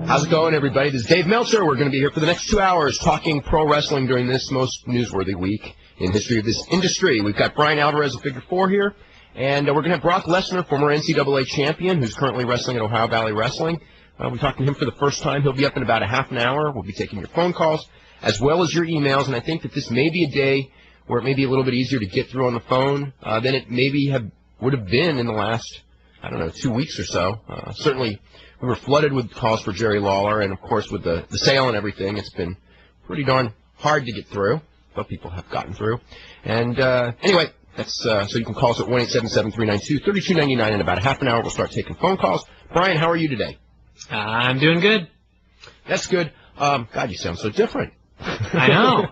How's it going, everybody? This is Dave Meltzer. We're going to be here for the next 2 hours talking pro wrestling during this most newsworthy week in history of this industry. We've got Bryan Alvarez of Figure 4 here, and we're going to have Brock Lesnar, former NCAA champion, who's currently wrestling at Ohio Valley Wrestling. We're talking to him for the first time. He'll be up in about a half an hour. We'll be taking your phone calls as well as your emails, and I think that this may be a day where it may be a little bit easier to get through on the phone than it maybe would have been in the last, 2 weeks or so. Certainly, we were flooded with calls for Jerry Lawler, and, of course, with the sale and everything, it's been pretty darn hard to get through, but people have gotten through. And anyway, that's so you can call us at 1-877-392-3299. In about a half an hour, we'll start taking phone calls. Bryan, how are you today? I'm doing good. That's good. God, you sound so different. I know.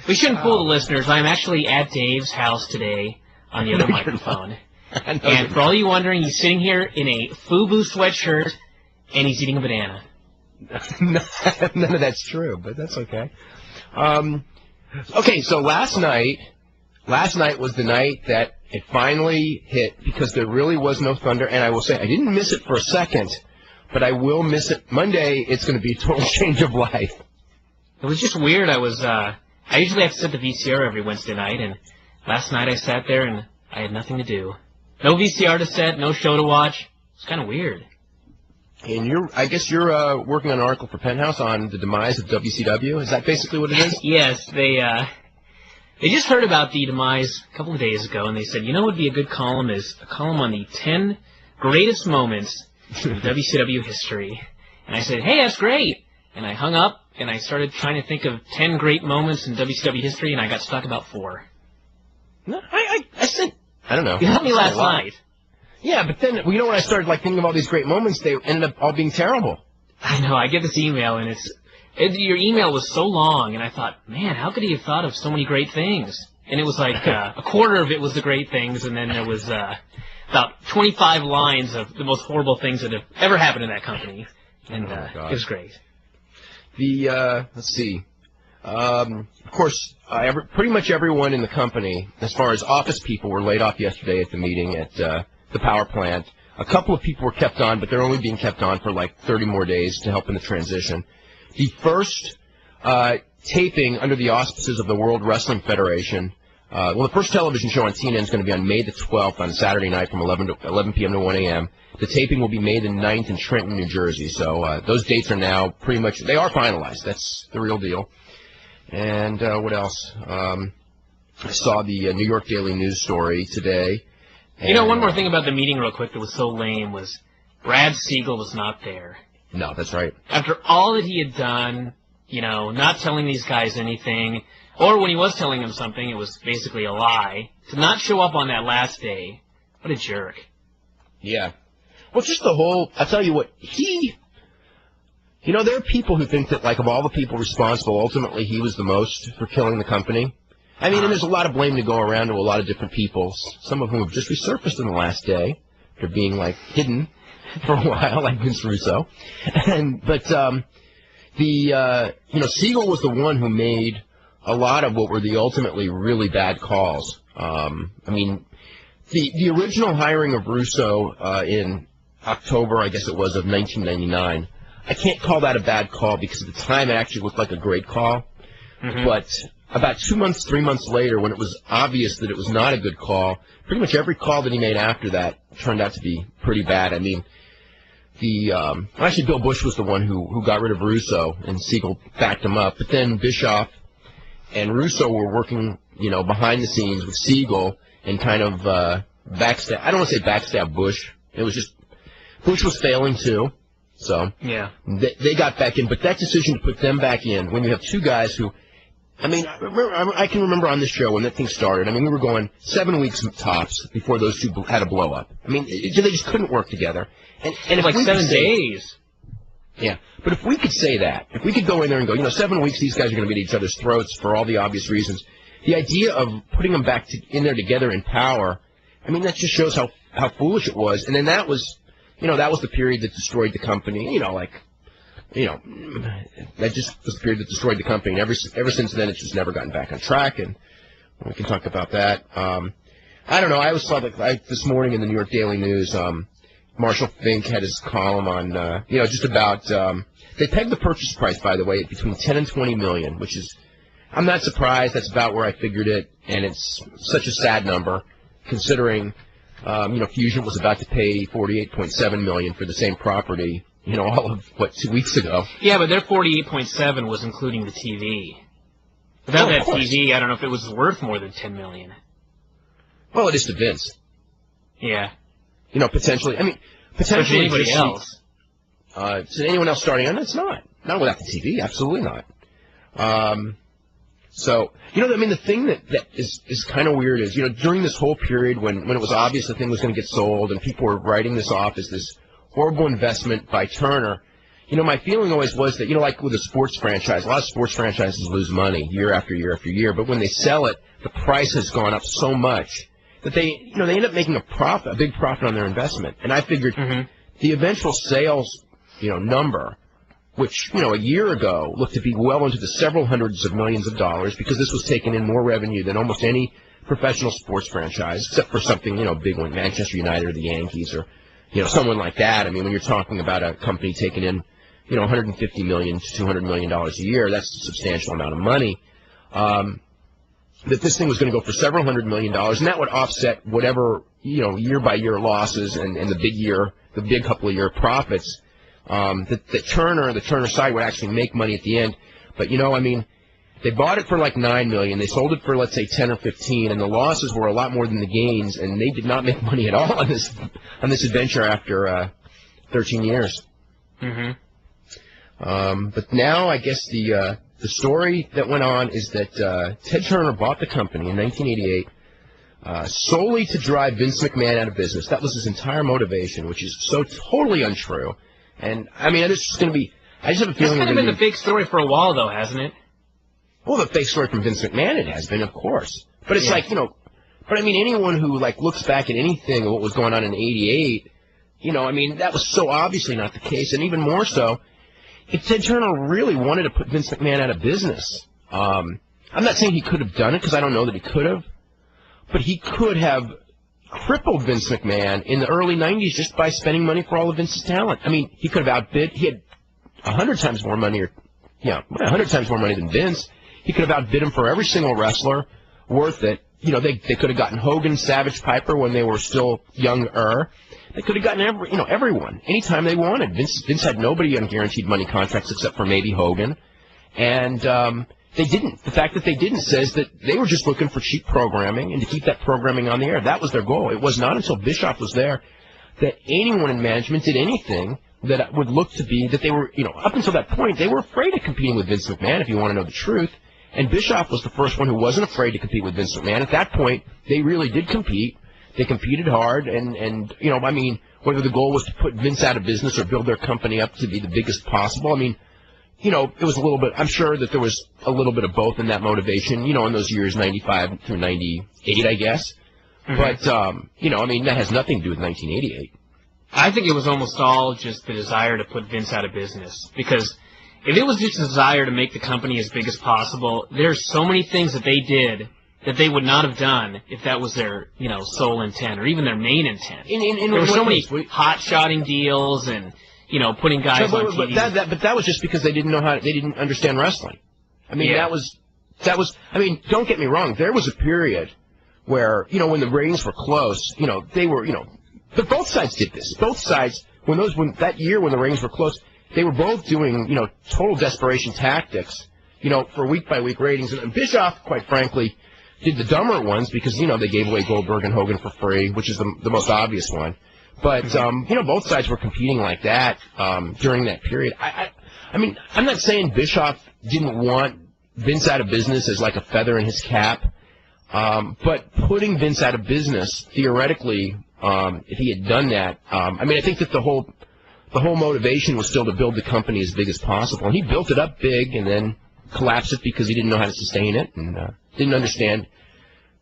We shouldn't fool the listeners. I'm actually at Dave's house today on the other microphone. And for all you wondering, he's sitting here in a FUBU sweatshirt, and he's eating a banana. None of that's true, but that's okay. Okay, so last night was the night that it finally hit, because there really was no thunder, and I will say I didn't miss it for a second, but I will miss it. Monday, it's going to be a total change of life. It was just weird. I usually have to set the VCR every Wednesday night, and last night I sat there and I had nothing to do. No VCR to set, no show to watch. It's kind of weird. And I guess you're working on an article for Penthouse on the demise of WCW. Is that basically what it is? Yes, they just heard about the demise a couple of days ago, and they said, what would be a good column is a column on the 10 greatest moments in WCW history. And I said, hey, that's great. And I hung up, and I started trying to think of 10 great moments in WCW history, and I got stuck about 4. No, I said, I don't know. You helped me last night. Yeah, but then, when I started thinking of all these great moments, they ended up all being terrible. I know. I get this email, and your email was so long, and I thought, man, how could he have thought of so many great things? And it was like a quarter of it was the great things, and then there was about 25 lines of the most horrible things that have ever happened in that company. And it was great. Let's see. Of course, pretty much everyone in the company, as far as office people, were laid off yesterday at the meeting at the power plant. A couple of people were kept on, but they're only being kept on for like 30 more days to help in the transition. The first taping under the auspices of the World Wrestling Federation, the first television show on TNN is going to be on May the 12th on Saturday night from 11 p.m. to 1 a.m. The taping will be May the 9th in Trenton, New Jersey. So those dates are now pretty much, they are finalized. That's the real deal. And what else? I saw the New York Daily News story today. And, one more thing about the meeting real quick that was so lame was Brad Siegel was not there. No, that's right. After all that he had done, not telling these guys anything, or when he was telling them something, it was basically a lie. To not show up on that last day, what a jerk. Yeah. Well, just the whole, I'll tell you what, there are people who think that, of all the people responsible, ultimately he was the most for killing the company. I mean, and there's a lot of blame to go around to a lot of different people, some of whom have just resurfaced in the last day. They're being, hidden for a while, like Vince Russo. But Siegel was the one who made a lot of what were the ultimately really bad calls. The original hiring of Russo in October, I guess it was, of 1999, I can't call that a bad call because at the time it actually looked like a great call. Mm-hmm. But about 2 months, 3 months later, when it was obvious that it was not a good call, pretty much every call that he made after that turned out to be pretty bad. I mean, actually Bill Bush was the one who got rid of Russo, and Siegel backed him up. But then Bischoff and Russo were working, behind the scenes with Siegel and kind of backstab. I don't want to say backstab Bush. It was just Bush was failing too. So yeah, they got back in. But that decision to put them back in, when you have two guys who, I can remember on this show when that thing started. We were going 7 weeks tops before those two had a blow up. They just couldn't work together. And if like 7 days. Yeah, but if we could say that, if we could go in there and go, 7 weeks, these guys are going to be at each other's throats for all the obvious reasons. The idea of putting them back in there together in power, that just shows how foolish it was. And then that was the period that destroyed the company. That just was the period that destroyed the company. And ever since then, it's just never gotten back on track. And we can talk about that. I don't know. I always thought this morning in the New York Daily News, Marshall Fink had his column on, just about, they pegged the purchase price, by the way, at between 10 and 20 million, which is, I'm not surprised. That's about where I figured it, and it's such a sad number, considering, Fusion was about to pay 48.7 million for the same property, all of, 2 weeks ago. Yeah, but their 48.7 was including the TV. Without that TV, I don't know if it was worth more than 10 million. Well, it is to Vince. Yeah. Potentially. I mean, potentially. Anybody else. To anyone else starting on, it's not. Not without the TV. Absolutely not. So, the thing that is kind of weird is, during this whole period when it was obvious the thing was going to get sold and people were writing this off as this horrible investment by Turner, my feeling always was that, like with a sports franchise, a lot of sports franchises lose money year after year after year, but when they sell it, the price has gone up so much that they end up making a big profit on their investment. And I figured the eventual sales, number, which, a year ago looked to be well into the several hundreds of millions of dollars, because this was taking in more revenue than almost any professional sports franchise, except for something, big like Manchester United or the Yankees or, someone like that. I mean, when you're talking about a company taking in, $150 million to $200 million a year, that's a substantial amount of money. That this thing was going to go for several $100 million, and that would offset whatever, year-by-year losses and the big couple of year profits. The Turner side would actually make money at the end. But, they bought it for like $9 million. They sold it for, let's say, 10 or 15, and the losses were a lot more than the gains, and they did not make money at all on this adventure after 13 years. But now I guess the story that went on is that Ted Turner bought the company in 1988 solely to drive Vince McMahon out of business. That was his entire motivation, which is so totally untrue. And, it's just going to be... I just have a feeling... It's kind of been the big story for a while, though, hasn't it? Well, the fake story from Vince McMahon, it has been, of course. But it's like, But, anyone who, looks back at anything of what was going on in 88, that was so obviously not the case. And even more so, if Ted Turner really wanted to put Vince McMahon out of business, I'm not saying he could have done it, because I don't know that he could have, but he could have crippled Vince McMahon in the early 90s just by spending money for all of Vince's talent. He could have outbid, he had 100 times more money, 100 times more money than Vince. He could have outbid him for every single wrestler worth it. They could have gotten Hogan, Savage, Piper when they were still younger. They could have gotten everyone anytime they wanted. Vince had nobody on guaranteed money contracts except for maybe Hogan, and they didn't. The fact that they didn't says that they were just looking for cheap programming and to keep that programming on the air. That was their goal. It was not until Bischoff was there that anyone in management did anything that would look to be that they were, up until that point, they were afraid of competing with Vince McMahon, if you want to know the truth. And Bischoff was the first one who wasn't afraid to compete with Vince McMahon. At that point, they really did compete. They competed hard, and whether the goal was to put Vince out of business or build their company up to be the biggest possible, it was a little bit, I'm sure that there was a little bit of both in that motivation, in those years, 95 through 98, I guess. But, that has nothing to do with 1988. I think it was almost all just the desire to put Vince out of business, because if it was just a desire to make the company as big as possible, there's so many things that they did that they would not have done if that was their, sole intent or even their main intent. There were so many hot-shotting deals and, putting guys on TV. But that was just because they didn't they didn't understand wrestling. That was, don't get me wrong, there was a period where, when the ratings were close, they were, but both sides did this. Both sides, that year when the ratings were close, they were both doing, total desperation tactics, for week-by-week ratings. And Bischoff, quite frankly, did the dumber ones because, they gave away Goldberg and Hogan for free, which is the most obvious one. But, both sides were competing like that during that period. I'm not saying Bischoff didn't want Vince out of business as like a feather in his cap, but putting Vince out of business, theoretically, if he had done that, I think that the whole motivation was still to build the company as big as possible. And he built it up big and then collapsed it because he didn't know how to sustain it and didn't understand,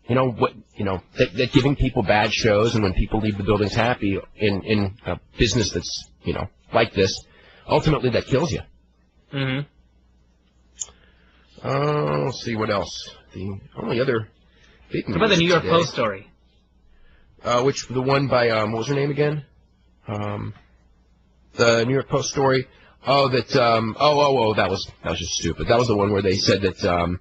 that giving people bad shows and when people leave the buildings happy in a business that's, like this, ultimately that kills you. Let's see what else. The only other big news. How about the New York Post story? The one by, what was her name again? The New York Post story. Oh, that that was just stupid. That was the one where they said that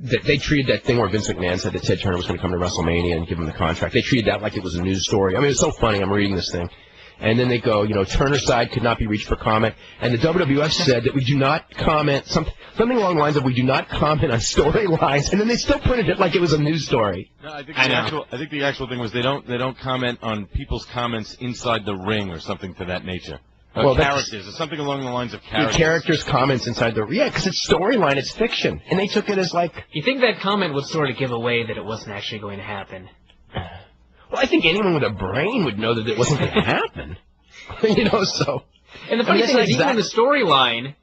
that they treated that thing where Vince McMahon said that Ted Turner was going to come to WrestleMania and give him the contract. They treated that like it was a news story. I mean, it's so funny. I'm reading this thing. And then they go, Turner's side could not be reached for comment. And the WWF said that we do not comment, something along the lines of we do not comment on storylines. And then they still printed it like it was a news story. No, I think the actual thing was they don't comment on people's comments inside the ring or something to that nature. Characters, or something along the lines of characters. The characters' comments inside the ring. Yeah, because it's storyline, it's fiction. And they took it as like... You think that comment would sort of give away that it wasn't actually going to happen? Well, I think anyone with a brain would know that it wasn't going to happen. So... And the funny thing is, even in the storyline,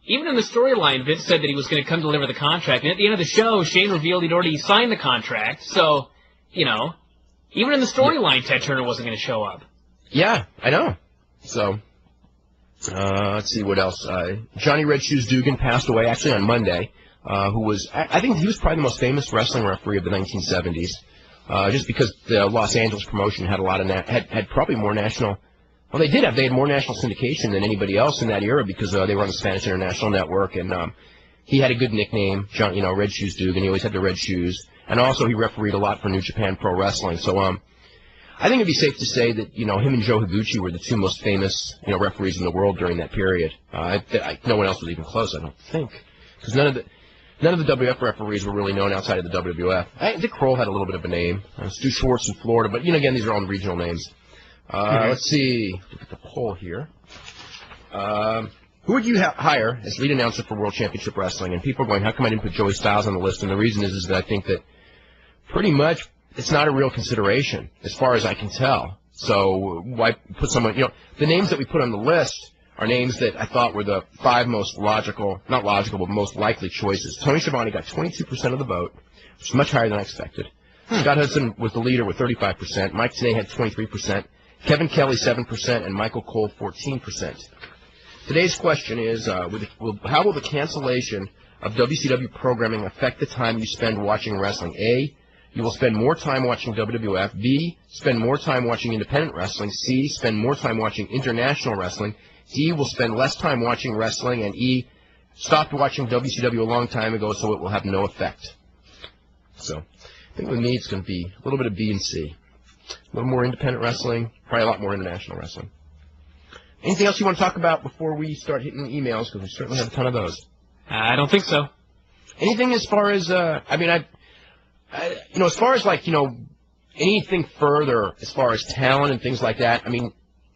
Vince said that he was going to come deliver the contract. And at the end of the show, Shane revealed he'd already signed the contract. So, even in the storyline, Ted Turner wasn't going to show up. Yeah, I know. So... let's see what else. Johnny Red Shoes Dugan passed away actually on Monday. Who was, I think he was probably the most famous wrestling referee of the 1970s. Just because the Los Angeles promotion had a lot of had probably more national. Well, they had more national syndication than anybody else in that era because they were on the Spanish International Network, and he had a good nickname, Red Shoes Dugan. He always had the red shoes, and also he refereed a lot for New Japan Pro Wrestling. So I think it'd be safe to say that, him and Joe Higuchi were the two most famous, referees in the world during that period. No one else was even close, I don't think. Because none of the WF referees were really known outside of the WWF. Dick Kroll had a little bit of a name. Stu Schwartz in Florida, but, again, these are all regional names. Let's see. Look at the poll here. Who would you hire as lead announcer for World Championship Wrestling? And people are going, how come I didn't put Joey Styles on the list? And the reason is that I think that pretty much it's not a real consideration, as far as I can tell. So why put someone, the names that we put on the list are names that I thought were the 5 most not logical, but most likely choices. Tony Schiavone got 22% of the vote, which is much higher than I expected. Scott Hudson was the leader with 35%. Mike Tenay had 23%. Kevin Kelly, 7%, and Michael Cole, 14%. Today's question is, how will the cancellation of WCW programming affect the time you spend watching wrestling? A, you will spend more time watching WWF. B, spend more time watching independent wrestling. C, spend more time watching international wrestling. D, will spend less time watching wrestling. And E, stopped watching WCW a long time ago, so it will have no effect. So I think with me it's going to be a little bit of B and C. A little more independent wrestling, probably a lot more international wrestling. Anything else you want to talk about before we start hitting the emails? Because we certainly have a ton of those. I don't think so. Anything as far as, as far as anything further as far as talent and things like that,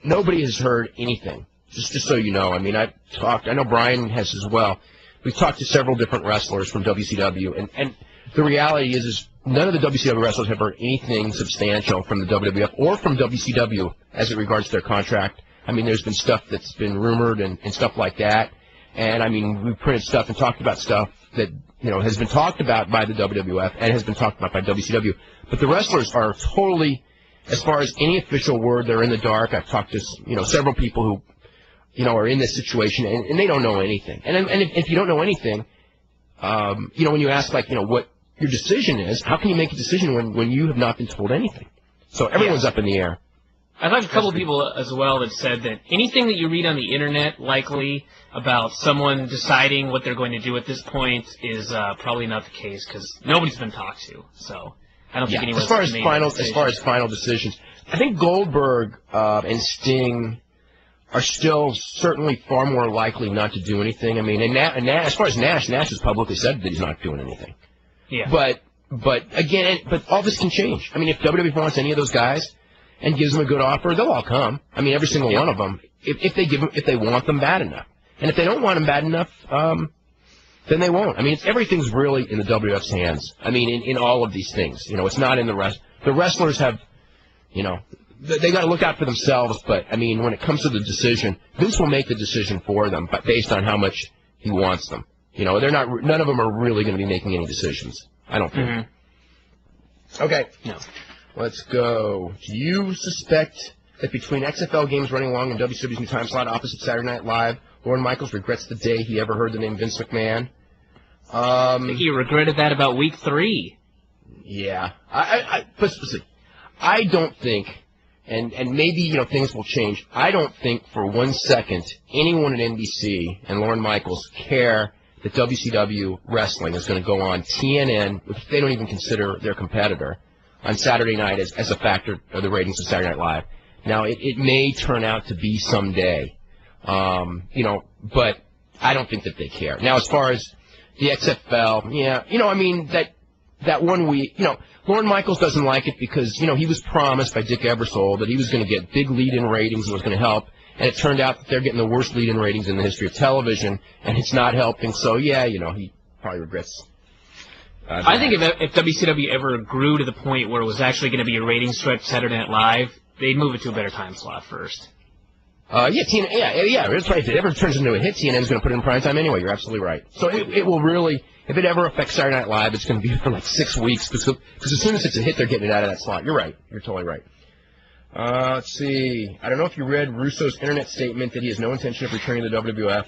nobody has heard anything. Just so you know, I know Bryan has as well. We've talked to several different wrestlers from WCW, and the reality is none of the WCW wrestlers have heard anything substantial from the WWF or from WCW as it regards to their contract. There's been stuff that's been rumored and stuff like that. And, we printed stuff and talked about stuff that, has been talked about by the WWF and has been talked about by WCW. But the wrestlers are totally, as far as any official word, they're in the dark. I've talked to, several people who, are in this situation, and they don't know anything. And if you don't know anything, when you ask, what your decision is, how can you make a decision when you have not been told anything? So everyone's up in the air. I've had a couple of people as well that said that anything that you read on the internet, likely about someone deciding what they're going to do at this point, is probably not the case because nobody's been talked to. So I don't think anyone's as far as final decisions, I think Goldberg and Sting are still certainly far more likely not to do anything. And as far as Nash has publicly said that he's not doing anything. Yeah. But all this can change. If WWE wants any of those guys and gives them a good offer, they'll all come. Every single one of them, if they want them bad enough. And if they don't want them bad enough, then they won't. Everything's really in the WWF's hands. In all of these things. It's not in the rest. The wrestlers have, they got to look out for themselves. But when it comes to the decision, Vince will make the decision for them, but based on how much he wants them. They're not. None of them are really going to be making any decisions. I don't think. Mm-hmm. Okay. No. Let's go. Do you suspect that between XFL games running along and WCW's new time slot opposite Saturday Night Live, Lorne Michaels regrets the day he ever heard the name Vince McMahon? I think he regretted that about week 3. Yeah. I don't think, And maybe, you know, things will change. I don't think for 1 second anyone at NBC and Lorne Michaels care that WCW Wrestling is going to go on TNN, which they don't even consider their competitor, on Saturday night as a factor of the ratings of Saturday Night Live. Now, it may turn out to be someday, you know, but I don't think that they care. Now, as far as the XFL, yeah, you know, I mean, that 1 week, you know, Lorne Michaels doesn't like it because, you know, he was promised by Dick Ebersol that he was going to get big lead-in ratings and was going to help, and it turned out that they're getting the worst lead-in ratings in the history of television, and it's not helping. So, yeah, you know, he probably regrets. I think if WCW ever grew to the point where it was actually going to be a ratings stretch Saturday Night Live, they'd move it to a better time slot first. Yeah, that's right. If it ever turns into a hit, TNN's going to put it in prime time anyway. You're absolutely right. So it will really, if it ever affects Saturday Night Live, it's going to be for like 6 weeks because as soon as it's a hit, they're getting it out of that slot. You're right. You're totally right. Let's see. I don't know if you read Russo's internet statement that he has no intention of returning to the WWF.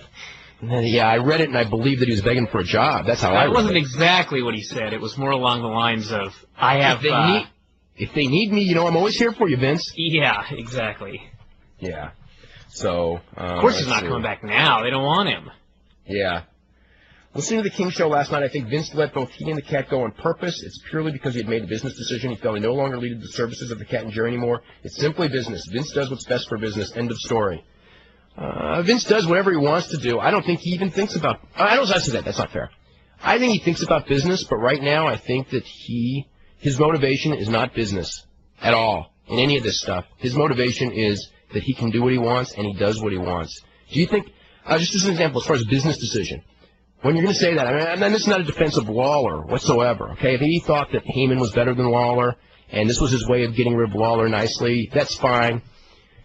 Yeah, I read it and I believe that he was begging for a job. That's how I read it. That wasn't exactly what he said. It was more along the lines of, if they need me, you know, I'm always here for you, Vince. Yeah, exactly. Yeah. So, of course he's not coming back now. They don't want him. Yeah. Listening to the King Show last night, I think Vince let both he and the Cat go on purpose. It's purely because he had made a business decision. He felt he no longer needed the services of the Cat and Jerry anymore. It's simply business. Vince does what's best for business. End of story. Vince does whatever he wants to do. I don't think he even thinks about... I don't say that. That's not fair. I think he thinks about business, but right now I think that his motivation is not business at all in any of this stuff. His motivation is that he can do what he wants, and he does what he wants. Do you think, just as an example, as far as business decision, when you're going to say that, I mean, this is not a defense of Lawler whatsoever, okay? If he thought that Heyman was better than Lawler, and this was his way of getting rid of Lawler nicely, that's fine.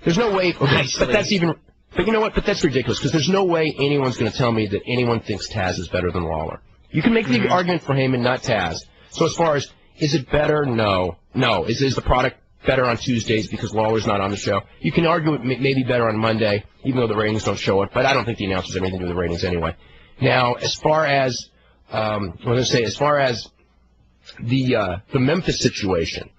There's no way, okay, but that's even, but you know what, but that's ridiculous, because there's no way anyone's going to tell me that anyone thinks Taz is better than Lawler. You can make the argument for Heyman, not Taz. So as far as, is it better? No. No. Is the product better on Tuesdays because Lawler's not on the show? You can argue it may be better on Monday, even though the ratings don't show it, but I don't think the announcers have anything to do with the ratings anyway. Now, as far as, as far as the Memphis situation,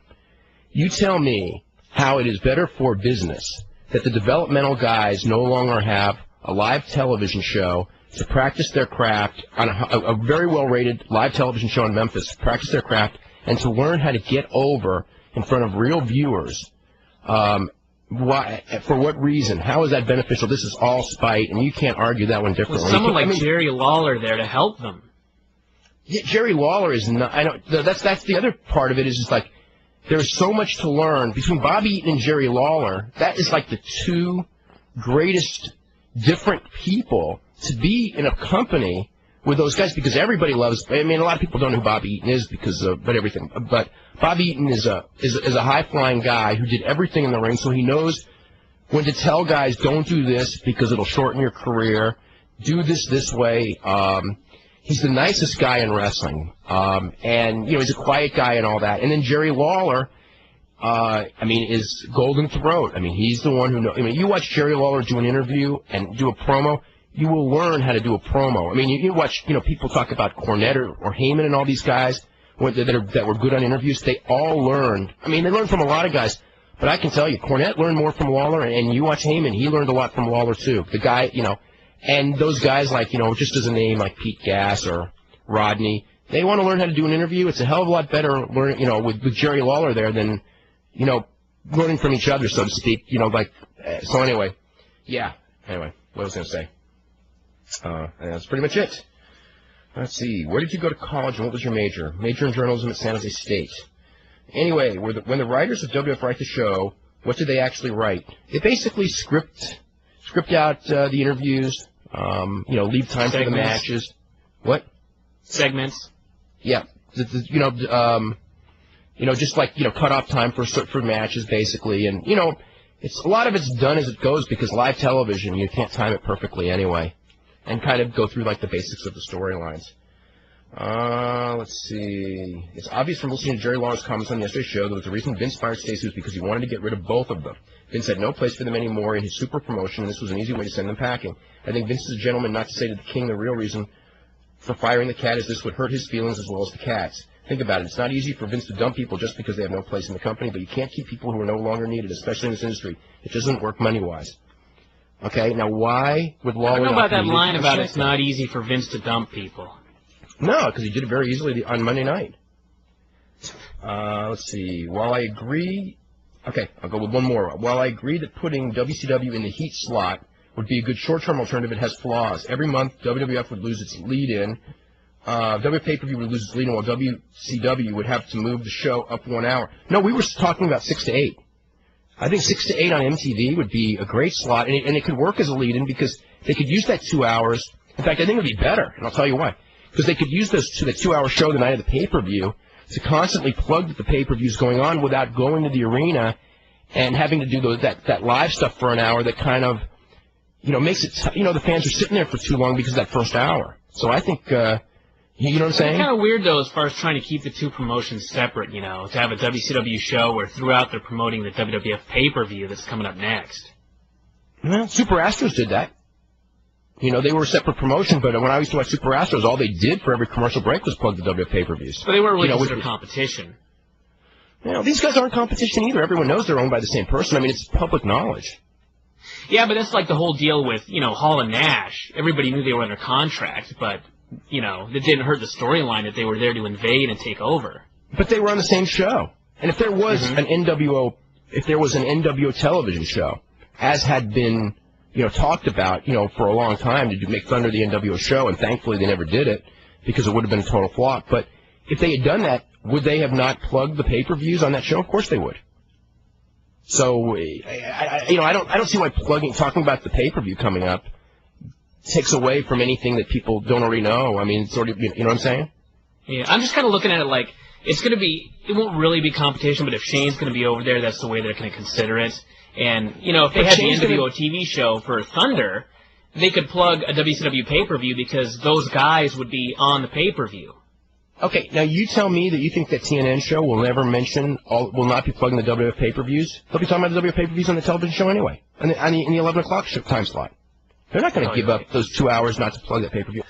you tell me how it is better for business that the developmental guys no longer have a live television show to practice their craft on a very well-rated live television show in Memphis, to practice their craft and to learn how to get over in front of real viewers. Why? For what reason? How is that beneficial? This is all spite, and you can't argue that one differently. With someone like Jerry Lawler there to help them. Yeah, Jerry Lawler is not. I don't. That's the other part of it. Is just like there's so much to learn between Bobby Eaton and Jerry Lawler. That is like the two greatest different people to be in a company with those guys, because everybody loves. I mean, a lot of people don't know who Bobby Eaton is because of, but everything. But Bobby Eaton is a high flying guy who did everything in the ring, so he knows when to tell guys, don't do this because it'll shorten your career. Do this way. He's the nicest guy in wrestling, and you know he's a quiet guy and all that. And then Jerry Lawler, I mean, is golden throat. I mean, he's the one who knows. I mean, you watch Jerry Lawler do an interview and do a promo, you will learn how to do a promo. I mean, you watch, you know, people talk about Cornette or Heyman and all these guys that were good on interviews. They all learned. I mean, they learned from a lot of guys, but I can tell you, Cornette learned more from Lawler, and you watch Heyman, he learned a lot from Lawler too. The guy, you know, and those guys like, you know, just as a name like Pete Gass or Rodney, they want to learn how to do an interview. It's a hell of a lot better, you know, with Jerry Lawler there than, you know, learning from each other, so to speak. You know, like, so anyway, yeah. Anyway, what was I going to say? That's pretty much it. Let's see. Where did you go to college and what was your major? Major in journalism at San Jose State. Anyway, when the writers of WWF write the show, what do they actually write? They basically script out the interviews, you know, leave time for the matches. What? Segments. Yeah. You know, just like, you know, cut off time for matches, basically. And, you know, a lot of it's done as it goes because live television, you can't time it perfectly anyway. And kind of go through, like, the basics of the storylines. Let's see. It's obvious from listening to Jerry Lawler's comments on yesterday's show that was the reason Vince fired Stacey was because he wanted to get rid of both of them. Vince had no place for them anymore in his super promotion, and this was an easy way to send them packing. I think Vince is a gentleman not to say to the King the real reason for firing the Cat is this would hurt his feelings as well as the Cat's. Think about it. It's not easy for Vince to dump people just because they have no place in the company, but you can't keep people who are no longer needed, especially in this industry. It doesn't work money-wise. Okay, now why would Lawler... I don't know about that line about it's not easy for Vince to dump people. No, because he did it very easily on Monday night. Let's see. While I agree... Okay, I'll go with one more. While I agree that putting WCW in the heat slot would be a good short-term alternative, it has flaws. Every month, WWF would lose its lead-in. WWF pay-per-view would lose its lead-in, while WCW would have to move the show up 1 hour. No, we were talking about 6 to 8. I think 6 to 8 on MTV would be a great slot, and it could work as a lead-in because they could use that 2 hours. In fact, I think it would be better, and I'll tell you why. Because they could use those to the 2-hour show the night of the pay-per-view to constantly plug the pay-per-views going on without going to the arena and having to do that live stuff for an hour that kind of, makes it, the fans are sitting there for too long because of that first hour. So I think, you know what I'm saying? It's kind of weird, though, as far as trying to keep the two promotions separate, to have a WCW show where throughout they're promoting the WWF pay-per-view that's coming up next. Well, Super Astros did that. They were a separate promotion, but when I used to watch Super Astros, all they did for every commercial break was plug the WWF pay-per-views. But they weren't really considered competition. These guys aren't competition either. Everyone knows they're owned by the same person. I mean, it's public knowledge. Yeah, but that's like the whole deal with, Hall and Nash. Everybody knew they were under contract, but, it didn't hurt the storyline that they were there to invade and take over. But they were on the same show. And if there was an NWO television show, as had been, talked about, for a long time to make Thunder the NWO show, and thankfully they never did it because it would have been a total flop. But if they had done that, would they have not plugged the pay-per-views on that show? Of course they would. So, I don't see why talking about the pay-per-view coming up takes away from anything that people don't already know. I mean, it's sort of, you know what I'm saying? Yeah, I'm just kind of looking at it like it won't really be competition, but if Shane's going to be over there, that's the way they're going to consider it. And, if they had the NWO TV show for Thunder, they could plug a WCW pay-per-view because those guys would be on the pay-per-view. Okay, now you tell me that you think that TNN show will never will not be plugging the WWF pay-per-views. They'll be talking about the WWF pay-per-views on the television show anyway, in the 11 o'clock time slot. They're not going to give up those 2 hours not to plug that pay-per-view.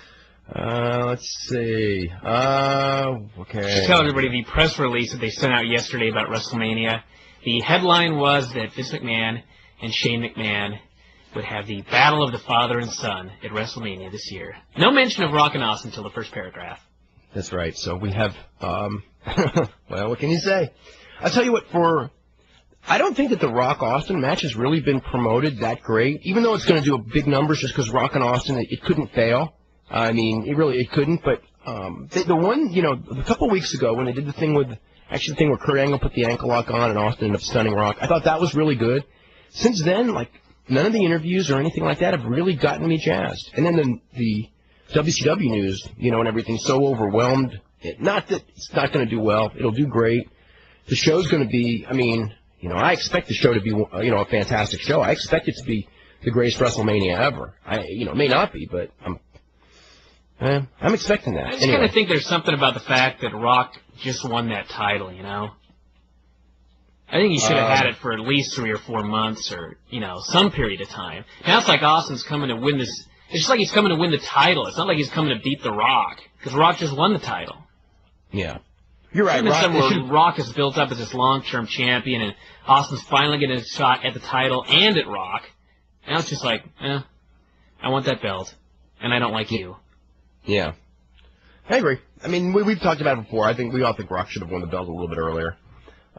Let's see. Okay. Just tell everybody the press release that they sent out yesterday about WrestleMania. The headline was that Vince McMahon and Shane McMahon would have the battle of the father and son at WrestleMania this year. No mention of Rock and Austin until the first paragraph. That's right. So we have, well, what can you say? I'll tell you what, I don't think that the Rock-Austin match has really been promoted that great, even though it's going to do big numbers just because Rock and Austin, it couldn't fail. I mean, it couldn't, but the one, a couple weeks ago when they did the thing where Kurt Angle put the ankle lock on and Austin ended up stunning Rock, I thought that was really good. Since then, none of the interviews or anything like that have really gotten me jazzed. And then the WCW news, and everything's so overwhelmed. Not that it's not going to do well. It'll do great. The show's going to be, I expect the show to be, a fantastic show. I expect it to be the greatest WrestleMania ever. It may not be, but I'm expecting that. I just kind of think there's something about the fact that Rock just won that title, I think he should have had it for at least 3 or 4 months or, some period of time. Now it's like Austin's coming to win this. It's just like he's coming to win the title. It's not like he's coming to beat The Rock, because Rock just won the title. Yeah. You're right, Rock is built up as this long-term champion, and Austin's finally getting a shot at the title and at Rock. Now it's just like, I want that belt, and I don't like you. Yeah. I agree. We've talked about it before. I think we all think Rock should have won the belt a little bit earlier.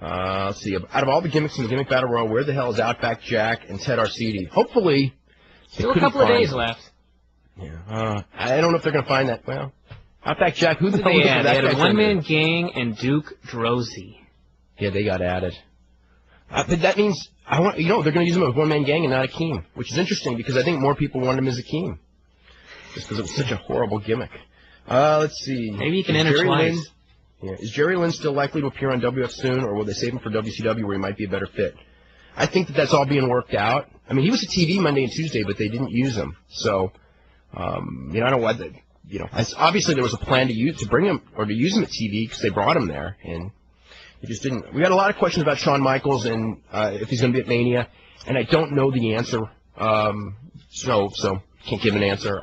Let's see. Out of all the gimmicks in the Gimmick Battle Royal, where the hell is Outback Jack and Ted Arcidi? Hopefully... Still a couple of days left. Yeah. I don't know if they're going to find that. Well, Outback Jack, who the hell was that? They had a one-man gang and Duke Droese. Yeah, they got added. But that means, they're going to use him as one-man gang and not Akeem, which is interesting because I think more people want him as Akeem. Just because it was such a horrible gimmick. Let's see. Maybe he can enter twice. Is Jerry Lynn still likely to appear on WF soon, or will they save him for WCW where he might be a better fit? I think that's all being worked out. He was a TV Monday and Tuesday, but they didn't use him. So, I don't know why. Obviously there was a plan to bring him or to use him at TV because they brought him there, and it just didn't. We got a lot of questions about Shawn Michaels and if he's going to be at Mania, and I don't know the answer. So can't give an answer.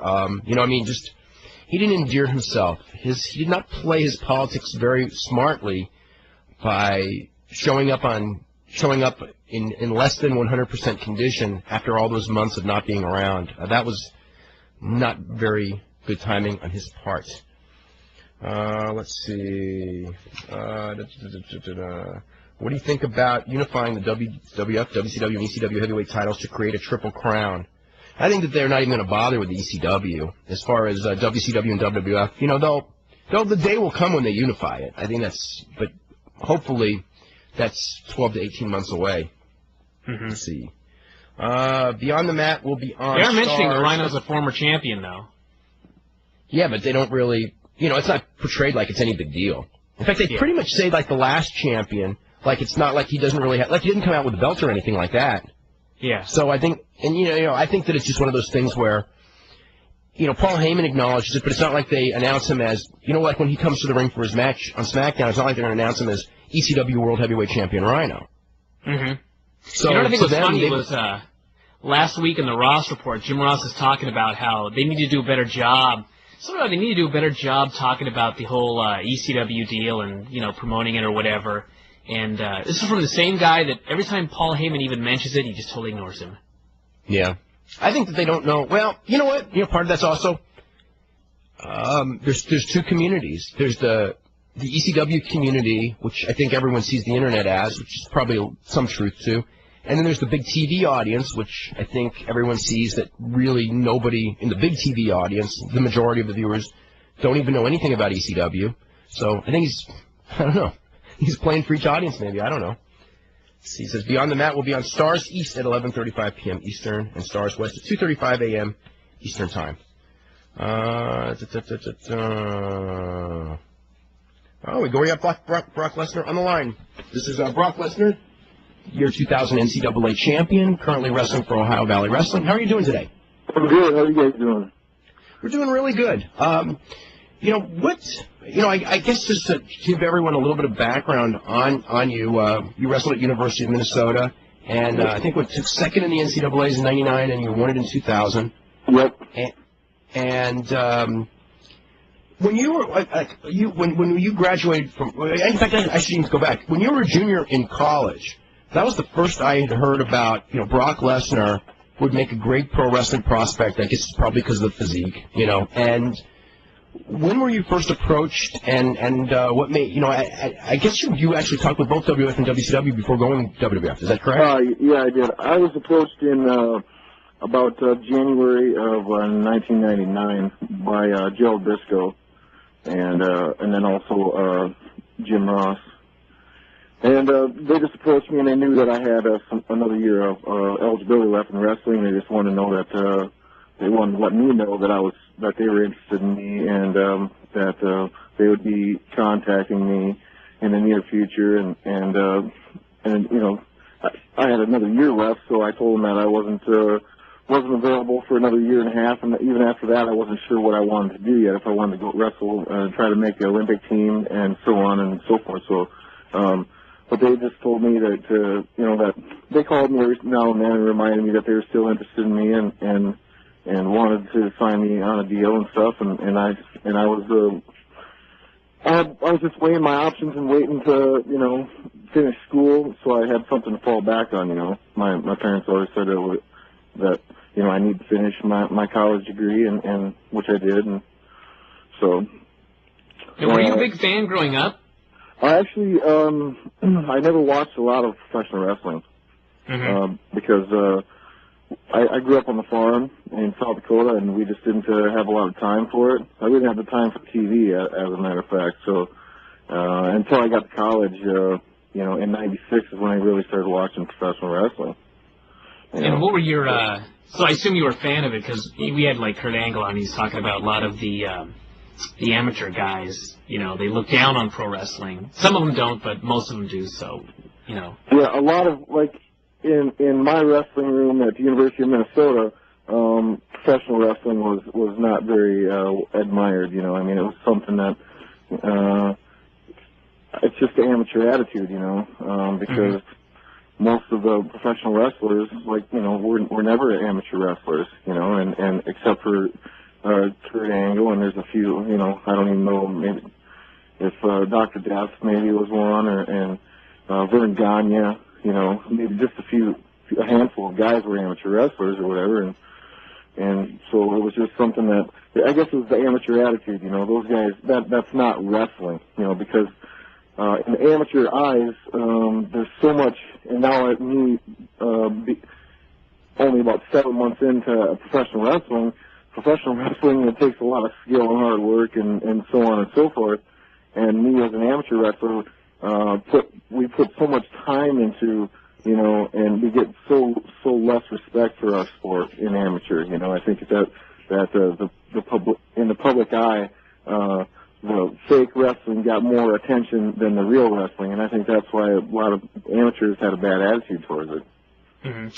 Just he didn't endear himself. He did not play his politics very smartly by showing up in less than 100% condition after all those months of not being around. That was not very good timing on his part. Let's see. What do you think about unifying the WWF, WCW, and ECW heavyweight titles to create a triple crown? I think that they're not even going to bother with the ECW. As far as WCW and WWF, you know, the day will come when they unify it. I think but hopefully that's 12 to 18 months away. Mm-hmm. Let's see. Beyond the Mat will be on. They are mentioning the Rhino's a former champion, though. Yeah, but they don't really, it's not portrayed like it's any big deal. In fact, they pretty much say like the last champion, like it's not like he doesn't really have, like he didn't come out with a belt or anything like that. Yeah. So I think, and I think that it's just one of those things where, Paul Heyman acknowledges it, but it's not like they announce him as, like when he comes to the ring for his match on SmackDown, it's not like they're going to announce him as ECW World Heavyweight Champion Rhino. Mm-hmm. So what I think was funny was last week in the Ross report, Jim Ross is talking about how they need to do a better job. They need to do a better job talking about the whole ECW deal and, promoting it or whatever. And this is from the same guy that every time Paul Heyman even mentions it, he just totally ignores him. Yeah. I think that they don't know. Well, you know what? Part of that's also there's two communities. There's the ECW community, which I think everyone sees the internet as, which is probably some truth to. And then there's the big TV audience, which I think everyone sees that really nobody in the big TV audience, the majority of the viewers, don't even know anything about ECW. So I think he's playing for each audience maybe. I don't know. He says, Beyond the Mat will be on Stars East at 11:35 p.m. Eastern and Stars West at 2:35 a.m. Eastern Time. We got Brock Lesnar on the line. This is Brock Lesnar, year 2000 NCAA champion, currently wrestling for Ohio Valley Wrestling. How are you doing today? I'm good. How are you guys doing? We're doing really good. I guess just to give everyone a little bit of background on you, you wrestled at University of Minnesota, and I think took second in the NCAAs in '99, and you won it in 2000. Yep. And when you were when you graduated from, in fact, I should even go back. When you were a junior in college, that was the first I had heard about. Brock Lesnar would make a great pro wrestling prospect. I guess it's probably because of the physique, And when were you first approached, and what made, I guess you actually talked with both WWF and WCW before going to WWF, is that correct? Yeah, I did. I was approached in about January of 1999 by Joe Briscoe and then also Jim Ross. And they just approached me, and they knew that I had another year of eligibility left in wrestling. They just wanted to know that they wanted to let me know that they were interested in me, and that they would be contacting me in the near future. And I had another year left, so I told them that I wasn't available for another year and a half, and even after that, I wasn't sure what I wanted to do yet. If I wanted to go wrestle and try to make the Olympic team, and so on and so forth. So, but they just told me that that they called me every now and then and reminded me that they were still interested in me and wanted to sign me on a deal and stuff, and I was just weighing my options and waiting to finish school, so I had something to fall back on. My parents always said that I need to finish my college degree, and which I did, and so. And were you a big fan growing up? I actually I never watched a lot of professional wrestling because. I grew up on the farm in South Dakota, and we just didn't have a lot of time for it. I didn't have the time for TV, as a matter of fact. So until I got to college, in '96 is when I really started watching professional wrestling. And what were your? So I assume you were a fan of it because we had like Kurt Angle on. He's talking about a lot of the amateur guys. They look down on pro wrestling. Some of them don't, but most of them do. So Yeah, a lot of In my wrestling room at the University of Minnesota, professional wrestling was not very admired. It was something that it's just the amateur attitude, because most of the professional wrestlers, were never amateur wrestlers, and except for Kurt Angle, and there's a few, you know, I don't even know maybe if Dr. Death maybe was one, and Vern Gagne, you know, maybe just a handful of guys were amateur wrestlers or whatever, and so it was just something that, I guess it was the amateur attitude, you know, those guys, that's not wrestling, you know, because in the amateur eyes, there's so much, and now only about 7 months into professional wrestling, it takes a lot of skill and hard work and so on and so forth. And me as an amateur wrestler, we put so much time into, you know, and we get so less respect for our sport in amateur. You know, I think that the public, in the public eye, the fake wrestling got more attention than the real wrestling, and I think that's why a lot of amateurs had a bad attitude towards it. Mm-hmm.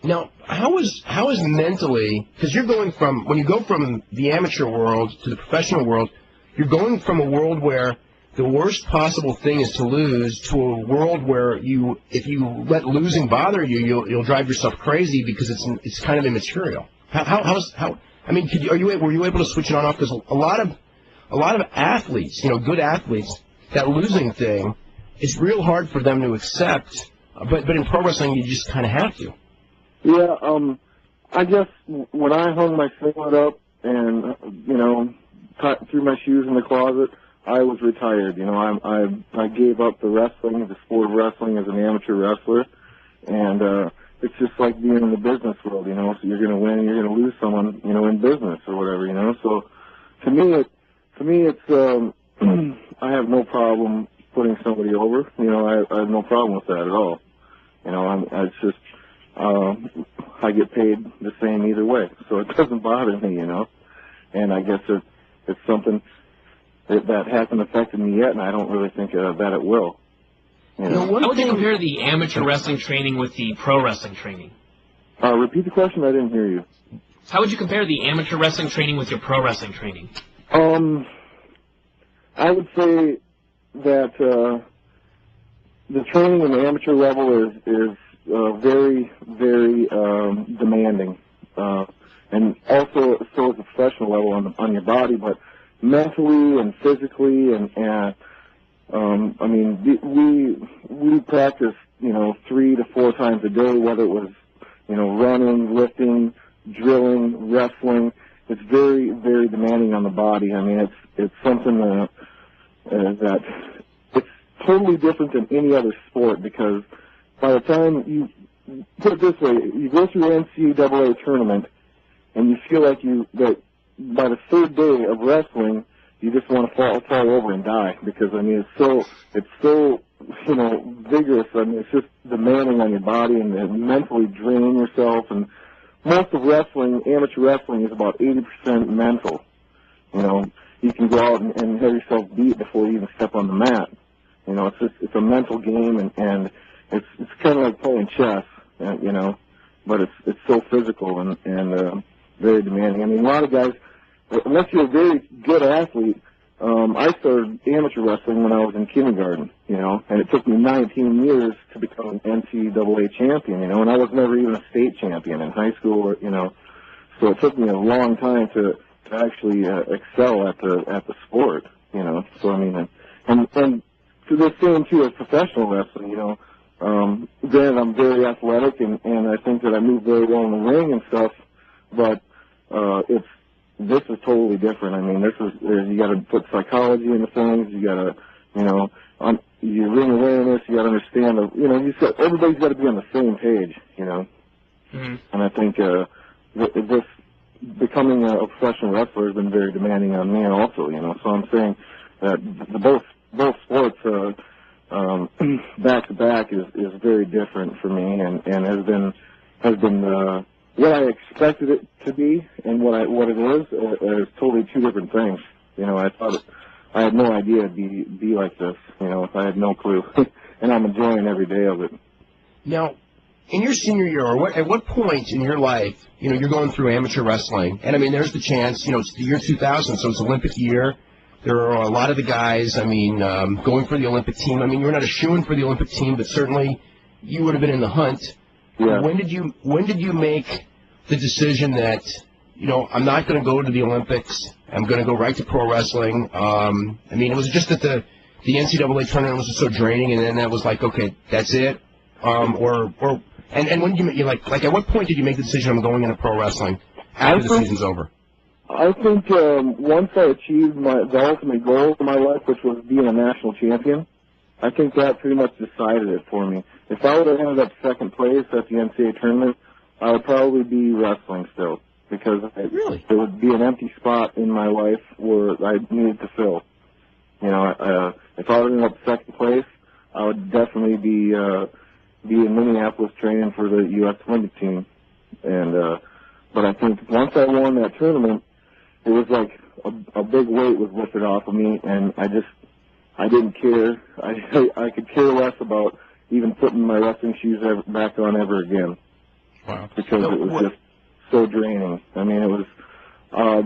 Now, how is mentally, because when you go from the amateur world to the professional world, you're going from a world where the worst possible thing is to lose to a world where if you let losing bother you, you'll drive yourself crazy because it's kind of immaterial. I mean, were you able to switch it on off? Because a lot of athletes, you know, good athletes, that losing thing, it's real hard for them to accept. But in pro wrestling, you just kind of have to. Yeah, I guess when I hung my singlet up and, you know, threw my shoes in the closet, I was retired. You know, I gave up the wrestling, the sport of wrestling as an amateur wrestler, and it's just like being in the business world, you know. So you're going to win, you're going to lose someone, you know, in business or whatever, you know. So to me, it's I have no problem putting somebody over. You know, I have no problem with that at all. You know, it's just I get paid the same either way, so it doesn't bother me, you know. And I guess it's something that hasn't affected me yet, and I don't really think that it will. You know? How would you compare the amateur wrestling training with the pro wrestling training? Repeat the question. I didn't hear you. How would you compare the amateur wrestling training with your pro wrestling training? I would say that the training in the amateur level is very, very demanding, and also so is the professional level on your body, but mentally and physically, and I mean, we practice, you know, 3 to 4 times a day, whether it was, you know, running, lifting, drilling, wrestling. It's very, very demanding on the body. I mean, it's something that it's totally different than any other sport, because by the time you put it this way, you go through an NCAA tournament and you feel like that by the 3rd day of wrestling, you just want to fall over and die, because I mean it's so you know, vigorous. I mean, it's just demanding on your body and mentally draining yourself. And most of wrestling, amateur wrestling, is about 80% mental. You know, you can go out and have yourself beat before you even step on the mat. You know, it's a mental game, and it's kind of like playing chess, you know, but it's so physical and very demanding. I mean, a lot of guys, unless you're a very good athlete, I started amateur wrestling when I was in kindergarten, you know, and it took me 19 years to become an NCAA champion, you know, and I was never even a state champion in high school, you know, so it took me a long time to actually excel at the sport, you know. So I mean, and to the same too as professional wrestling, you know. Granted, I'm very athletic, and I think that I move very well in the ring and stuff, but this is totally different. I mean, you got to put psychology into things. You got to, you know, your ring awareness. You got to understand. You know, everybody's got to be on the same page. You know, and I think this becoming a professional wrestler has been very demanding on me also. You know, so I'm saying that both sports back to back is very different for me, and has been what I expected it to be, and what it is totally two different things. You know, I had no idea it'd be like this. You know, I had no clue, and I'm enjoying every day of it. Now, in your senior year, or at what point in your life, you know, you're going through amateur wrestling, and I mean, there's the chance, you know, it's the year 2000, so it's Olympic year. There are a lot of the guys, I mean, going for the Olympic team. I mean, you're not a shoo-in for the Olympic team, but certainly you would have been in the hunt. Yeah. When did you make the decision that you know, I'm not going to go to the Olympics. I'm going to go right to pro wrestling. I mean, it was just that the NCAA tournament was just so draining, and then that was like, okay, that's it. And when you like at what point did you make the decision I'm going into pro wrestling after the season's over? I think once I achieved the ultimate goal in my life, which was being a national champion, I think that pretty much decided it for me. If I would have ended up second place at the NCAA tournament, I would probably be wrestling still, because there would be an empty spot in my life where I needed to fill. You know, if I would end up second place, I would definitely be in Minneapolis training for the U.S. Olympic team. And but I think once I won that tournament, it was like a big weight was lifted off of me, and I didn't care. I could care less about even putting my wrestling shoes back on ever again. Wow. Because it was just so draining. I mean, it was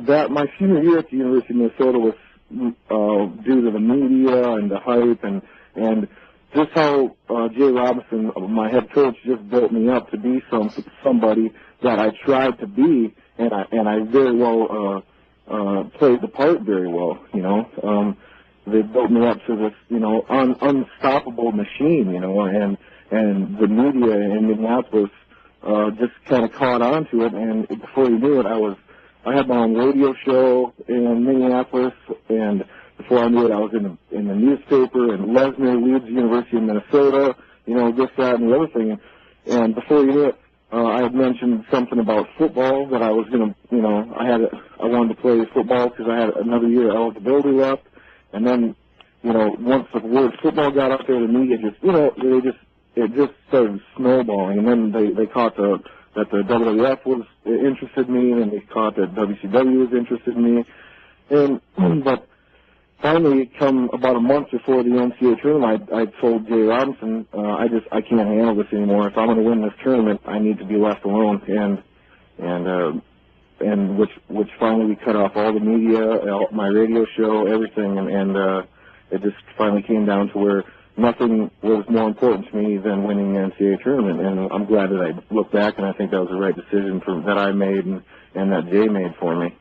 that my senior year at the University of Minnesota was due to the media and the hype and just how Jay Robinson, my head coach, just built me up to be somebody that I tried to be, and I very well played the part very well. You know, they built me up to this, you know, unstoppable machine. You know, and the media in Minneapolis just kind of caught on to it, and before you knew it, I had my own radio show in Minneapolis, and before I knew it, I was in the newspaper, and Lesnar leads the University of Minnesota, you know, this, that, and the other thing. And before you knew it, I had mentioned something about football, that I was going to, you know, I wanted to play football because I had another year of eligibility left. And then, you know, once the word football got out there, the media just, you know, it just started snowballing. And then they caught that the WWF was interested in me, and they caught that WCW was interested in me. And, but finally, come about a month before the NCAA tournament, I told Jay Robinson, I can't handle this anymore. If I'm going to win this tournament, I need to be left alone. And which finally we cut off all the media, my radio show, everything, and it just finally came down to where nothing was more important to me than winning the NCAA tournament. And I'm glad that I look back, and I think that was the right decision that I made and that Jay made for me.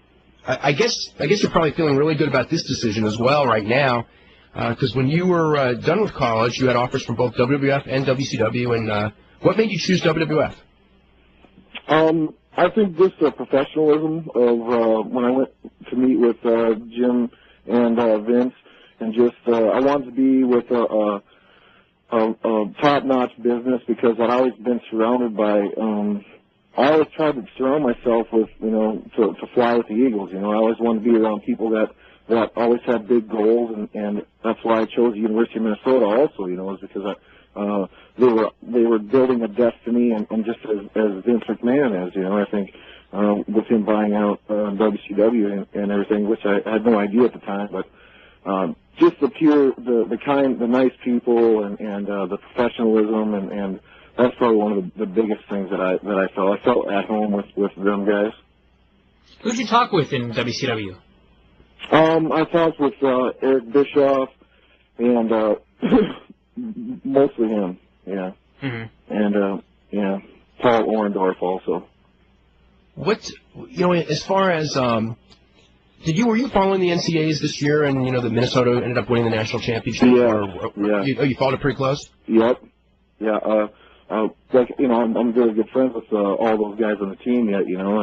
I guess you're probably feeling really good about this decision as well right now, because when you were done with college, you had offers from both WWF and WCW. And what made you choose WWF? I think just the professionalism of when I went to meet with Jim and Vince, and just I wanted to be with a top-notch business, because I'd always been surrounded by. I always tried to surround myself with, you know, to fly with the Eagles. You know, I always wanted to be around people that always had big goals, and that's why I chose the University of Minnesota also, you know, is because they were building a destiny, and just as Vince McMahon is, you know, I think with him buying out WCW and everything, which I had no idea at the time, but just the nice people and the professionalism and that's probably one of the biggest things that I felt. I felt at home with them guys. Who did you talk with in WCW? I talked with Eric Bischoff and mostly him, yeah. Mm-hmm. And yeah, Paul Orndorff also. What, you know, as far as were you following the NCAAs this year, and you know that Minnesota ended up winning the national championship? Yeah. You followed it pretty close? Yep. Yeah. Like, you know, I'm very good friends with all those guys on the team yet, you know,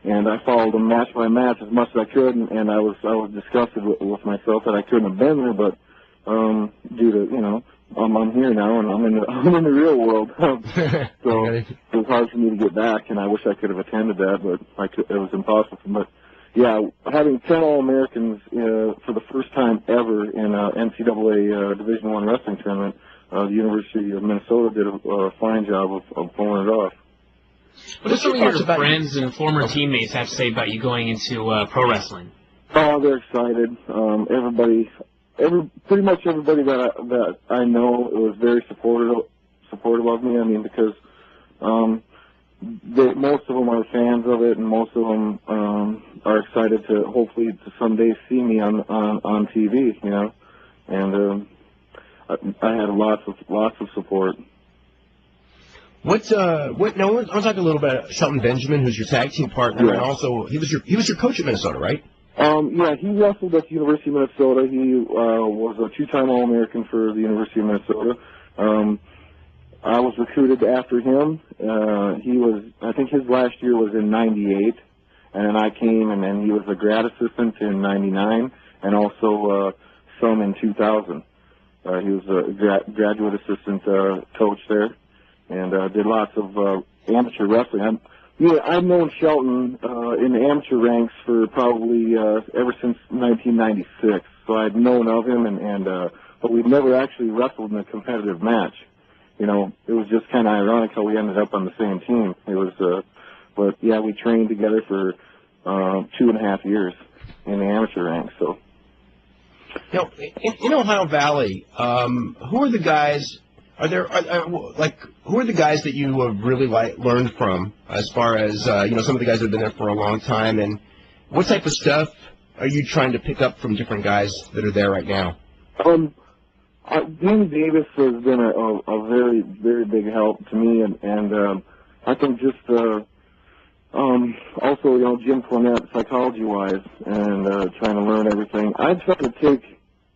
and I followed them match by match as much as I could, and I was disgusted with myself that I couldn't have been there, but due to, you know, I'm here now, and I'm in the real world, so it was hard for me to get back, and I wish I could have attended that, but it was impossible. But yeah, having 10 All-Americans for the first time ever in NCAA Division I wrestling tournament. The University of Minnesota did a fine job of pulling it off. What do some of your friends and former teammates have to say about you going into pro wrestling? Oh, they're excited. Pretty much everybody that I know was very supportive of me. I mean, because most of them are fans of it, and most of them are excited to hopefully to someday see me on TV. You know, and I had lots of support. What? No, I was talking a little bit about Shelton Benjamin, who's your tag team partner, and also he was your coach at Minnesota, right? Yeah, he wrestled at the University of Minnesota. He was a two-time All-American for the University of Minnesota. I was recruited after him. I think his last year was in '98, and then I came, and then he was a grad assistant in '99, and also some in 2000. He was a graduate assistant coach there, and did lots of amateur wrestling. I've known Shelton in the amateur ranks for probably ever since 1996. So I'd known of him, but we'd never actually wrestled in a competitive match. You know, it was just kind of ironic how we ended up on the same team. It was, but yeah, we trained together for 2.5 years in the amateur ranks. So, you know, in Ohio Valley, who are the guys? Who are the guys that you really learned from, as far as some of the guys that have been there for a long time, and what type of stuff are you trying to pick up from different guys that are there right now? Danny Davis has been a very, very big help to me, and I think just also Jim Cornette, psychology-wise, and trying to learn everything. I try to take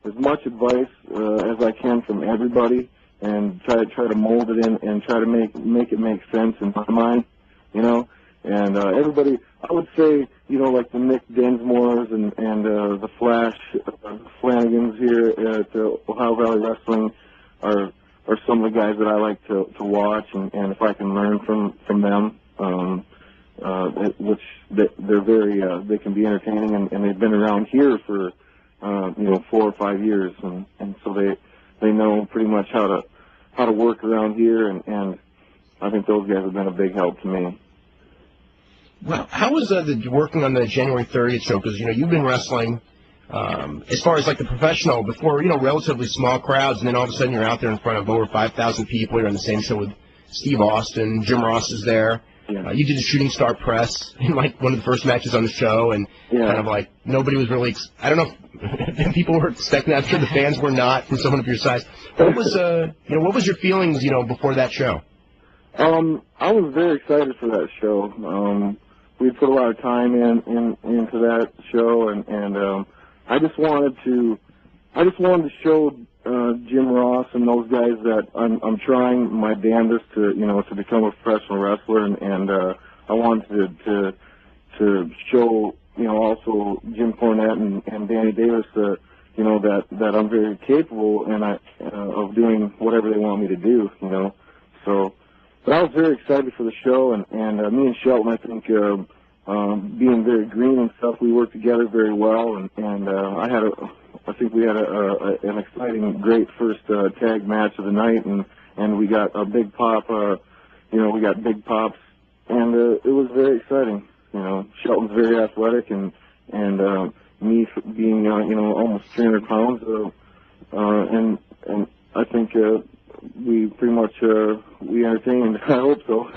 as much advice as I can from everybody, and try to mold it in and try to make it make sense in my mind, And everybody, I would say, like the Nick Densmores and the Flash Flanagans here at Ohio Valley Wrestling are some of the guys that I like to watch, and if I can learn from them, which they're very they can be entertaining, and they've been around here for 4 or 5 years, and so they know pretty much how to work around here, and I think those guys have been a big help to me. Well, how was working on the January 30th show? Because you've been wrestling as far as like the professional before, relatively small crowds, and then all of a sudden you're out there in front of over 5,000 people. You're on the same show with Steve Austin, Jim Ross is there. Yeah. You did the Shooting Star press in like one of the first matches on the show, and kind of like nobody was really. I don't know if people were expecting that. I'm sure the fans were not from someone of your size. What was what was your feelings before that show? I was very excited for that show. We put a lot of time into that show, and I just wanted to show Jim Ross and those guys that I'm trying my damnedest to become a professional wrestler, and I wanted to show also Jim Cornette and Danny Davis that I'm very capable of doing whatever they want me to do, So, but I was very excited for the show, and me and Shelton, I think, being very green and stuff, we worked together very well, and I think we had an exciting, great first tag match of the night, and we got a big pop, we got big pops, and it was very exciting. Shelton's very athletic, and me being almost 300 pounds, and I think we pretty much we entertained. I hope so.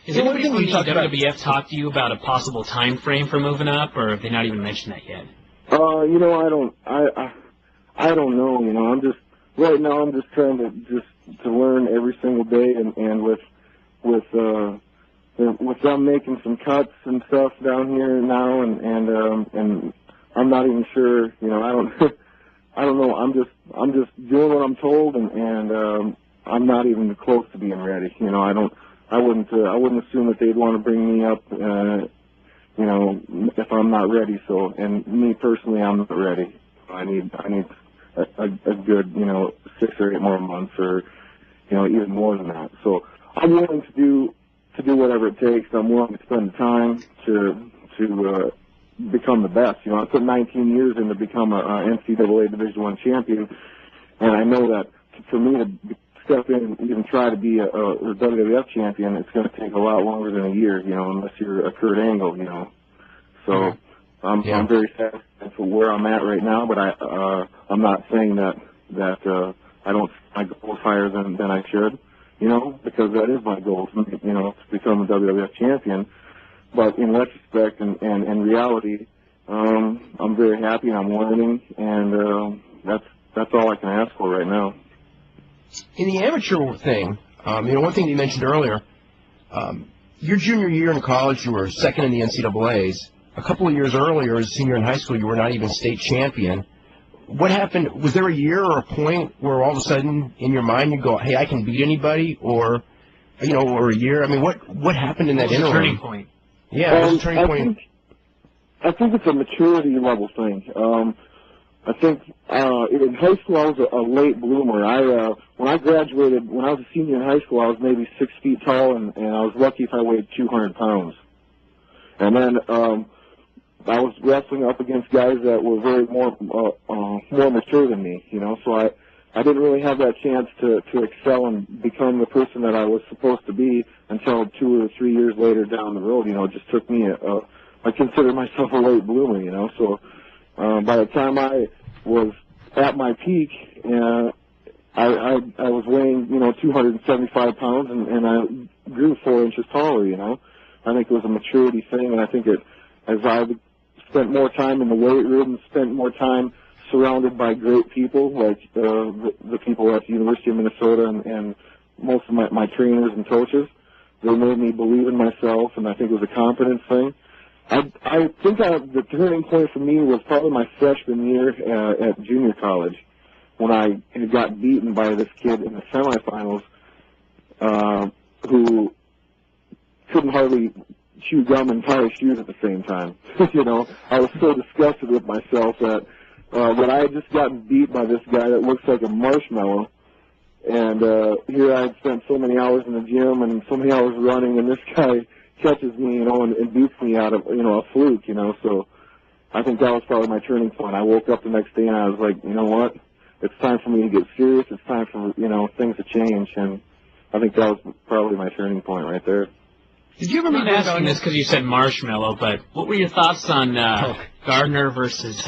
Is anybody from the WWF talk to you about a possible time frame for moving up, or have they not even mentioned that yet? I don't know. I'm just right now. I'm just trying to learn every single day, and with them making some cuts and stuff down here now, and I'm not even sure. I don't know. I'm just doing what I'm told, and I'm not even close to being ready. I wouldn't assume that they'd want to bring me up, if I'm not ready. So, and me personally, I'm not ready. I need a good, 6 or 8 more months, or even more than that. So, I'm willing to do whatever it takes. I'm willing to spend the time to become the best. I put 19 years in to become a NCAA Division I champion, and I know that for me to step in and even try to be a WWF champion, it's going to take a lot longer than a year, unless you're a Kurt Angle, So I'm very satisfied for where I'm at right now, but I'm not saying that I don't my goals higher than I should, because that is my goal, to become a WWF champion. But in retrospect and reality, I'm very happy and I'm learning, and that's all I can ask for right now. In the amateur thing, One thing you mentioned earlier, your junior year in college, you were second in the NCAAs. A couple of years earlier, as a senior in high school, you were not even state champion. What happened? Was there a year or a point where all of a sudden in your mind you go, hey, I can beat anybody, or a year? I mean, what happened in that interim? Turning point. Yeah, it was a turning point. I think it's a maturity level thing. I think in high school I was a late bloomer. When I graduated, when I was a senior in high school, I was maybe 6 feet tall, and I was lucky if I weighed 200 pounds. And then I was wrestling up against guys that were very more mature than me, so I didn't really have that chance to excel and become the person that I was supposed to be until 2 or 3 years later down the road. It just took me I consider myself a late bloomer, so by the time I was at my peak, I was weighing, 275 pounds, and I grew 4 inches taller, I think it was a maturity thing, and I think as I spent more time in the weight room, spent more time surrounded by great people, like the people at the University of Minnesota and most of my trainers and coaches, they made me believe in myself, and I think it was a confidence thing. I think the turning point for me was probably my freshman year at junior college, when I got beaten by this kid in the semifinals who couldn't hardly chew gum and tie his shoes at the same time. I was so disgusted with myself that I had just gotten beat by this guy that looks like a marshmallow, and here I had spent so many hours in the gym and so many hours running, and this guy catches me, and beats me out of, a fluke, so I think that was probably my turning point. I woke up the next day and I was like, you know what, it's time for me to get serious, it's time for, things to change, and I think that was probably my turning point right there. Did you ever remember asking this because you said marshmallow, but what were your thoughts on Gardner versus,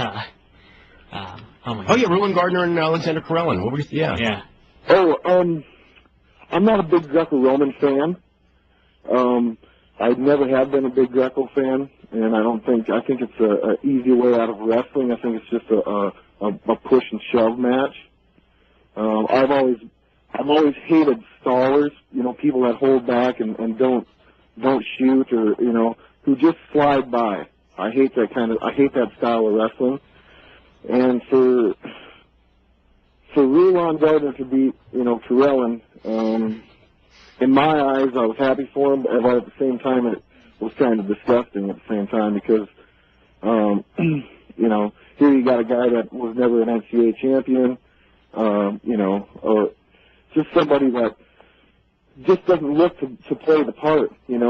Ruin Gardner and Alexander Karelin? What were you, Yeah. I'm not a big Greco-Roman fan. I never have been a big Greco fan, and I think it's an easy way out of wrestling. I think it's just a push and shove match. I've always hated stallers, people that hold back and don't shoot, or who just slide by. I hate that style of wrestling. And for Ron Gardner to beat Karelin, in my eyes, I was happy for him, but at the same time, it was kind of disgusting at the same time, because here you got a guy that was never an NCAA champion, or just somebody that just doesn't look to play the part, and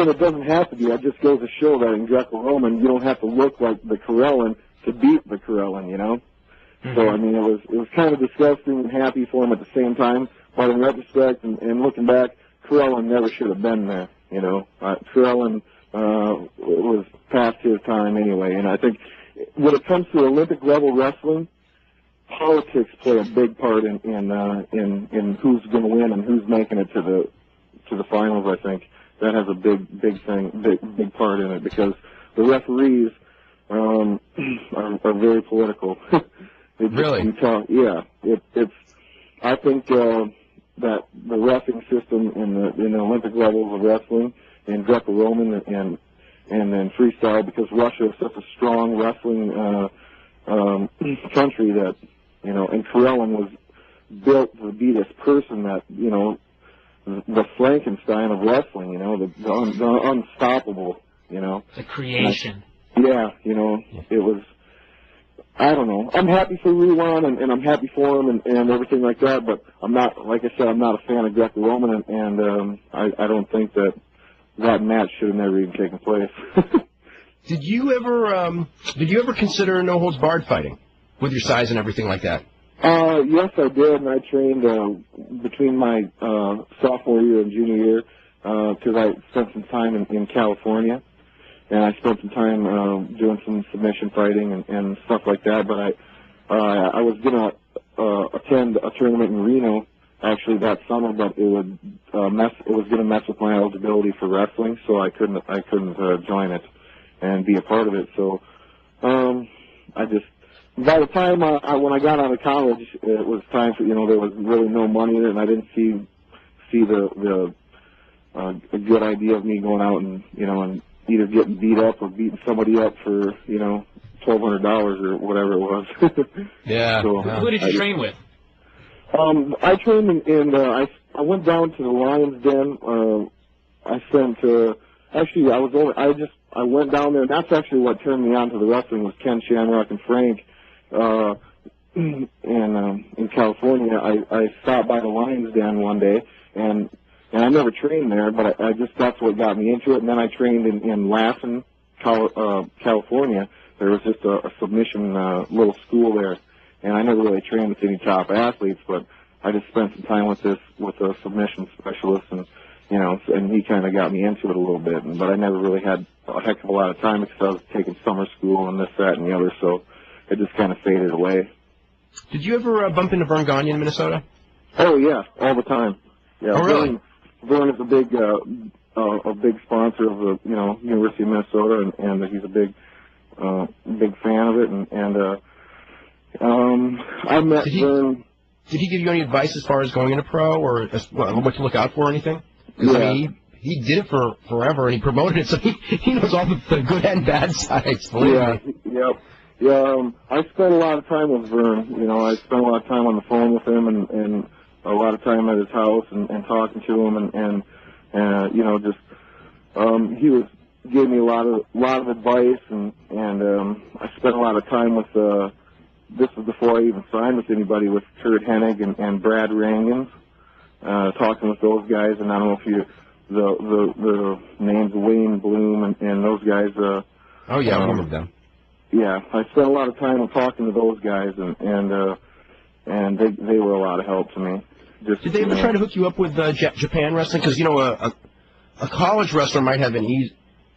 it doesn't have to be. That just goes to show that in Greco-Roman, you don't have to look like the Karelin to beat the Karelin, Mm-hmm. So, it was kind of disgusting and happy for him at the same time, but in retrospect and looking back, Karelin never should have been there, Karelin was past his time anyway, and I think when it comes to Olympic level wrestling, politics play a big part in who's going to win and who's making it to the finals. I think that has a big part in it, because the referees are very political. Really? I think that the reffing system in the Olympic levels of wrestling, in Greco-Roman and then freestyle, because Russia is such a strong wrestling country that, and Karelin was built to be this person that, the Frankenstein of wrestling, the unstoppable, The creation. It was, I don't know. I'm happy for Ron, and I'm happy for him and everything like that, but I'm not, like I said, I'm not a fan of Greco-Roman, and I don't think that match should have never even taken place. Did you ever consider no-holds-barred fighting with your size and everything like that? Yes, I did, and I trained between my sophomore year and junior year, because I spent some time in California, and I spent some time doing some submission fighting and stuff like that. But I was going to attend a tournament in Reno actually that summer, but it would it was going to mess with my eligibility for wrestling, so I couldn't join it and be a part of it. So by the time when I got out of college, it was time for, there was really no money in it, and I didn't see see a good idea of me going out and and either getting beat up or beating somebody up for $1,200 or whatever it was. Yeah. So, Who did you train with? I trained I went down to the Lions Den. I spent actually I went down there, and that's actually what turned me on to the wrestling was Ken Shamrock and Frank. In California, I stopped by the Lions Den one day, and I never trained there, but that's what got me into it. And then I trained in Lassen, California. There was just a submission little school there, and I never really trained with any top athletes, but I just spent some time with a submission specialist, and and he kind of got me into it a little bit. But I never really had a heck of a lot of time because I was taking summer school and this, that, and the other, so it just kind of faded away. Did you ever bump into Vern Gagne in Minnesota? Oh yeah, all the time. Yeah. Oh really? Vern is a big sponsor of the University of Minnesota, and he's a big fan of it. And I met Vern. Did he give you any advice as far as going into pro, or what to look out for or anything? Because I mean, he did it for forever, and he promoted it, so he knows all the good and bad sides. Believe me. Yep. Yeah, I spent a lot of time with Vern. I spent a lot of time on the phone with him, and a lot of time at his house and talking to him, and he was gave me a lot of advice, and I spent a lot of time with this was before I even signed with anybody, with Kurt Hennig and Brad Rangens, talking with those guys. And I don't know if the names Wayne Bloom and those guys. Oh yeah, I remember them. Yeah, I spent a lot of time talking to those guys, and they were a lot of help to me. Did they ever try to hook you up with Japan wrestling? Because a college wrestler might have an easy.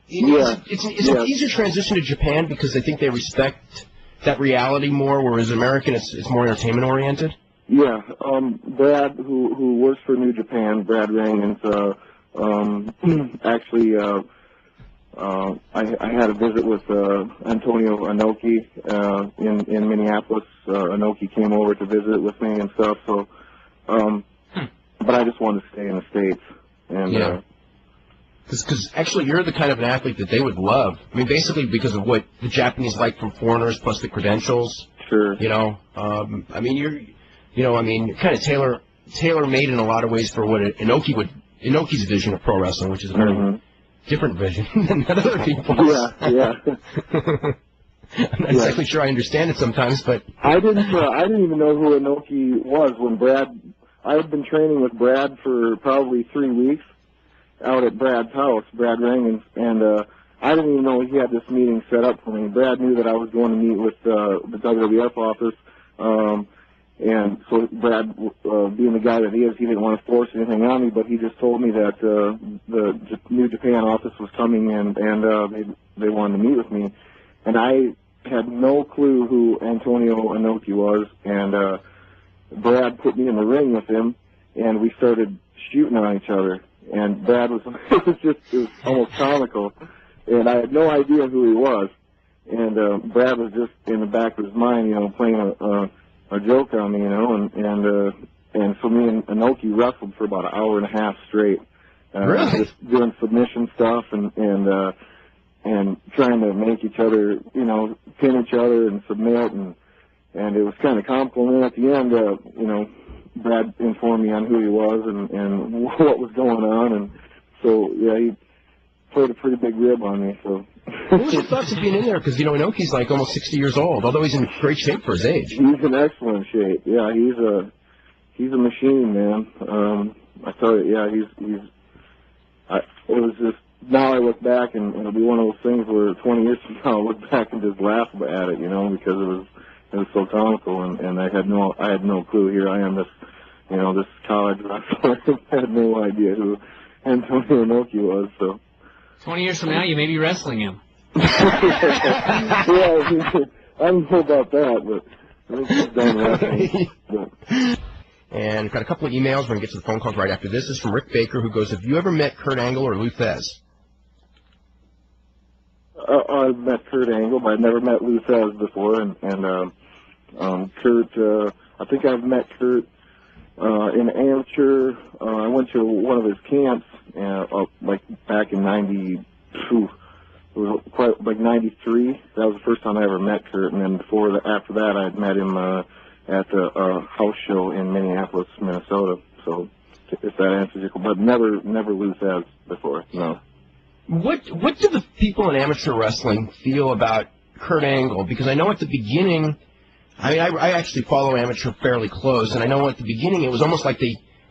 It's an easier transition to Japan because I think they respect that reality more, whereas American it's more entertainment oriented. Yeah, Brad, who works for New Japan, Brad Rangens, actually, I had a visit with Antonio Inoki in Minneapolis. Inoki came over to visit with me and stuff. So, but I just wanted to stay in the States. And because actually you're the kind of an athlete that they would love. I mean, basically because of what the Japanese like from foreigners, plus the credentials. Sure. I mean you're kind of tailor-made in a lot of ways for what Inoki's vision of pro wrestling, which is a very different vision than other people's. Yeah. I'm not exactly sure I understand it sometimes, but I didn't even know who Inoki was when I had been training with Brad for probably 3 weeks out at Brad's house, Brad Rangens, and I didn't even know he had this meeting set up for me. Brad knew that I was going to meet with the WWF office, and so Brad, being the guy that he is, he didn't want to force anything on me, but he just told me that the New Japan office was coming in, and they wanted to meet with me. And I had no clue who Antonio Inoki was, and Brad put me in the ring with him, and we started shooting on each other. And Brad was, it was almost comical, and I had no idea who he was. And Brad was just in the back of his mind, playing a joke on me, and so me and Inoki wrestled for about an hour and a half straight, really? Just doing submission stuff and trying to make each other, pin each other and submit, and it was kind of comical. And then at the end, Brad informed me on who he was and what was going on, and so he played a pretty big rib on me. So. What was your thoughts of being in there? Because Inoki's like almost 60 years old, although he's in great shape for his age. He's in excellent shape. Yeah, he's a machine, man. I tell you, it was just, now I look back and it'll be one of those things where 20 years from now I'll look back and just laugh at it, because it was so comical, and I had no clue. Here I am, this college wrestler. I had no idea who Antonio Inoki was. So 20 years from now, you may be wrestling him. I don't know about that, but it's done wrestling. And we've got a couple of emails. We're going to get to the phone calls right after this. This is from Rick Baker, who goes, have you ever met Kurt Angle or Lou Thesz? I've met Kurt Angle, but I've never met Lou Thesz before, and Kurt, I think I've met Kurt in amateur, I went to one of his camps, like back in '92. It was quite like '93. That was the first time I ever met Kurt, and then after that, I had met him at the house show in Minneapolis, Minnesota. So, if that answers your question, but never loose as before. No. What do the people in amateur wrestling feel about Kurt Angle? Because I know at the beginning, I actually follow amateur fairly close, and I know at the beginning it was almost like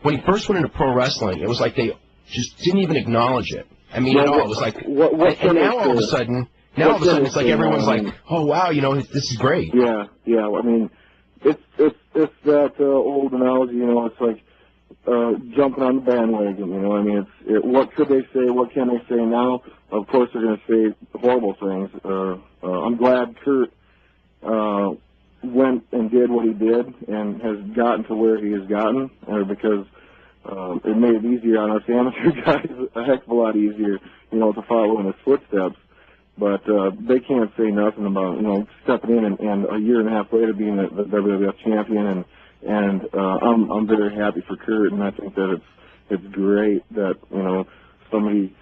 when he first went into pro wrestling, it was like they just didn't even acknowledge it. I mean, at all. It was like, and now all of a sudden, it's like everyone's like, oh wow, this is great. Yeah. I mean, it's that old analogy, it's like jumping on the bandwagon. I mean, what could they say? What can they say now? Of course, they're going to say horrible things. I'm glad Kurt went and did what he did and has gotten to where he has gotten, because it made it easier on us amateur guys, a heck of a lot easier, to follow in his footsteps. But they can't say nothing about, stepping in and a year and a half later being the WWF champion. And I'm very happy for Kurt, and I think that it's great that somebody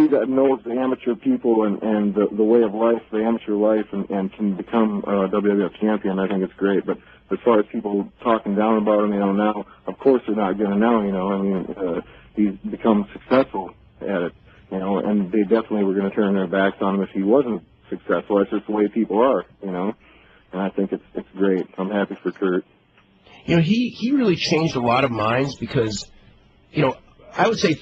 that knows the amateur people and the way of life, the amateur life, and can become a WWF champion. I think it's great. But as far as people talking down about him, now, of course they're not going to know. I mean, he's become successful at it, and they definitely were going to turn their backs on him if he wasn't successful. That's just the way people are, And I think it's great. I'm happy for Kurt. He really changed a lot of minds because, I would say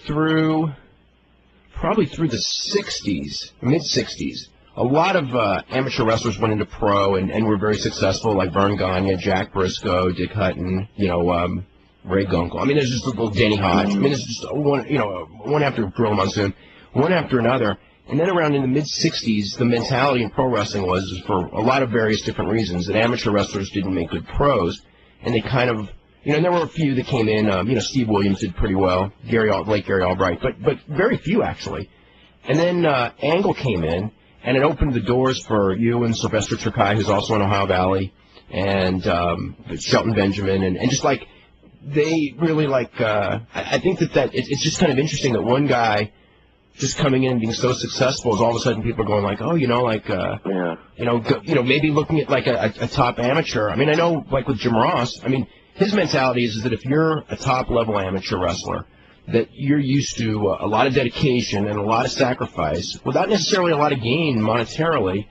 probably through the 60s, mid-60s, a lot of amateur wrestlers went into pro and were very successful, like Vern Gagne, Jack Briscoe, Dick Hutton, Ray Gunkel. I mean, there's just a little Denny Hodge. I mean, there's just one after Gorilla Monsoon, one after another. And then around in the mid-60s, the mentality in pro wrestling was, for a lot of various different reasons, that amateur wrestlers didn't make good pros, and they kind of, and there were a few that came in, Steve Williams did pretty well, late Gary Albright, but very few, actually. And then Angle came in, and it opened the doors for you and Sylvester Turkai, who's also in Ohio Valley, and Shelton Benjamin, and just like, they really I think that it's just kind of interesting that one guy just coming in and being so successful is all of a sudden people are going like, oh, maybe looking at like a top amateur. I mean, I know like with Jim Ross, I mean, his mentality is that if you're a top level amateur wrestler, that you're used to a lot of dedication and a lot of sacrifice without necessarily a lot of gain monetarily,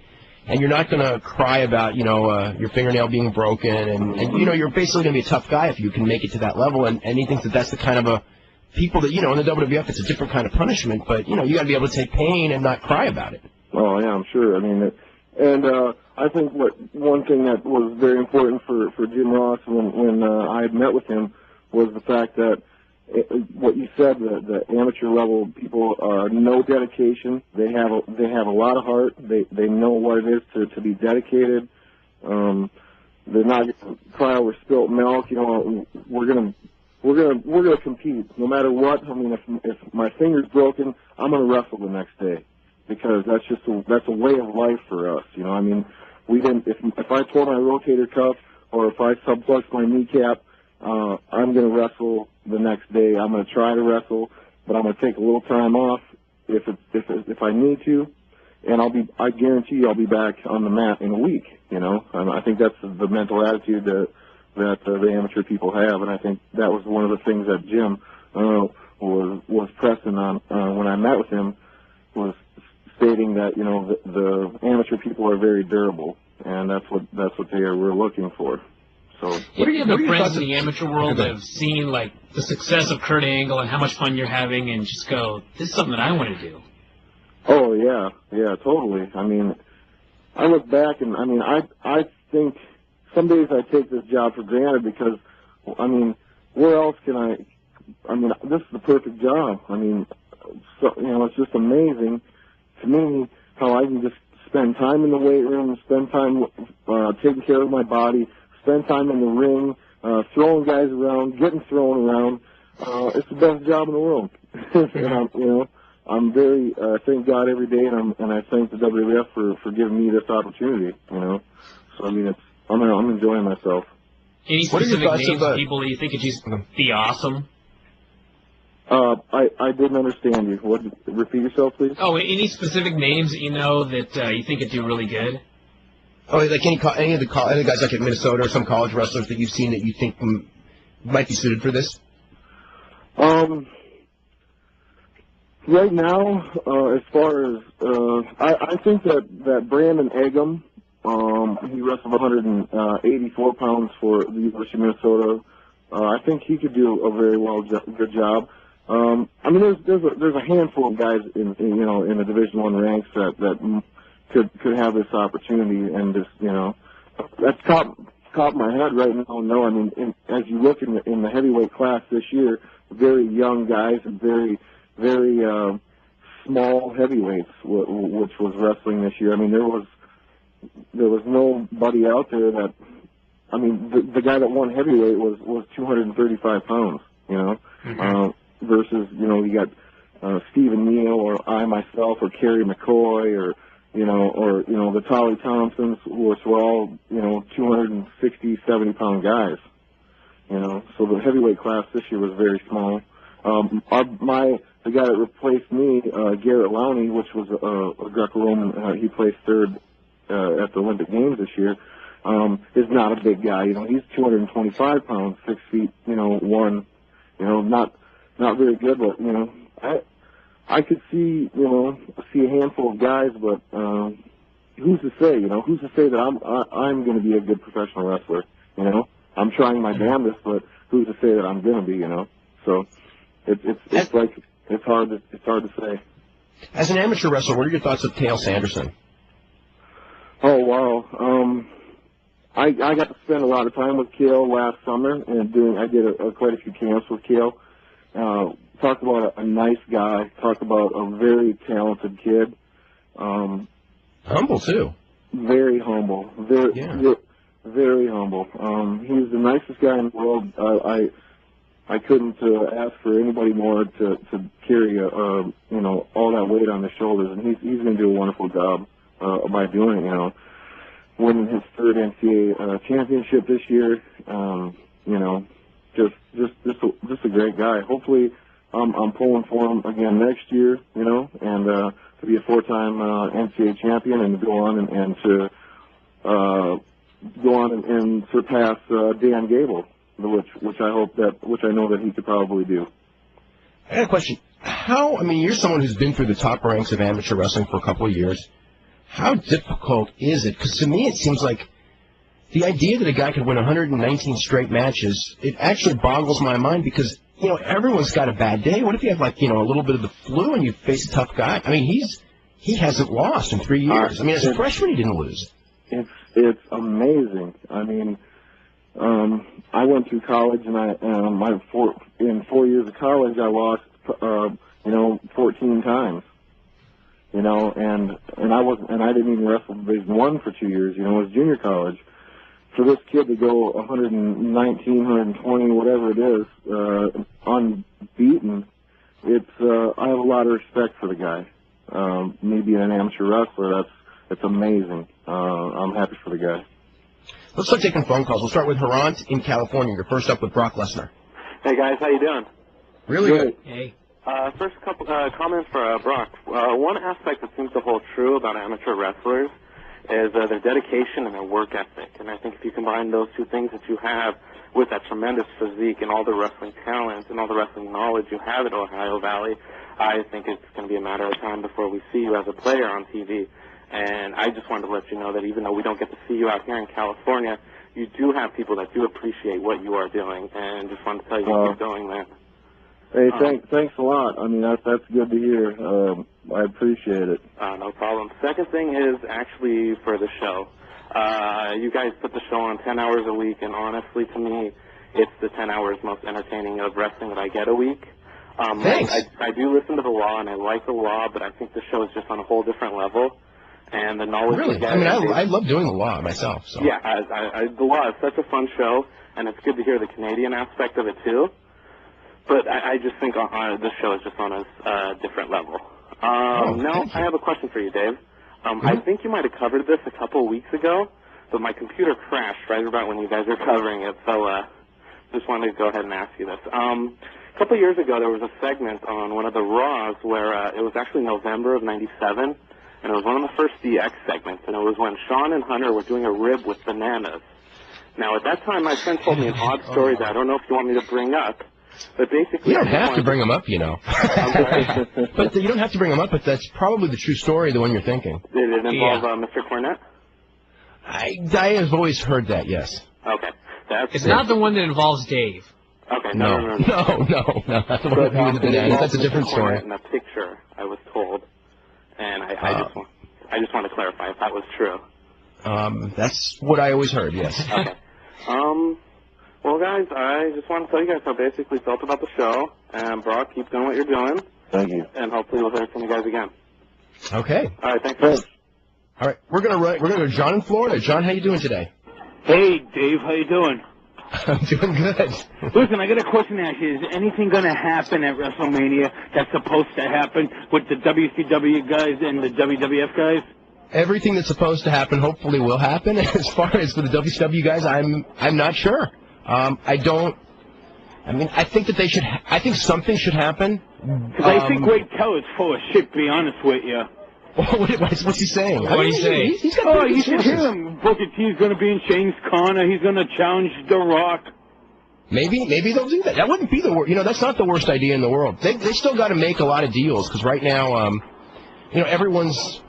and you're not going to cry about, your fingernail being broken, and you're basically going to be a tough guy if you can make it to that level, and he thinks that that's the kind of people that, in the WWF, it's a different kind of punishment, but, you got to be able to take pain and not cry about it. Oh, yeah, I'm sure. I mean, I think one thing that was very important for Jim Ross when I had met with him was the fact that what you said, the amateur level people know dedication. They have a lot of heart. They know what it is to be dedicated. They're not going to cry over spilt milk. We're gonna compete no matter what. I mean, if my finger's broken, I'm gonna wrestle the next day, because that's a way of life for us. I mean, we didn't. If I tore my rotator cuff or if I subluxed my kneecap, I'm gonna wrestle the next day. I'm gonna try to wrestle, but I'm gonna take a little time off if I need to, and I guarantee you I'll be back on the mat in a week. And I think that's the mental attitude that the amateur people have, and I think that was one of the things that Jim was pressing on when I met with him, was stating that the amateur people are very durable, and that's what they were looking for. So, what are your other friends in the amateur world that have seen like the success of Kurt Angle and how much fun you're having, and just go, this is something that I want to do? Oh yeah, totally. I mean, I look back and I think. Some days I take this job for granted because, where else can this is the perfect job. It's just amazing to me how I can just spend time in the weight room, spend time taking care of my body, spend time in the ring, throwing guys around, getting thrown around. It's the best job in the world. And I'm very, thank God every day, and I thank the WWF for giving me this opportunity, So, I'm enjoying myself. Any specific names of people that you think would just be awesome? I didn't understand you. What? Repeat yourself, please. Oh, any specific names that you know that you think would do really good? Oh, like any of the guys like at Minnesota or some college wrestlers that you've seen that you think might be suited for this? Right now, as far as I think that Brandon Eggum, he wrestled 184 pounds for the University of Minnesota. I think he could do a very good job. I mean, there's a handful of guys in the Division I ranks that could have this opportunity, and just that's top of my head right now. No, I mean, as you look in the heavyweight class this year, very young guys and very small heavyweights, which was wrestling this year. I mean, there was nobody out there that. I mean, the guy that won heavyweight was 235 pounds. Versus you got Stephen Neal or I myself or Kerry McCoy or the Tolly Thompsons, which were all 260, 70-pound guys. So the heavyweight class this year was very small. The guy that replaced me, Garrett Lowney, which was a Greco-Roman, he placed third at the Olympic Games this year, is not a big guy. He's 225 pounds, 6 feet, 1. Not very good, but I could see a handful of guys, but who's to say? Who's to say that I'm going to be a good professional wrestler? I'm trying my damnedest, but who's to say that I'm going to be? So it's hard to say. As an amateur wrestler, what are your thoughts of Cael Sanderson? Oh wow. I got to spend a lot of time with Cael last summer, and I did quite a few camps with Cael. Talk about a nice guy. Talk about a very talented kid. Humble too. Very humble. Very humble. He's the nicest guy in the world. I couldn't ask for anybody more to carry all that weight on his shoulders, and he's going to do a wonderful job by doing it. Winning his third NCAA championship this year. Just a great guy. Hopefully, I'm pulling for him again next year, and to be a 4-time NCAA champion and to go on and surpass Dan Gable, which I know that he could probably do. I got a question. You're someone who's been through the top ranks of amateur wrestling for a couple of years. How difficult is it? Because to me, it seems like the idea that a guy could win 119 straight matches, it actually boggles my mind because, everyone's got a bad day. What if you have, a little bit of the flu and you face a tough guy? I mean, he hasn't lost in 3 years. As a freshman, he didn't lose. It's amazing. I mean, I went through college, and in 4 years of college, I lost, 14 times. And I didn't even wrestle Division I for 2 years. It was junior college. For this kid to go 119, 120, whatever it is, unbeaten, I have a lot of respect for the guy. Me being an amateur wrestler, that's amazing. I'm happy for the guy. Let's start taking phone calls. We'll start with Harant in California. You're first up with Brock Lesnar. Hey guys, how you doing? Really good. Hey. First couple comments for Brock. One aspect that seems to hold true about amateur wrestlers is their dedication and their work ethic. And I think if you combine those two things that you have with that tremendous physique and all the wrestling talent and all the wrestling knowledge you have at Ohio Valley, I think it's going to be a matter of time before we see you as a player on TV. And I just wanted to let you know that even though we don't get to see you out here in California, you do have people that do appreciate what you are doing. And just wanted to tell you keep going, man. Hey, thanks a lot. That's good to hear. I appreciate it. No problem. Second thing is actually for the show. You guys put the show on 10 hours a week, and honestly, to me, it's the 10 hours most entertaining of wrestling that I get a week. Thanks. I do listen to the law, and I like the law, but I think the show is just on a whole different level. And the knowledge really? you get... I love doing the law myself. So. Yeah, the law is such a fun show, and it's good to hear the Canadian aspect of it, too. But I just think this show is just on a different level. Now, I have a question for you, Dave. I think you might have covered this a couple of weeks ago, but my computer crashed right about when you guys were covering it, so just wanted to go ahead and ask you this. A couple of years ago, there was a segment on one of the Raws where it was actually November of '97, and it was one of the first DX segments, and it was when Shawn and Hunter were doing a rib with bananas. Now, at that time, my friend told me an odd story that I don't know if you want me to bring up, but basically... You don't have to bring them up, you know. But you don't have to bring them up, but that's probably the true story, the one you're thinking. Did it involve Mr. Cornette? I have always heard that, yes. Okay. It's not the one that involves Dave. Okay, no, that's the one with the bananas. That's a different story. In a picture, I was told, and I just want to clarify if that was true. That's what I always heard, yes. Okay. Well, guys, I just want to tell you guys how basically felt about the show, and Brock, keep doing what you're doing. Thank you. And hopefully we'll hear from you guys again. Okay. All right, thanks. All right, we're gonna go to John in Florida. John, how you doing today? Hey, Dave, how you doing? I'm doing good. Listen, I got a question to ask you. Is anything going to happen at WrestleMania that's supposed to happen with the WCW guys and the WWF guys? Everything that's supposed to happen hopefully will happen. As far as for the WCW guys, I'm not sure. I think that they should. I think something should happen. Because I think Great Teller's full of shit, to be honest with you. What's he saying? What did he say? He's got you should hear him. Booker T's going to be in Shane's corner. He's going to challenge The Rock. Maybe they'll do that. That wouldn't be the worst. You know, that's not the worst idea in the world. They still got to make a lot of deals because right now, you know, everyone's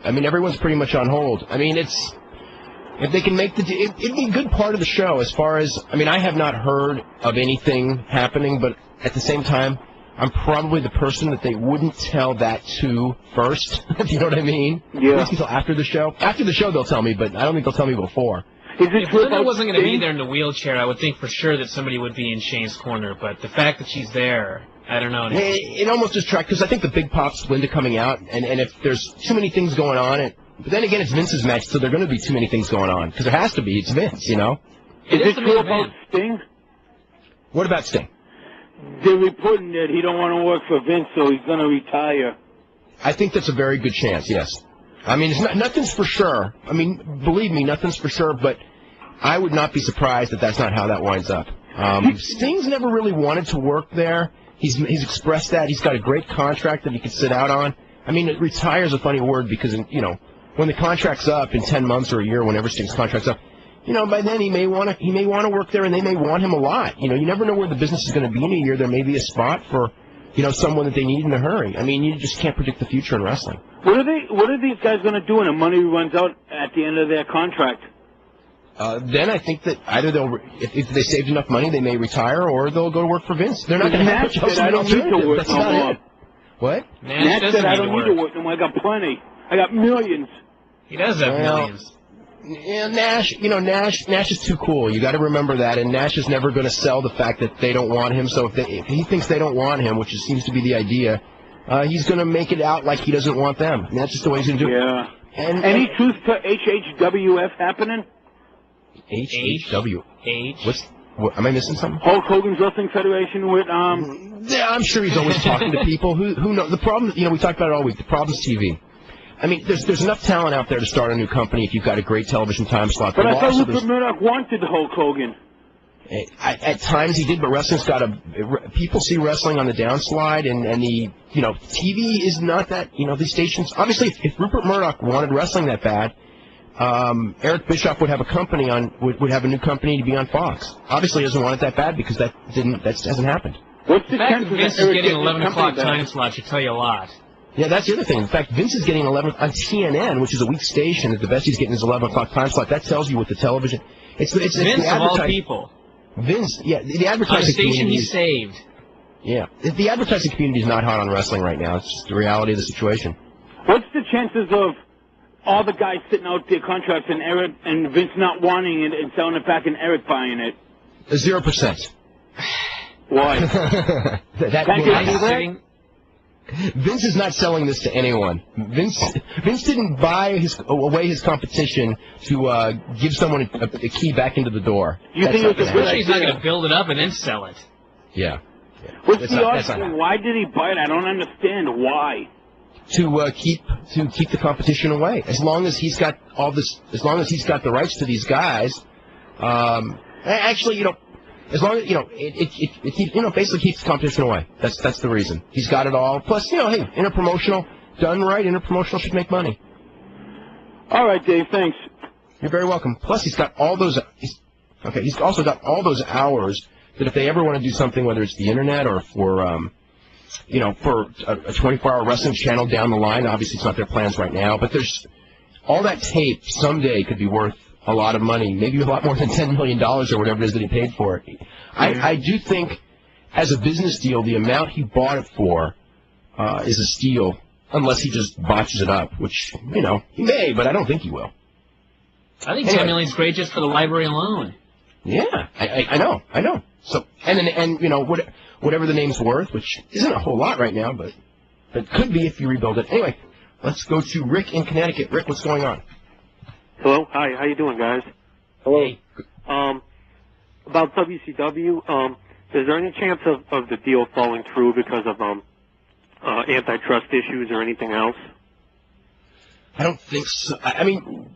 pretty much on hold. I mean, if they can make it'd be a good part of the show as far as, I mean, I have not heard of anything happening, but at the same time, I'm probably the person that they wouldn't tell that to first, if you know what I mean. Yeah. At least until after the show. After the show, they'll tell me, but I don't think they'll tell me before. If Linda wasn't going to be there in the wheelchair, I would think for sure that somebody would be in Shane's corner, but the fact that she's there, I don't know. It almost is tracked, because I think the big pop's Linda coming out, and if there's too many things going on, but then again, it's Vince's match, so there are going to be too many things going on, because there has to be. It's Vince, you know? Is it true about Sting? What about Sting? They're reporting that he don't want to work for Vince, so he's going to retire. I think that's a very good chance, yes. I mean, nothing's for sure. I mean, believe me, nothing's for sure, but I would not be surprised if that's not how that winds up. Sting's never really wanted to work there. He's expressed that. He's got a great contract that he could sit out on. I mean, retire is a funny word because, you know, when the contract's up in 10 months or a year, whenever Sting's contract's up, you know, by then he may want to work there, and they may want him a lot. You know, you never know where the business is going to be in a year. There may be a spot for, you know, someone that they need in a hurry. I mean, you just can't predict the future in wrestling. What are these guys going to do when the money runs out at the end of their contract? Then I think that either if they saved enough money, they may retire, or they'll go to work for Vince. They're not going to have much else. I don't need to work no more. What? Nash said I don't need to work no more. I got plenty. I got millions. He does have millions. Yeah, Nash is too cool. You got to remember that, and Nash is never going to sell the fact that they don't want him. So if he thinks they don't want him, which seems to be the idea, he's going to make it out like he doesn't want them. And that's just the way he's going to do it. Yeah. Any truth to HHWF happening? HHW. What, am I missing something? Hulk Hogan's Wrestling Federation with Yeah, I'm sure he's always talking to people who know the problem. You know, we talked about it all week. The problem is TV. I mean, there's enough talent out there to start a new company if you've got a great television time slot. But I thought Rupert Murdoch wanted Hulk Hogan. At times he did, but wrestling's got people see wrestling on the downslide, and the, you know, TV is not that, you know, these stations, obviously if Rupert Murdoch wanted wrestling that bad, Eric Bischoff would have a company would have a new company to be on Fox. Obviously he doesn't want it that bad because that hasn't happened. What's the fact that Vince is getting 11 o'clock time slot should tell you a lot. Yeah, that's the other thing. In fact, Vince is getting 11 on TNN, which is a weak station. At the best, he's getting his 11 o'clock time slot. That tells you what the television. It's Vince of all people. Vince, yeah, the advertising community. On a station he saved. Yeah, the advertising community is not hot on wrestling right now. It's just the reality of the situation. What's the chances of all the guys sitting out their contracts and Vince not wanting it and selling it back and Eric buying it? 0%. Why? Vince is not selling this to anyone. Vince didn't buy away his competition to give someone a key back into the door. You think it was a good idea? He's not going to build it up and then sell it. Yeah. What's the argument? Why did he buy it? I don't understand why. to keep the competition away. As long as he's got all this, as long as he's got the rights to these guys, actually, as long as it basically keeps the competition away. That's the reason. He's got it all. Plus, hey, interpromotional done right, interpromotional should make money. All right, Dave. Thanks. You're very welcome. Plus, he's got all those. He's also got all those hours that if they ever want to do something, whether it's the internet or for for a 24-hour wrestling channel down the line. Obviously, it's not their plans right now, but there's all that tape someday could be worth a lot of money, maybe a lot more than $10 million or whatever it is that he paid for it. I do think, as a business deal, the amount he bought it for is a steal, unless he just botches it up, which, he may, but I don't think he will. I think $10 million is great just for the library alone. Yeah, I know. So, whatever the name's worth, which isn't a whole lot right now, but could be if you rebuild it. Anyway, let's go to Rick in Connecticut. Rick, what's going on? Hello. Hi. How you doing, guys? Hello. Hey. About WCW, is there any chance of the deal falling through because of antitrust issues or anything else? I don't think so. I mean,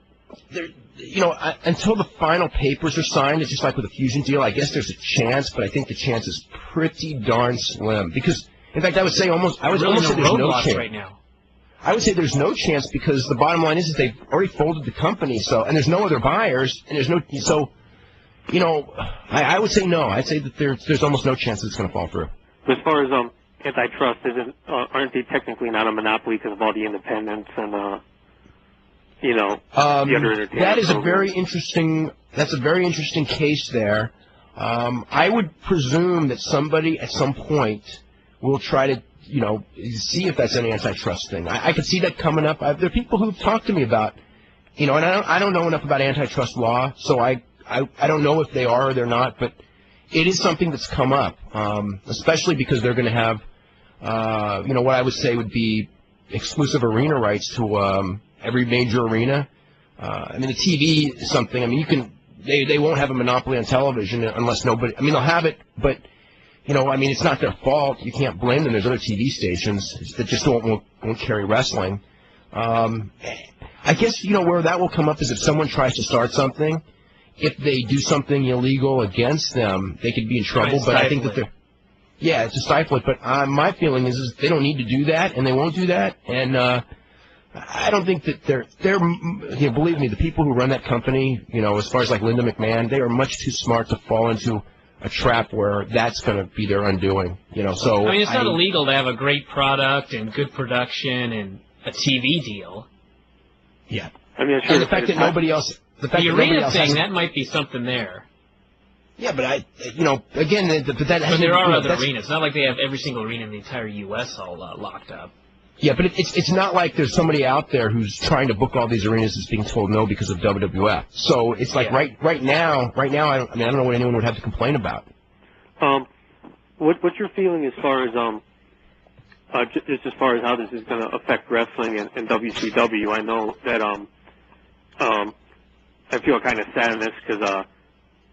until the final papers are signed, it's just like with a Fusion deal. I guess there's a chance, but I think the chance is pretty darn slim. Because, in fact, I would say almost say there's no chance right now. I would say there's no chance because the bottom line is they've already folded the company, and there's no other buyers, and there's no, I would say no. I'd say that there's almost no chance that it's going to fall through. As far as antitrust, aren't they technically not a monopoly because of all the independents and the other entertainment? That is a very interesting. That's a very interesting case there. I would presume that somebody at some point will try to see if that's an antitrust thing. I could see that coming up. There are people who've talked to me about, and I don't know enough about antitrust law, so I don't know if they are or they're not, but it is something that's come up, especially because they're going to have, what I would say would be exclusive arena rights to every major arena. I mean, the TV is something. I mean, they won't have a monopoly on television unless nobody. I mean, they'll have it, but. It's not their fault. You can't blame them. There's other TV stations that just won't carry wrestling. I guess, where that will come up is if someone tries to start something, if they do something illegal against them, they could be in trouble. But I think that to stifle it. But my feeling is they don't need to do that, and they won't do that. And I don't think that they're believe me, the people who run that company, as far as like Linda McMahon, they are much too smart to fall into a trap where that's going to be their undoing, So it's not illegal to have a great product and good production and a TV deal. Yeah, sure. And the fact that nobody else, the arena thing, that might be something there. Yeah, but again, but there are other arenas. It's not like they have every single arena in the entire U.S. all locked up. Yeah, but it's not like there's somebody out there who's trying to book all these arenas that's being told no because of WWF. So it's like right now, I don't know what anyone would have to complain about. What's your feeling as far as just as far as how this is going to affect wrestling and WCW? I know that I feel kind of sad in this because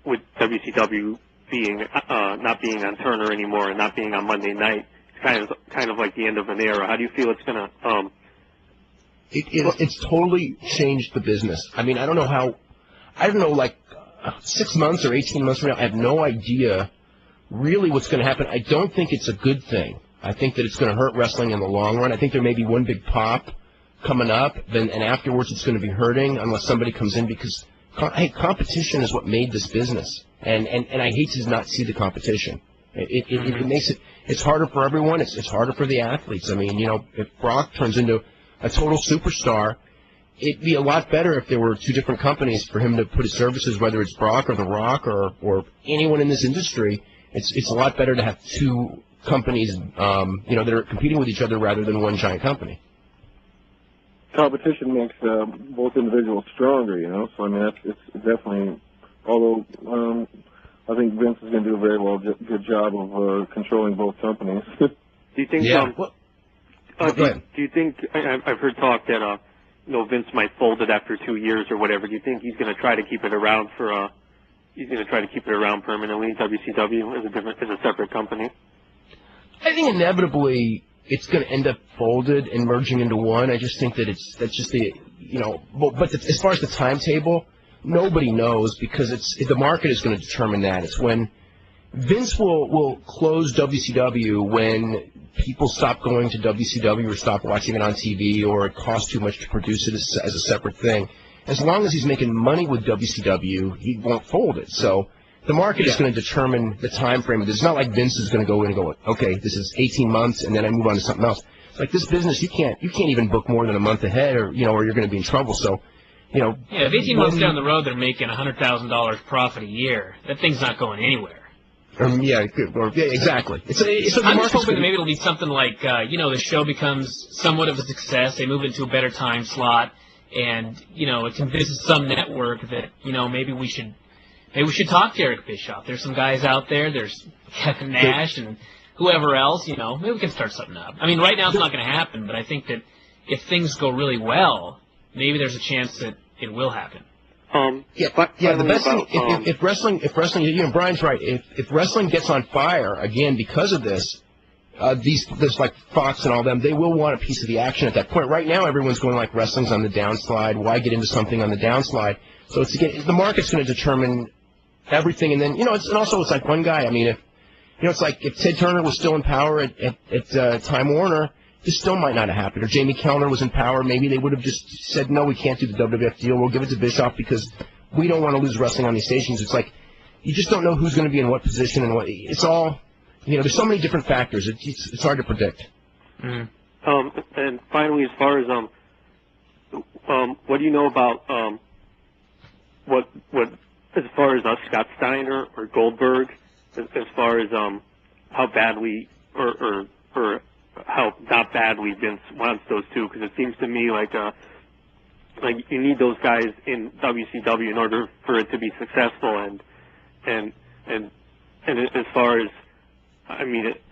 with WCW being not being on Turner anymore and not being on Monday night. Kind of like the end of an era. How do you feel it's going to? It's totally changed the business. I mean, I don't know, like 6 months or 18 months from now, I have no idea really what's going to happen. I don't think it's a good thing. I think that it's going to hurt wrestling in the long run. I think there may be one big pop coming up, and afterwards it's going to be hurting unless somebody comes in because competition is what made this business, and I hate to not see the competition. It makes it. It's harder for everyone. It's harder for the athletes. I mean, if Brock turns into a total superstar, it'd be a lot better if there were two different companies for him to put his services, whether it's Brock or The Rock or anyone in this industry. It's a lot better to have two companies, that are competing with each other rather than one giant company. Competition makes both individuals stronger, So I mean, it's definitely. Although I think Vince is going to do a very good job of controlling both companies. Do you think? Yeah. Do you think? I've heard talk that Vince might fold it after 2 years or whatever. Do you think he's going to try to keep it around for? He's going to try to keep it around permanently. WCW as a separate company. I think inevitably it's going to end up folded and merging into one. I just think that that's just the, as far as the timetable, nobody knows because the market is going to determine that. It's when Vince will close WCW when people stop going to WCW or stop watching it on TV or it costs too much to produce it as a separate thing. As long as he's making money with WCW, he won't fold it. So the market is going to determine the time frame. It's not like Vince is going to go in and go, okay, this is 18 months, and then I move on to something else. It's like this business, you can't even book more than a month ahead, or or you're going to be in trouble. So, if 18 months down the road they're making $100,000 profit a year, that thing's not going anywhere. Exactly. I'm just hoping that maybe it'll be something like, the show becomes somewhat of a success. They move into a better time slot, and it convinces some network that maybe we should talk to Eric Bischoff. There's some guys out there. There's Kevin Nash and whoever else. Maybe we can start something up. I mean, right now it's not going to happen, but I think that if things go really well, maybe there's a chance that it will happen. The best thing, if wrestling, Brian's right. If wrestling gets on fire again because of this, this like Fox and all them, they will want a piece of the action at that point. Right now, everyone's going like wrestling's on the downslide. Why get into something on the downslide? So the market's going to determine everything, and then it's like one guy. I mean, if it's like if Ted Turner was still in power at Time Warner, this still might not have happened. Or Jamie Kellner was in power, maybe they would have just said, no, we can't do the WWF deal. We'll give it to Bischoff because we don't want to lose wrestling on these stations. It's like you just don't know who's going to be in what position and what. It's all there's so many different factors. It's hard to predict. Mm-hmm. And finally, as far as what do you know about what as far as Scott Steiner or Goldberg, as far as how badly or how not badly Vince wants those two, because it seems to me like you need those guys in WCW in order for it to be successful, and as far as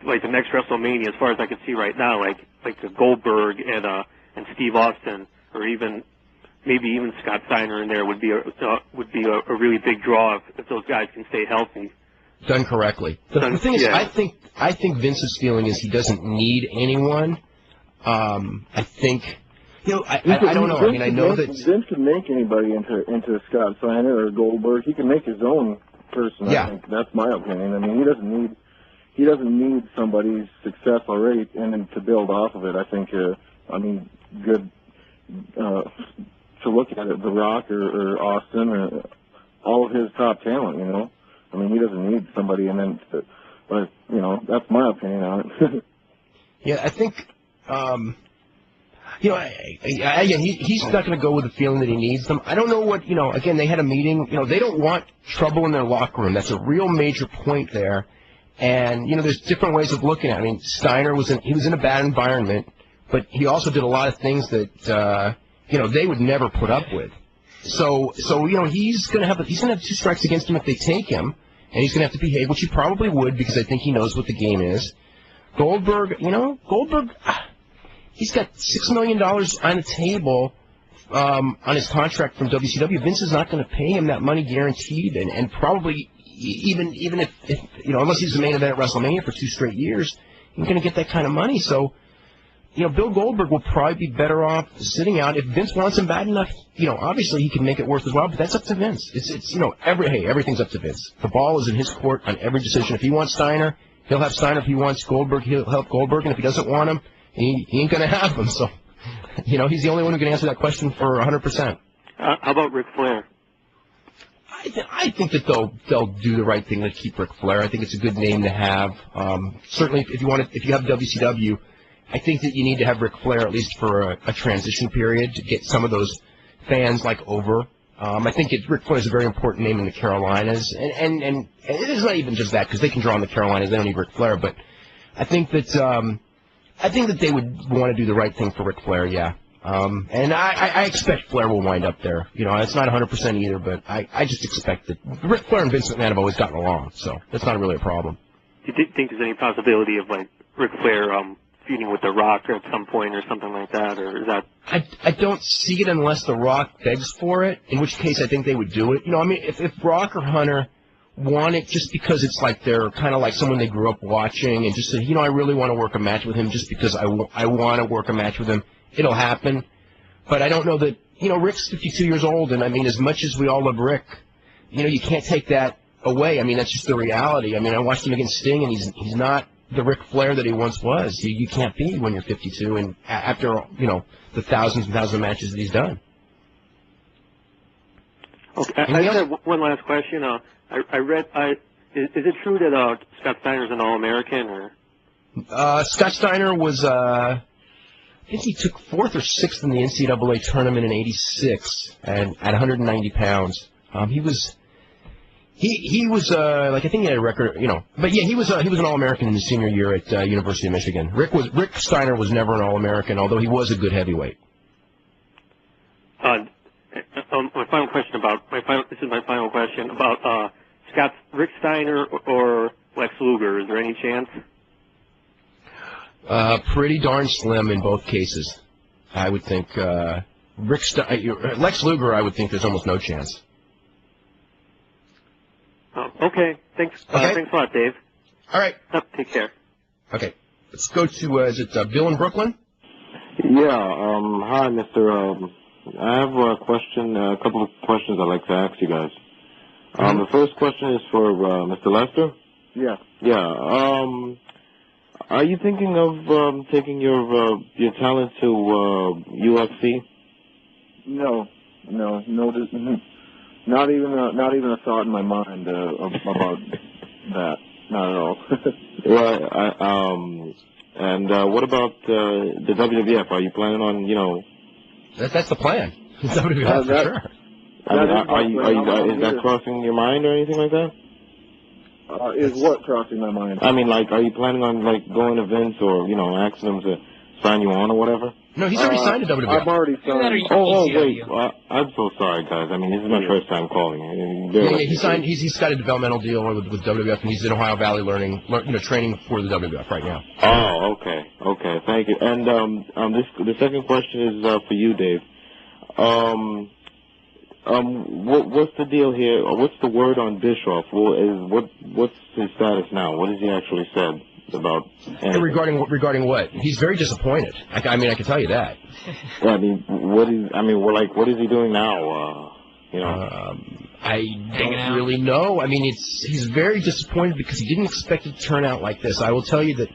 like the next WrestleMania, as far as I can see right now, like the Goldberg and Steve Austin, or maybe even Scott Steiner in there would be a really big draw if those guys can stay healthy. Done correctly. The thing is, I think Vince's feeling is he doesn't need anyone. I think, I don't know. I mean, I know that Vince can make anybody into Scott Steiner or Goldberg. He can make his own person. Yeah. I think that's my opinion. I mean, he doesn't need somebody's success already and then to build off of it. I think, good to look at it, The Rock or Austin or all of his top talent. I mean, he doesn't need somebody, but that's my opinion on it. Yeah, I think, he's not going to go with the feeling that he needs them. I don't know what, again, they had a meeting. They don't want trouble in their locker room. That's a real major point there. And, there's different ways of looking at it. I mean, Steiner was in a bad environment, but he also did a lot of things that, they would never put up with. So he's going to have 2 strikes against him if they take him. And he's going to have to behave, which he probably would because I think he knows what the game is. Goldberg, he's got $6 million on the table on his contract from WCW. Vince is not going to pay him that money guaranteed, and probably even if unless he's the main event at WrestleMania for 2 straight years, he's going to get that kind of money. So, Bill Goldberg will probably be better off sitting out. If Vince wants him bad enough, obviously he can make it worth as well, but that's up to Vince. Everything's up to Vince. The ball is in his court on every decision. If he wants Steiner, he'll have Steiner. If he wants Goldberg, he'll help Goldberg. And if he doesn't want him, he ain't going to have him. So, he's the only one who can answer that question for 100%. How about Ric Flair? I think that they'll do the right thing to keep Ric Flair. I think it's a good name to have. Certainly, if you have WCW, I think that you need to have Ric Flair at least for a transition period to get some of those fans over. I think Ric Flair is a very important name in the Carolinas, and it is not even just that because they can draw in the Carolinas. They don't need Ric Flair, but I think that they would want to do the right thing for Ric Flair. Yeah, and I expect Flair will wind up there. It's not 100% either, but I just expect that Ric Flair and Vince McMahon have always gotten along, so that's not really a problem. Do you think there's any possibility of Ric Flair feuding with The Rock at some point or something like that, or is that? I don't see it unless The Rock begs for it, in which case I think they would do it. If Brock or Hunter want it just because it's like they're kind of like someone they grew up watching and just say, I really want to work a match with him just because I want to work a match with him. It'll happen. But I don't know that, Rick's 52 years old, and I mean, as much as we all love Rick, you can't take that away. I mean, that's just the reality. I mean, I watched him against Sting, and he's not the Ric Flair that he once was. You can't be when you're 52, and after, the thousands and thousands of matches that he's done. Okay, I just have one last question. I read, is it true that Scott Steiner's an All-American, or? Scott Steiner was, I think he took 4th or 6th in the NCAA tournament in '86 at 190 pounds. He was I think he had a record, but yeah, he was an All-American in his senior year at University of Michigan. Rick Steiner was never an All-American, although he was a good heavyweight. This is my final question about Rick Steiner or Lex Luger. Is there any chance? Pretty darn slim in both cases. I would think Lex Luger, I would think there's almost no chance. Oh, okay. Thanks. Okay. Thanks a lot, Dave. All right. Take care. Okay. Let's go to, is it Bill in Brooklyn? Yeah. Hi, Mr. I have a question, a couple of questions I'd like to ask you guys. The first question is for Mr. Lester. Yeah. Yeah. Are you thinking of taking your talent to UFC? No. Not even a thought in my mind about that. Not at all. Right. And what about the WWF? Are you planning on, That's the plan. WWF for sure. Is that crossing your mind or anything like that? Is what crossing my mind? I mean, are you planning on going to Vince or asking him to sign you on or whatever? No, he's already signed to WWF. I've already signed. Oh, wait. I'm so sorry, guys. I mean, this is my first time calling. Yeah, he signed. He's got a developmental deal with WWF, and he's in Ohio Valley training for the WWF right now. Oh, okay, thank you. And the second question is for you, Dave. What's the deal here? What's the word on Bischoff? What's his status now? What has he actually said about regarding what? He's very disappointed. I can tell you that. What is he doing now? I don't really know. I mean, he's very disappointed because he didn't expect it to turn out like this. I will tell you that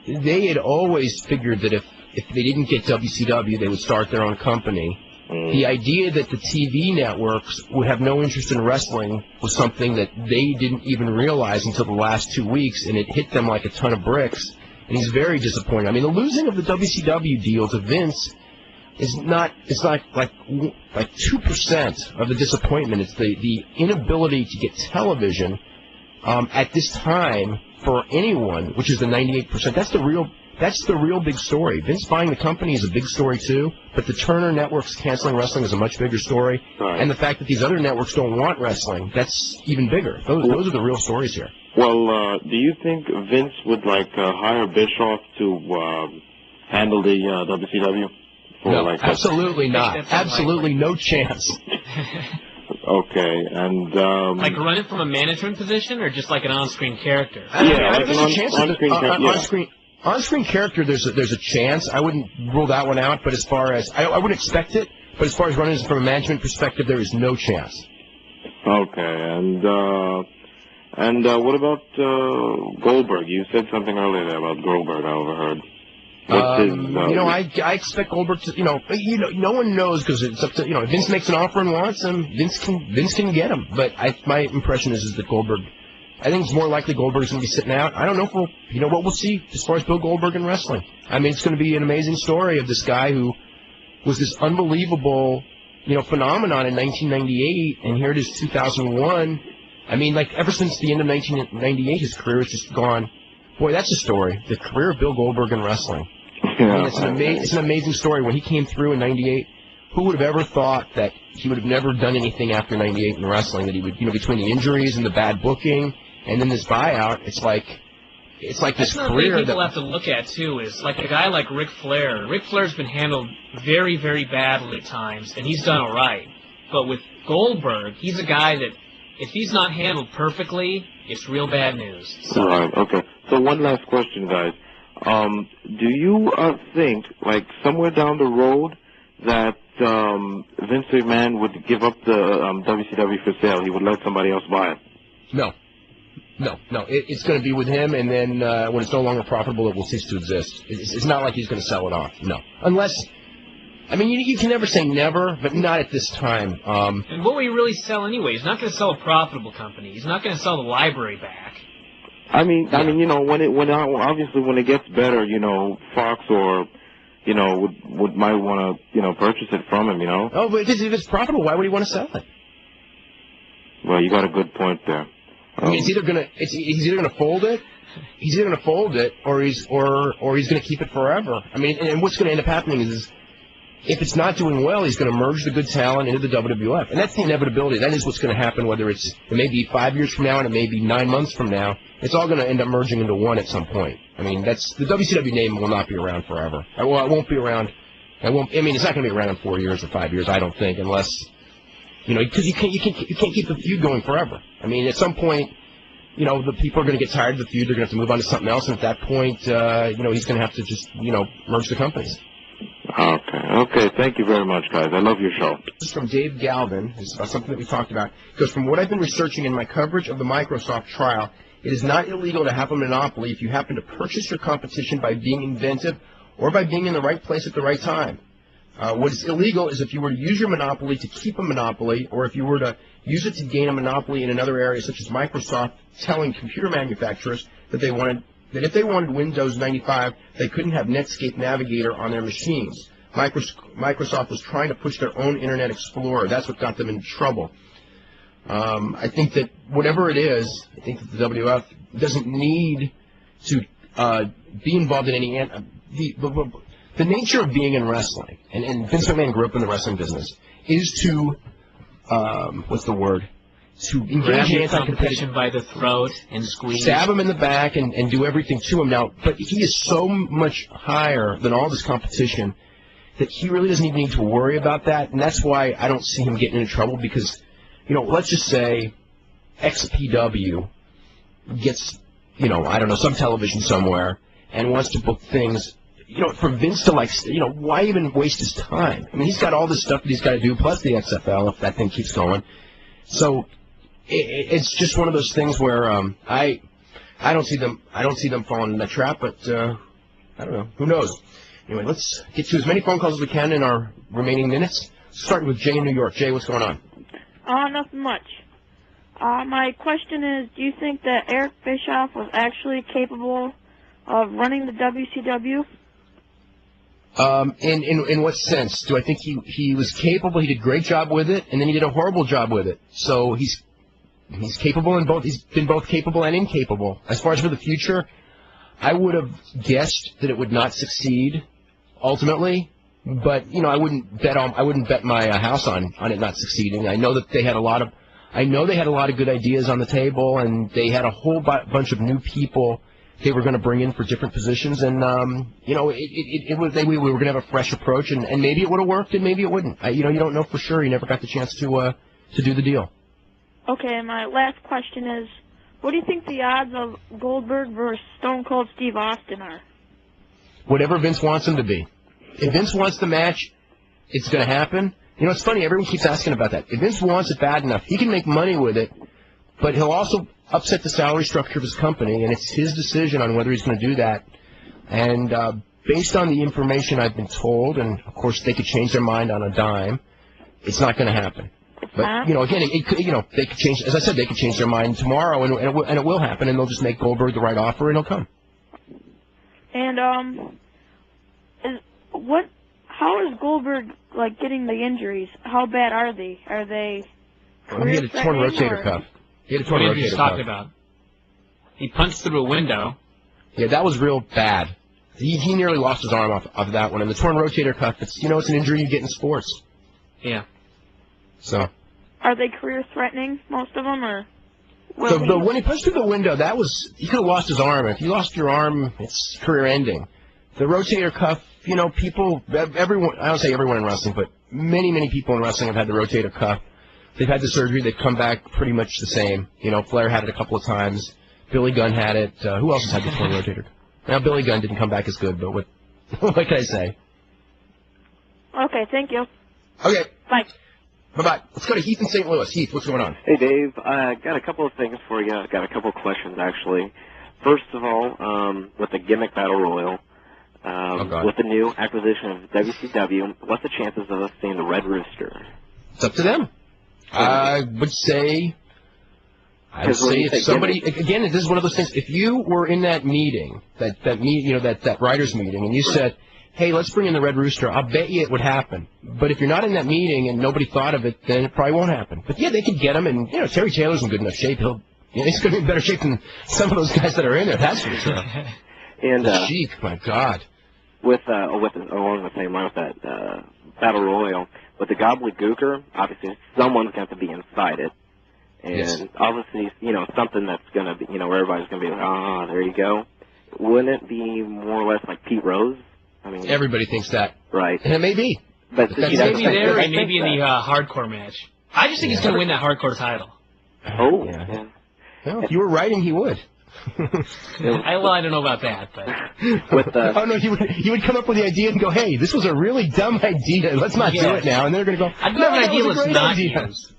they had always figured that if they didn't get WCW, they would start their own company. The idea that the TV networks would have no interest in wrestling was something that they didn't even realize until the last 2 weeks, and it hit them like a ton of bricks, and he's very disappointed. I mean, the losing of the WCW deal to Vince it's like 2% of the disappointment. It's the inability to get television at this time for anyone, which is the 98%. That's the real big story. Vince buying the company is a big story too, but the Turner networks canceling wrestling is a much bigger story. Right. And the fact that these other networks don't want wrestling, that's even bigger. Those are the real stories here. Well, do you think Vince would hire Bischoff to handle the WCW? No, absolutely not. Absolutely no chance. Okay, and run it from a management position, or just like an on-screen character? There's a chance. On-screen character, there's a chance. I wouldn't rule that one out, but as far as I wouldn't expect it. But as far as running from a management perspective, there is no chance. Okay, and what about Goldberg? You said something earlier there about Goldberg. I overheard. I expect Goldberg to, no one knows because it's up to, if Vince makes an offer and wants him, Vince can get him. But my impression is that Goldberg, I think it's more likely Goldberg's going to be sitting out. I don't know if what we'll see as far as Bill Goldberg in wrestling. I mean, it's going to be an amazing story of this guy who was this unbelievable, phenomenon in 1998, and here it is 2001. I mean, ever since the end of 1998, his career has just gone. Boy, that's a story. The career of Bill Goldberg in wrestling. Yeah, it's an amazing story. When he came through in 98, who would have ever thought that he would have never done anything after 98 in wrestling, that he would, between the injuries and the bad booking and then this buyout, it's like this career. That's another thing people have to look at, too, is like a guy like Ric Flair. Ric Flair's been handled very, very badly at times, and he's done all right. But with Goldberg, he's a guy that if he's not handled perfectly, it's real bad news. So. Right. Okay. So one last question, guys. Do you think, like, somewhere down the road that Vince McMahon would give up the WCW for sale? He would let somebody else buy it? No. It's going to be with him, and then when it's no longer profitable, it will cease to exist. It's not like he's going to sell it off. No. Unless, I mean, you can never say never, but not at this time. And what will he really sell anyway? He's not going to sell a profitable company. He's not going to sell the library back. I mean, you know, obviously when it gets better, you know, Fox or, you know, might want to, you know, purchase it from him, you know. Oh, but if it's profitable, why would he want to sell it? Well, you got a good point there. He's either gonna fold it, or he's gonna keep it forever. I mean, and what's gonna end up happening is if it's not doing well, he's gonna merge the good talent into the WWF, and that's the inevitability. That is what's gonna happen. Whether it may be 5 years from now and it may be 9 months from now, it's all gonna end up merging into one at some point. I mean, the WCW name will not be around forever. Well, it won't be around. I mean, it's not gonna be around in 4 years or 5 years, I don't think, unless. You know, because you can't keep the feud going forever. I mean, at some point, you know, the people are going to get tired of the feud. They're going to have to move on to something else, and at that point, you know, he's going to have to just, you know, merge the companies. Okay. Thank you very much, guys. I love your show. This is from Dave Galvin. This is something that we talked about. Because from what I've been researching in my coverage of the Microsoft trial, it is not illegal to have a monopoly if you happen to purchase your competition by being inventive or by being in the right place at the right time. What is illegal is if you were to use your monopoly to keep a monopoly, or if you were to use it to gain a monopoly in another area, such as Microsoft telling computer manufacturers that if they wanted Windows 95, they couldn't have Netscape Navigator on their machines. Microsoft was trying to push their own Internet Explorer. That's what got them in trouble. I think that whatever it is, I think that the WWF doesn't need to be involved in any. The nature of being in wrestling, and Vince McMahon grew up in the wrestling business, is to, to engage in anti-competition by the throat and squeeze. Stab him in the back and do everything to him. Now, but he is so much higher than all of his competition that he really doesn't even need to worry about that, and that's why I don't see him getting into trouble because, you know, let's just say XPW gets, you know, I don't know, some television somewhere and wants to book things. You know, for Vince to, like, you know, why even waste his time? I mean, he's got all this stuff that he's got to do, plus the XFL, if that thing keeps going. So it's just one of those things where I don't see them falling in that trap, but I don't know. Who knows? Anyway, let's get to as many phone calls as we can in our remaining minutes. Starting with Jay in New York. Jay, what's going on? Nothing much. My question is, do you think that Eric Bischoff was actually capable of running the WCW? In what sense? Do I think he was capable? He did a great job with it, and then he did a horrible job with it. So he's capable in both. He's been both capable and incapable. As far as for the future, I would have guessed that it would not succeed ultimately. But you know, I wouldn't bet my house on it not succeeding. I know that they had a lot of good ideas on the table, and they had a whole bunch of new people they were going to bring in for different positions, and you know, we were going to have a fresh approach, and maybe it would have worked, and maybe it wouldn't. You know, you don't know for sure. You never got the chance to do the deal. Okay, and my last question is, what do you think the odds of Goldberg versus Stone Cold Steve Austin are? Whatever Vince wants him to be. If Vince wants the match, it's going to happen. You know, it's funny. Everyone keeps asking about that. If Vince wants it bad enough, he can make money with it, but he'll also upset the salary structure of his company, and it's his decision on whether he's going to do that. And based on the information I've been told, and of course they could change their mind on a dime, it's not going to happen. But you know, again, they could change. As I said, they could change their mind tomorrow, and it will happen, and they'll just make Goldberg the right offer, and he'll come. And how is Goldberg like getting the injuries? How bad are they? Are they? He had a torn rotator cuff. He had a torn rotator cuff. Talking about? He punched through a window. Yeah, that was real bad. He nearly lost his arm off of that one. And the torn rotator cuff, it's an injury you get in sports. Yeah. So. Are they career-threatening, most of them, or? When he punched through the window, he could have lost his arm. If you lost your arm, it's career-ending. The rotator cuff, you know, everyone, I don't say everyone in wrestling, but many people in wrestling have had the rotator cuff. they've had the surgery. They've come back pretty much the same. You know, Flair had it a couple of times. Billy Gunn had it. Who else has had the torn rotator? Now, Billy Gunn didn't come back as good, but what can I say? Okay, thank you. Okay. Bye. Bye-bye. Let's go to Heath in St. Louis. Heath, what's going on? Hey, Dave. I got a couple of things for you. I got a couple of questions, actually. First of all, with the gimmick battle royal, with the new acquisition of WCW, what's the chances of us seeing the Red Rooster? It's up to them. I would say if somebody, again, this is one of those things, if you were in that meeting, that writers meeting, and you said, hey, let's bring in the Red Rooster, I'll bet you it would happen. But if you're not in that meeting and nobody thought of it, then it probably won't happen. But yeah, they could get him, and Terry Taylor's in good enough shape. He's going to be in better shape than some of those guys that are in there, that's for sure. And Sheik, my God. Along the same line with that battle royal, with the gobbledygooker, obviously someone's got to be inside it. And obviously, something that's going to be, where everybody's going to be like, there you go. Wouldn't it be more or less like Pete Rose? I mean, everybody thinks that. Right. And it may be. But maybe there and maybe in the hardcore match. I just think he's going to win that hardcore title. Oh, yeah. Well, if you were writing, he would. I don't know about that, but oh no, he would come up with the idea and go, "Hey, this was a really dumb idea. Let's not do it now." And they're going to go, "I'd have an idea. Let's not use."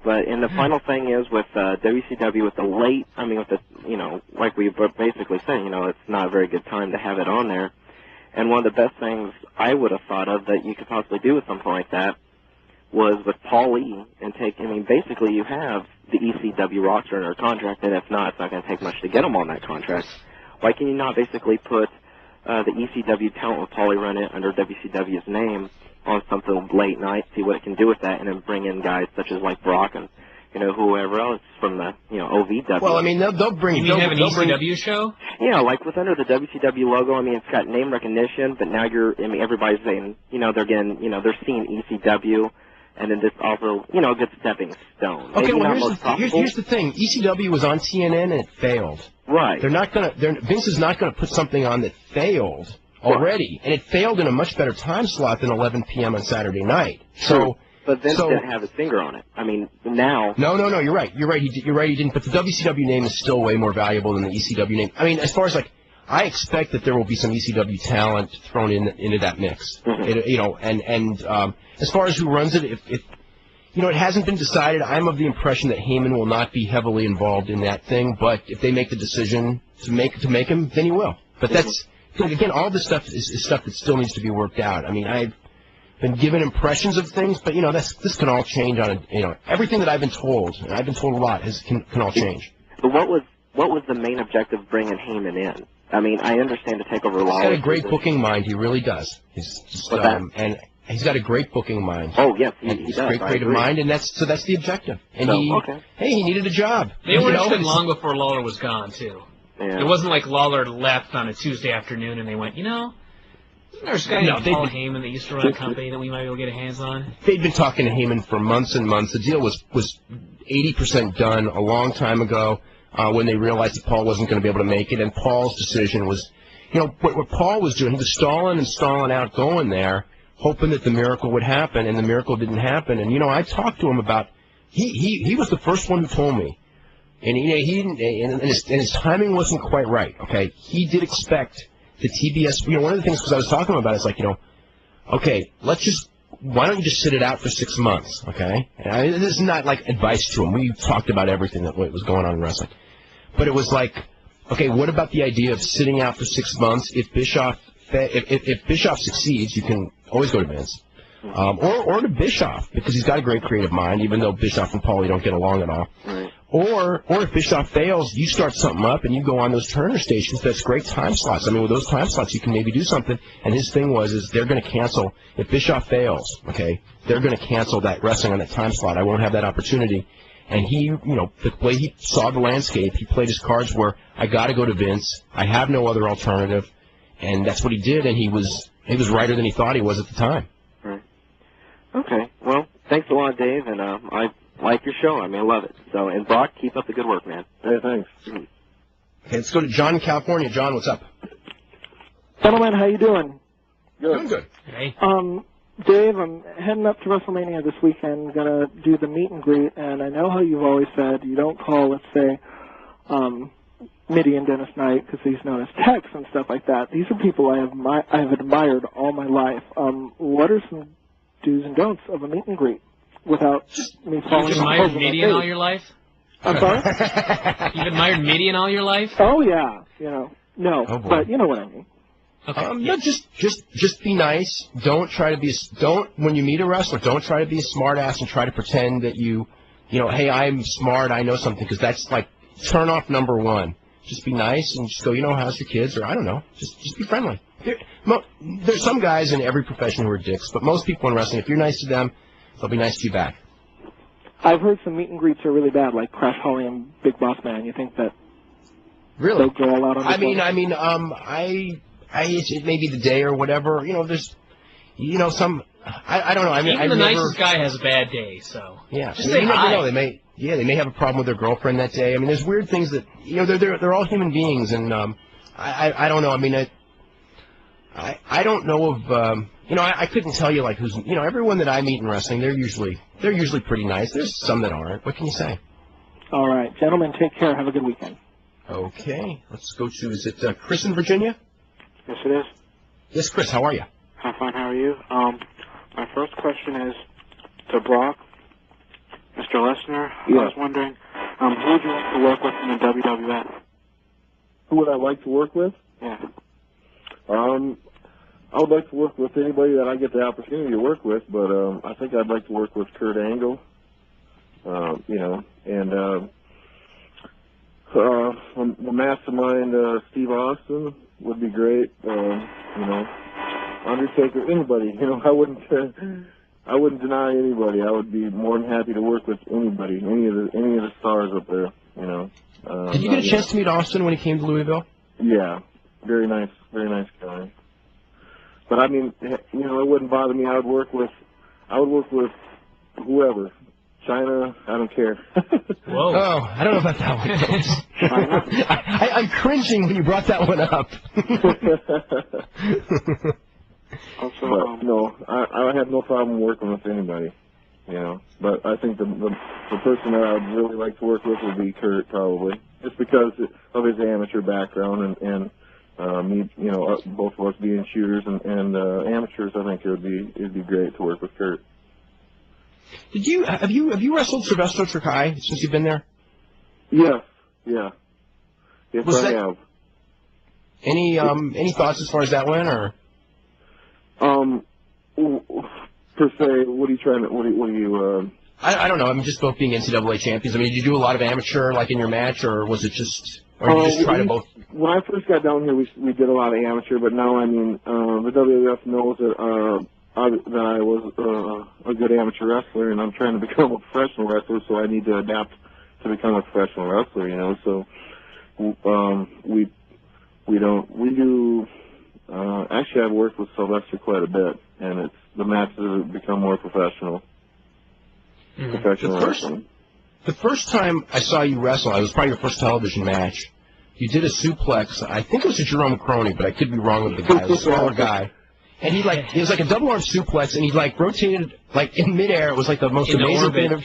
But and the final thing is with WCW with the late. I mean, with the like we were basically saying, it's not a very good time to have it on there. And one of the best things I would have thought of that you could possibly do with something like that was with Paul Lee and basically you have the ECW roster in their contract, and if not, it's not going to take much to get them on that contract. Why can you not basically put the ECW talent with Paul Lee run it under WCW's name on something late night, see what it can do with that, and then bring in guys such as like Brock and whoever else from the OVW. Well, I mean they'll bring. You mean have an ECW show? Yeah, like with under the WCW logo. I mean, it's got name recognition, but now everybody's saying they're getting they're seeing ECW. And then this also, a good stepping stone. Okay, well, here's the thing. ECW was on TNN and it failed. Right. Vince is not going to put something on that failed already. And it failed in a much better time slot than 11 p.m. on Saturday night. But Vince didn't have his finger on it. I mean, now. No, you're right. You're right, he didn't. But the WCW name is still way more valuable than the ECW name. I mean, as far as I expect that there will be some ECW talent thrown into that mix. Mm-hmm. As far as who runs it, if it hasn't been decided, I'm of the impression that Heyman will not be heavily involved in that thing. But if they make the decision to make him, then he will. But that's again, all this stuff is stuff that still needs to be worked out. I mean, I've been given impressions of things, but this can all change on everything that I've been told, and I've been told a lot, can all change. But what was the main objective of bringing Heyman in? I mean, I understand to take over Lawler. He's got a great booking mind. He really does. And he's got a great booking mind. Oh, yes, he does. Great creative mind, and that's the objective. And he needed a job. They were interested long before Lawler was gone, too. Yeah. It wasn't like Lawler left on a Tuesday afternoon and they went, there's a guy named Paul Heyman that used to run a company that we might be able to get a hands on. They'd been talking to Heyman for months and months. The deal was 80% done a long time ago. When they realized that Paul wasn't going to be able to make it, and Paul's decision was, what Paul was doing, he was stalling out going there, hoping that the miracle would happen, and the miracle didn't happen. And, I talked to him about, he was the first one who told me, and his timing wasn't quite right, okay? He did expect the TBS, one of the things, because I was talking about it, it's okay, why don't you just sit it out for 6 months, okay? And this is not like advice to him. We talked about everything that was going on in wrestling. But it was okay, what about the idea of sitting out for 6 months? If Bischoff succeeds, you can always go to Vince. Or to Bischoff, because he's got a great creative mind, even though Bischoff and Paulie don't get along at all. Right. Or if Bischoff fails, you start something up and you go on those Turner stations. That's great time slots. I mean, with those time slots, you can maybe do something. And his thing is they're going to cancel. If Bischoff fails, okay, they're going to cancel that wrestling on that time slot. I won't have that opportunity. And he, the way he saw the landscape, he played his cards where I got to go to Vince. I have no other alternative. And that's what he did. And he was righter than he thought he was at the time. Right. Okay. Well, thanks a lot, Dave. And I like your show. I love it. So, and Brock, keep up the good work, man. Hey, thanks. Okay, let's go to John in California. John, what's up? Gentlemen, how you doing? Doing good. Hey. Dave, I'm heading up to WrestleMania this weekend. Gonna do the meet and greet, and I know how you've always said you don't call, let's say, Mitty and Dennis Knight because he's known as Tex and stuff like that. These are people I have admired all my life. What are some do's and don'ts of a meet and greet without me falling? You've admired Mitty in all your life? I'm sorry? You've admired Mitty in all your life? Oh yeah, no, but you know what I mean. Okay. No, just be nice. Don't try to be. When you meet a wrestler, don't try to be a smart ass and try to pretend that hey, I'm smart, I know something, because that's like turn off number one. Just be nice and just go, how's your kids, or I don't know. Just be friendly. There's some guys in every profession who are dicks, but most people in wrestling, if you're nice to them, they'll be nice to you back. I've heard some meet and greets are really bad, like Crash Holly and Big Boss Man. You think that really they'll go all out on this it may be the day or whatever. There's, some. I don't know. I mean, even the nicest guy has a bad day, so yeah. Just say you never hi. know. They may have a problem with their girlfriend that day. I mean, there's weird things that they're all human beings, and I don't know. I mean, I don't know of I couldn't tell you like who's everyone that I meet in wrestling. They're usually pretty nice. There's some that aren't. What can you say? All right, gentlemen, take care. Have a good weekend. Okay, let's go to, is it Chris in Virginia? Yes, it is. Yes, Chris, how are you? I'm fine, how are you? My first question is to Brock, Mr. Lesnar. Yeah. I was wondering, who would you like to work with in the WWF? Who would I like to work with? Yeah. I would like to work with anybody that I get the opportunity to work with, but I think I'd like to work with Kurt Angle, and the mastermind Steve Austin would be great. Undertaker, anybody. I wouldn't deny anybody. I would be more than happy to work with anybody, any of the stars up there. Did you get a chance to meet Austin when he came to Louisville? Yeah, very nice guy. But I mean, it wouldn't bother me. I would work with whoever. China, I don't care. Whoa. Oh, I don't know about that one, folks. I'm cringing when you brought that one up. But no, I have no problem working with anybody, But I think the person that I would really like to work with would be Kurt, probably, just because of his amateur background and me, both of us being shooters and amateurs. I think it'd be great to work with Kurt. Have you wrestled Sylvester Terkay since you've been there? Yes, yeah. Yes, I have. Any thoughts as far as that went, or? Per se, what are you trying to? I don't know. I mean, just both being NCAA champions. I mean, did you do a lot of amateur, like in your match, or was it just, or you just try to both? When I first got down here, we did a lot of amateur, but now, I mean, the WWF knows that I was a good amateur wrestler, and I'm trying to become a professional wrestler, so I need to adapt to become a professional wrestler, So we do. Actually, I've worked with Sylvester quite a bit, and the matches have become more professional. Mm-hmm. Professional wrestling. The first time I saw you wrestle, it was probably your first television match. You did a suplex. I think it was a Jerome Crony, but I could be wrong with the guy. It was a smaller guy. And it was like a double arm suplex, and he rotated in midair. It was like the most amazing thing.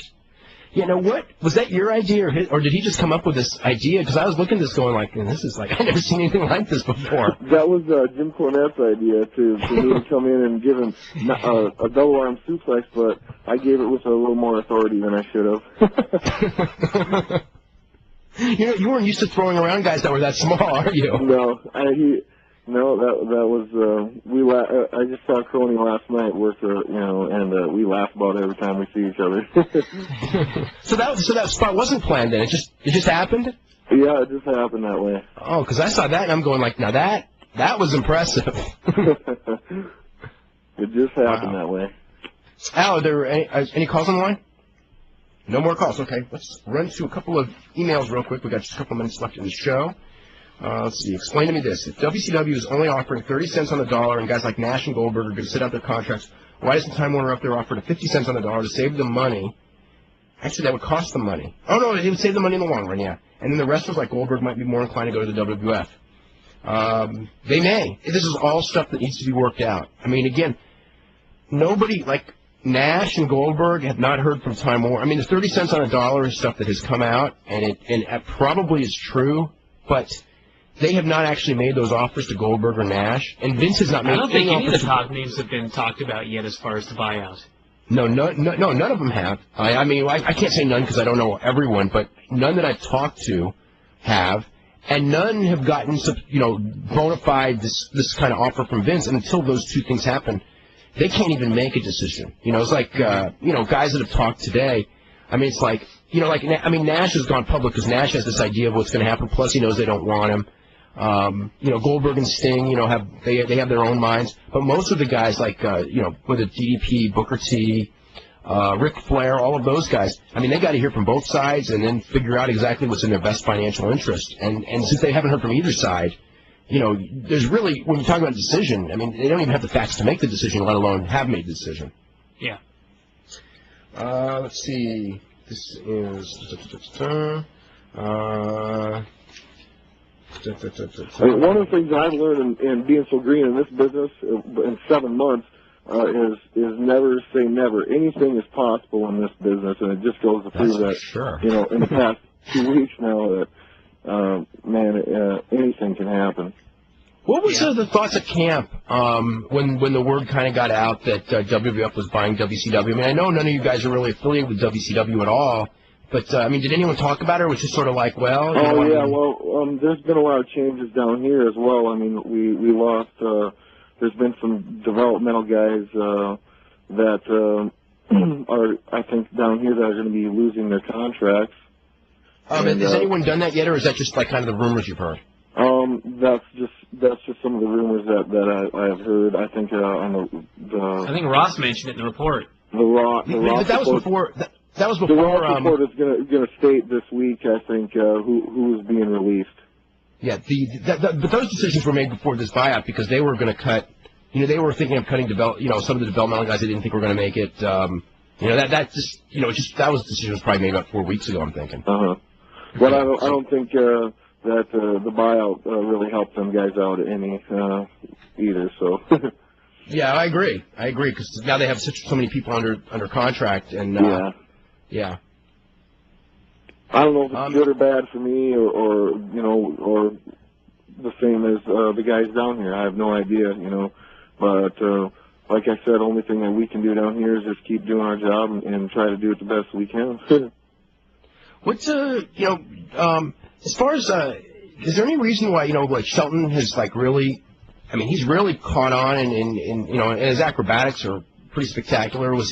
What was that your idea, or did he just come up with this idea? Because I was looking at this going this is I've never seen anything like this before. That was Jim Cornette's idea for me to come in and give him a double arm suplex, but I gave it with a little more authority than I should have. You weren't used to throwing around guys that were that small, are you? No, that was I just saw Crony last night work, and we laugh about it every time we see each other. So that spot wasn't planned then. It just happened. Yeah, it just happened that way. Oh, because I saw that and I'm going now that was impressive. It just happened that way. Al, are there any calls on the line? No more calls. Okay, let's run through a couple of emails real quick. We got just a couple minutes left in the show. Let's see. Explain to me this. If WCW is only offering 30 cents on the dollar and guys like Nash and Goldberg are going to sit out their contracts, why isn't Time Warner up there offering 50 cents on the dollar to save them money? Actually, that would cost them money. Oh, no, it would save them money in the long run, yeah. And then the wrestlers like Goldberg might be more inclined to go to the WWF. They may. This is all stuff that needs to be worked out. I mean, again, nobody, like Nash and Goldberg, have not heard from Time Warner. I mean, the 30 cents on a dollar is stuff that has come out, and it probably is true, but they have not actually made those offers to Goldberg or Nash, and Vince has not made. I don't think any of the top names have been talked about yet as far as the buyout. No, none of them have. I mean, I can't say none because I don't know everyone, but none that I've talked to have, and none have gotten, bona fide this kind of offer from Vince. And until those two things happen, they can't even make a decision. It's like guys that have talked today. I mean, it's like Nash has gone public because Nash has this idea of what's going to happen. Plus, he knows they don't want him. Goldberg and Sting, have their own minds, but most of the guys like, whether DDP, Booker T, Ric Flair, all of those guys, I mean, they got to hear from both sides and then figure out exactly what's in their best financial interest. And since they haven't heard from either side, there's really, when you're talking about a decision, I mean, they don't even have the facts to make the decision, let alone have made the decision. Yeah. Let's see. This is, I mean, one of the things I've learned in being so green in this business in 7 months is never say never. Anything is possible in this business, and it just goes to prove that. Sure. In the past 2 weeks now, that anything can happen. What was the thoughts at camp when the word kind of got out that WWF was buying WCW? I mean, I know none of you guys are really affiliated with WCW at all. But, I mean, did anyone talk about it, or was it just sort of like, well... there's been a lot of changes down here as well. I mean, we lost... there's been some developmental guys that are, I think, down here that are going to be losing their contracts. Has anyone done that yet, or is that just like kind of the rumors you've heard? That's just some of the rumors that I have heard. I think on the I think Ross mentioned it in the report. But that was before... That was before. The Ross report is going to state this week, I think, who is being released. Yeah, but those decisions were made before this buyout because they were going to cut. They were thinking of cutting some of the developmental guys they didn't think were going to make it. That was decision was probably made about 4 weeks ago. I'm thinking. But I don't think that the buyout really helped them guys out any either. So. Yeah, I agree because now they have so many people under contract and. Yeah. I don't know if it's good or bad for me, or the same as the guys down here. I have no idea, But like I said, only thing that we can do down here is just keep doing our job and try to do it the best we can. What's as far as is there any reason why like Shelton has like really, I mean, he's really caught on and his acrobatics are pretty spectacular. Was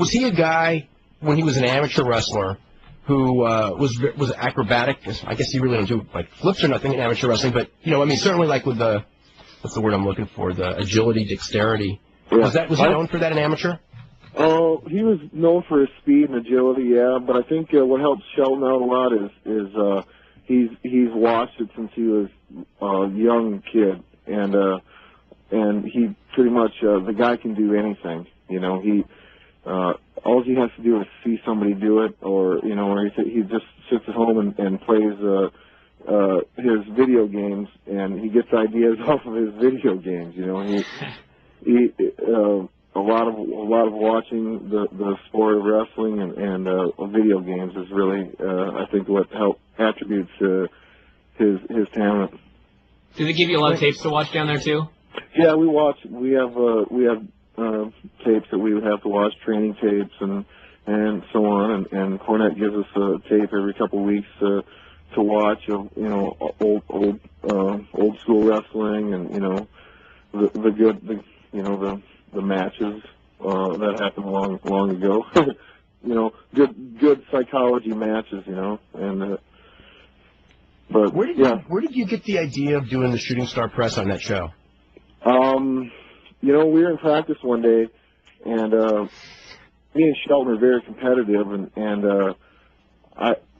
he a guy when he was an amateur wrestler who was acrobatic? I guess he really don't do like flips or nothing in amateur wrestling, but certainly like with the what's the word I'm looking for, the agility, dexterity. Yeah. Was he known for that in amateur? He was known for his speed and agility, yeah. But I think what helps Shelton out a lot is he's watched it since he was a young kid, and he pretty much the guy can do anything. All he has to do is see somebody do it, or he just sits at home and plays his video games, and he gets ideas off of his video games. He a lot of watching the sport of wrestling and video games is really I think what attributes his talent. Do they give you a lot of tapes to watch down there too? Yeah, we watch. We have tapes that we would have to watch, training tapes and so on. And Cornette gives us a tape every couple of weeks to watch of old school wrestling and the matches that happened long ago. Good psychology matches. But where did you get the idea of doing the Shooting Star Press on that show? We were in practice one day, and me and Shelton are very competitive, and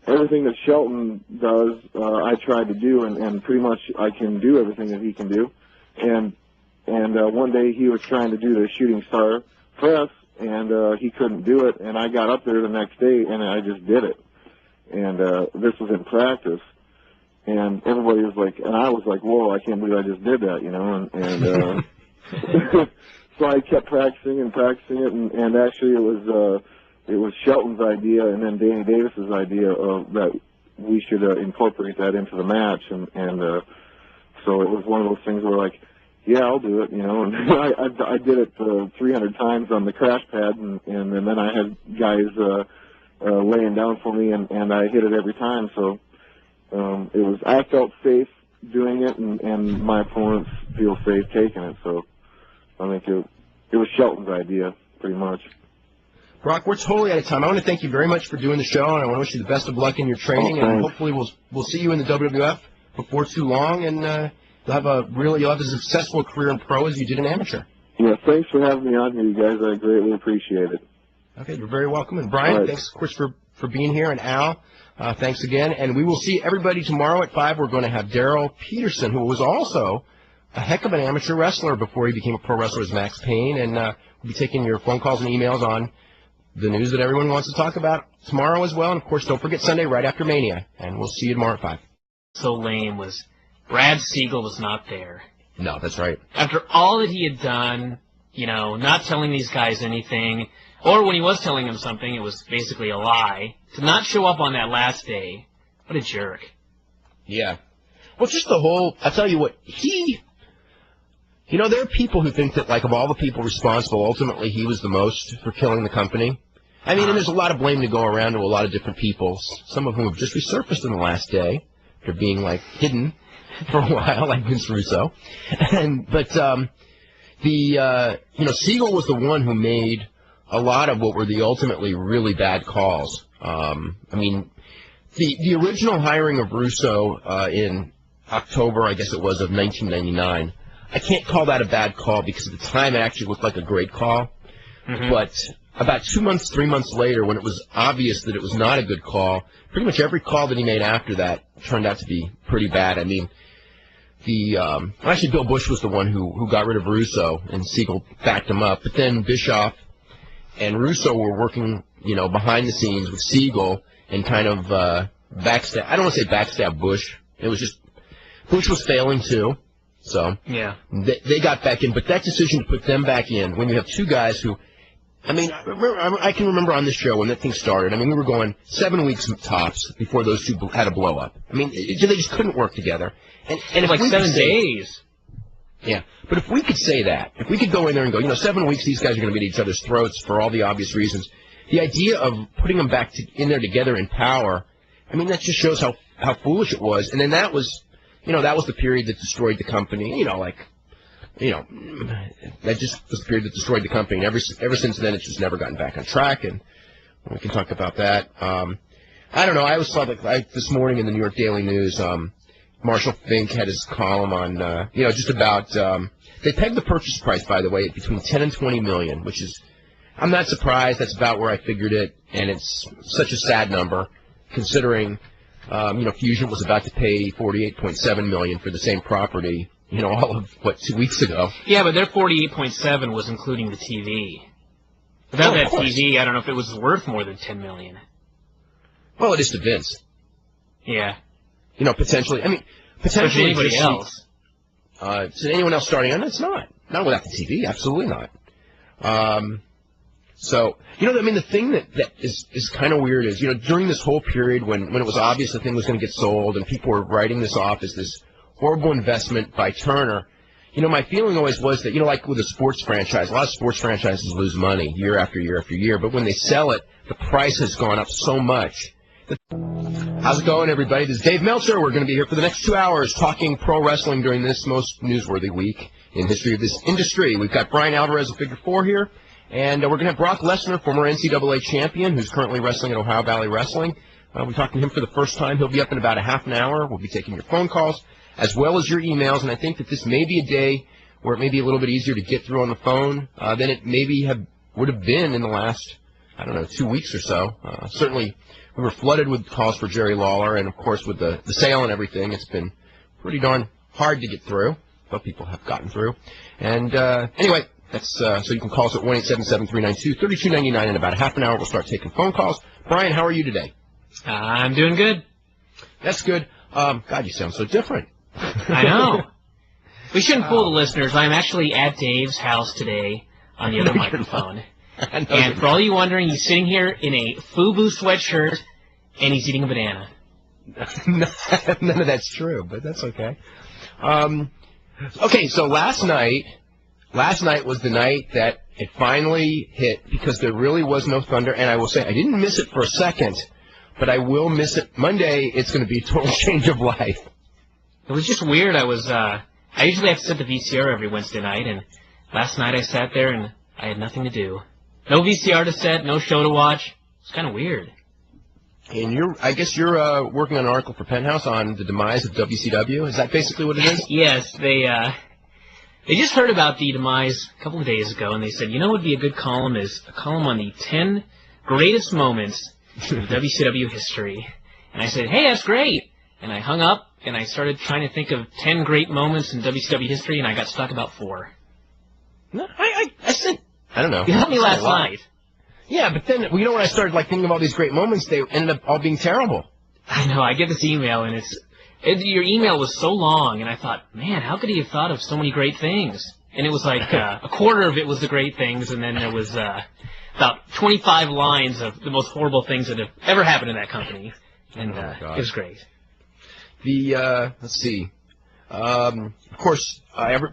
everything that Shelton does, I tried to do, and pretty much I can do everything that he can do. And one day he was trying to do the Shooting Star Press, and he couldn't do it, and I got up there the next day, and I just did it. And this was in practice. And everybody was like, and I was like, whoa, I can't believe I just did that, and so I kept practicing it, and actually it was Shelton's idea and then Danny Davis's idea of that we should incorporate that into the match, and so it was one of those things where like, yeah, I'll do it, you know, and I did it 300 times on the crash pad, and then I had guys laying down for me, and I hit it every time, so I felt safe doing it, and my opponents feel safe taking it, so I think it was Shelton's idea, pretty much. Brock, we're totally out of time. I want to thank you very much for doing the show, and I want to wish you the best of luck in your training, and hopefully we'll see you in the WWF before too long, and you'll have a successful career in pro as you did in amateur. Yeah, thanks for having me on here, you guys. I greatly appreciate it. Okay, you're very welcome. And Brian, thanks, of course, for being here, and Al, thanks again. And we will see everybody tomorrow at 5. We're going to have Daryl Peterson, who was also a heck of an amateur wrestler before he became a pro wrestler, as Max Payne, and we'll be taking your phone calls and emails on the news that everyone wants to talk about tomorrow as well. And, of course, don't forget Sunday right after Mania. And we'll see you tomorrow at 5. So lame was Brad Siegel was not there. No, that's right. After all that he had done, you know, not telling these guys anything, or when he was telling them something, it was basically a lie. To not show up on that last day, what a jerk. Yeah. Well, just the whole, I'll tell you what, you know, there are people who think that, like, of all the people responsible, ultimately he was the most for killing the company. I mean, and there's a lot of blame to go around to a lot of different people, some of whom have just resurfaced in the last day. They're being, like, hidden for a while, like Vince Russo. But you know, Siegel was the one who made a lot of what were the ultimately really bad calls. I mean, the original hiring of Russo in October, I guess it was, of 1999, I can't call that a bad call because at the time it actually looked like a great call. But about 2 months, 3 months later, when it was obvious that it was not a good call, pretty much every call that he made after that turned out to be pretty bad. I mean, actually Bill Bush was the one who got rid of Russo, and Siegel backed him up. But then Bischoff and Russo were working, you know, behind the scenes with Siegel and kind of backstab. I don't want to say backstab Bush. It was just Bush was failing too. So yeah, they got back in. But that decision to put them back in, when you have two guys who, I mean, I can remember on this show when that thing started. I mean, we were going 7 weeks tops before those two had a blow up. I mean, they just couldn't work together. And if like 7 days. Yeah, but if we could say that, if we could go in there and go, you know, 7 weeks, these guys are going to be at each other's throats for all the obvious reasons. The idea of putting them back in there together in power, I mean, that just shows how foolish it was. And then that was, you know, that was the period that destroyed the company. You know, like, you know, that just was the period that destroyed the company. And ever since then, it's just never gotten back on track. And we can talk about that. I don't know. I always thought, like this morning in the New York Daily News, Marshall Fink had his column on, you know, just about, they pegged the purchase price, by the way, at between 10 and 20 million, which is, I'm not surprised. That's about where I figured it, and it's such a sad number, considering, you know, Fusion was about to pay 48.7 million for the same property, you know, all of, 2 weeks ago. Yeah, but their 48.7 was including the TV. Without that TV, I don't know if it was worth more than 10 million. Well, it is to Vince. Yeah. You know, potentially. I mean, potentially. Anybody else? Is anyone else starting on? It's not. Not without the TV. Absolutely not. So, you know, I mean, the thing that is kind of weird is, you know, during this whole period when it was obvious the thing was going to get sold and people were writing this off as this horrible investment by Turner, you know, my feeling always was that, you know, like with a sports franchise, a lot of sports franchises lose money year after year after year, but when they sell it, the price has gone up so much. How's it going, everybody? This is Dave Meltzer. We're going to be here for the next 2 hours talking pro wrestling during this most newsworthy week in history of this industry. We've got Bryan Alvarez of Figure 4 here, and we're going to have Brock Lesnar, former NCAA champion, who's currently wrestling at Ohio Valley Wrestling. We're talking to him for the first time. He'll be up in about a half an hour. We'll be taking your phone calls as well as your emails, and I think that this may be a day where it may be a little bit easier to get through on the phone than it maybe would have been in the last, I don't know, 2 weeks or so. Certainly, we were flooded with calls for Jerry Lawler, and, of course, with the sale and everything, it's been pretty darn hard to get through, but people have gotten through. And anyway, that's so you can call us at 1-877-392-3299. In about a half an hour, we'll start taking phone calls. Brian, how are you today? I'm doing good. That's good. God, you sound so different. I know. We shouldn't fool the listeners. I'm actually at Dave's house today. on the other microphone. And for all you wondering, he's sitting here in a FUBU sweatshirt, and he's eating a banana. None of that's true, but that's okay. Okay, so last night was the night that it finally hit, because there really was no thunder, and I will say I didn't miss it for a second, but I will miss it. Monday, it's going to be a total change of life. It was just weird. I usually have to set the VCR every Wednesday night, and last night I sat there and I had nothing to do. No VCR to set, no show to watch. It's kind of weird. And I guess you're working on an article for Penthouse on the demise of WCW. Is that basically what it is? Yes, they just heard about the demise a couple of days ago, and they said, you know what would be a good column is a column on the 10 greatest moments in WCW history. And I said, hey, that's great. And I hung up, and I started trying to think of 10 great moments in WCW history, and I got stuck about 4. No, I said, I don't know. You helped me last night. Yeah, but then, when I started thinking of all these great moments, they ended up all being terrible. I know. I get this email, and your email was so long, and I thought, man, how could he have thought of so many great things? And it was like a quarter of it was the great things, and then there was about 25 lines of the most horrible things that have ever happened in that company. And it was great. Let's see. Of course,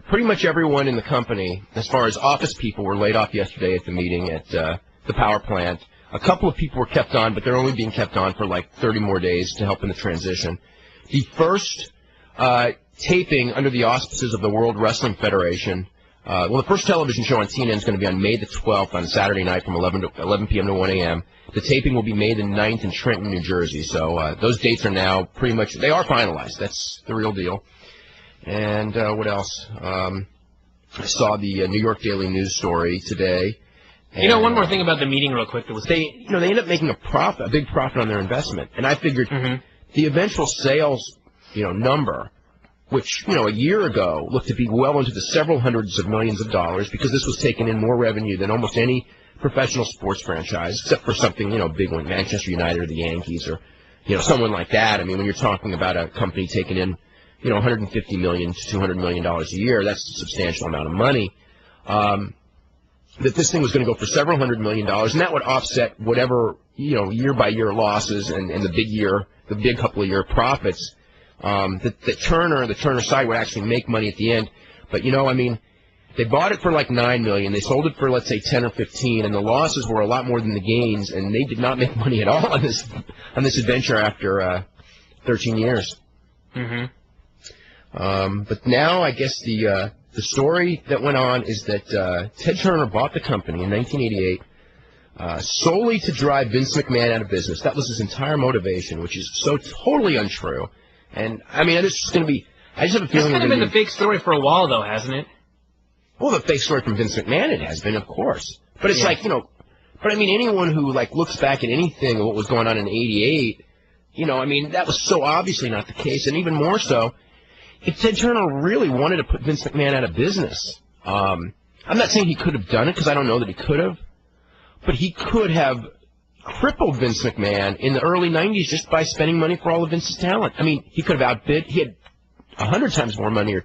pretty much everyone in the company, as far as office people, were laid off yesterday at the meeting at the power plant. A couple of people were kept on, but they're only being kept on for like 30 more days to help in the transition. The first taping under the auspices of the World Wrestling Federation, the first television show on TNN is going to be on May the 12th on Saturday night from 11 p.m. to 1 a.m. The taping will be May the 9th in Trenton, New Jersey. So those dates are now pretty much, they are finalized. That's the real deal. And what else? I saw the New York Daily News story today. And, one more thing about the meeting real quick. They ended up making a big profit on their investment. And I figured the eventual sales, number, which, a year ago looked to be well into the several hundreds of millions of dollars, because this was taking in more revenue than almost any professional sports franchise, except for something, big one, Manchester United or the Yankees or, someone like that. I mean, when you're talking about a company taking in, $150 million to $200 million a year, that's a substantial amount of money. That this thing was going to go for several $100 million, and that would offset whatever, year-by-year losses and the big couple of year profits. The Turner side would actually make money at the end. But, they bought it for like $9 million. They sold it for, let's say, 10 or 15, and the losses were a lot more than the gains, and they did not make money at all on this adventure after 13 years. But now, I guess the story that went on is that Ted Turner bought the company in 1988 solely to drive Vince McMahon out of business. That was his entire motivation, which is so totally untrue. And, it's just going to be... I just have a feeling... It's kind of been the fake story for a while, though, hasn't it? Well, the fake story from Vince McMahon, it has been, of course. But it's like, But, anyone who, looks back at anything of what was going on in 88, that was so obviously not the case. And even more so, if Ted Turner really wanted to put Vince McMahon out of business, I'm not saying he could have done it, because I don't know that he could have, but he could have crippled Vince McMahon in the early 90s just by spending money for all of Vince's talent. He could have he had 100 times more money,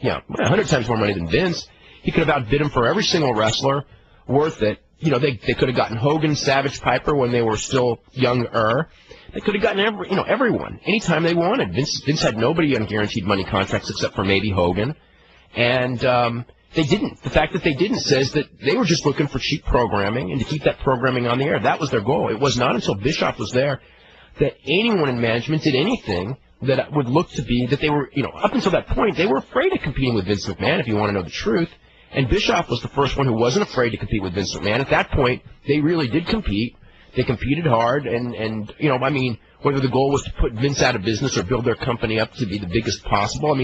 100 times more money than Vince. He could have outbid him for every single wrestler worth it. They could have gotten Hogan, Savage, Piper when they were still younger. They could have gotten everyone anytime they wanted. Vince had nobody on guaranteed money contracts except for maybe Hogan, and they didn't. The fact that they didn't says that they were just looking for cheap programming and to keep that programming on the air. That was their goal. It was not until Bischoff was there that anyone in management did anything that would look to be that they were, up until that point, they were afraid of competing with Vince McMahon, if you want to know the truth. And Bischoff was the first one who wasn't afraid to compete with Vince McMahon. At that point, they really did compete. They competed hard, and whether the goal was to put Vince out of business or build their company up to be the biggest possible,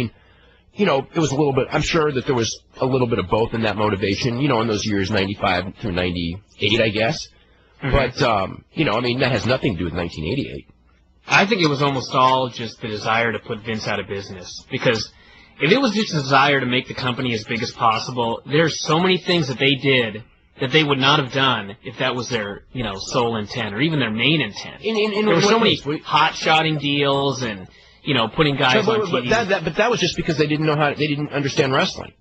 it was a little bit, I'm sure that there was a little bit of both in that motivation, in those years, 95 through 98, I guess. But, that has nothing to do with 1988. I think it was almost all just the desire to put Vince out of business, because if it was just a desire to make the company as big as possible, there's so many things that they did that they would not have done if that was their, sole intent or even their main intent. There were so many hot-shotting deals and, putting guys on TV. But that was just because they didn't understand wrestling.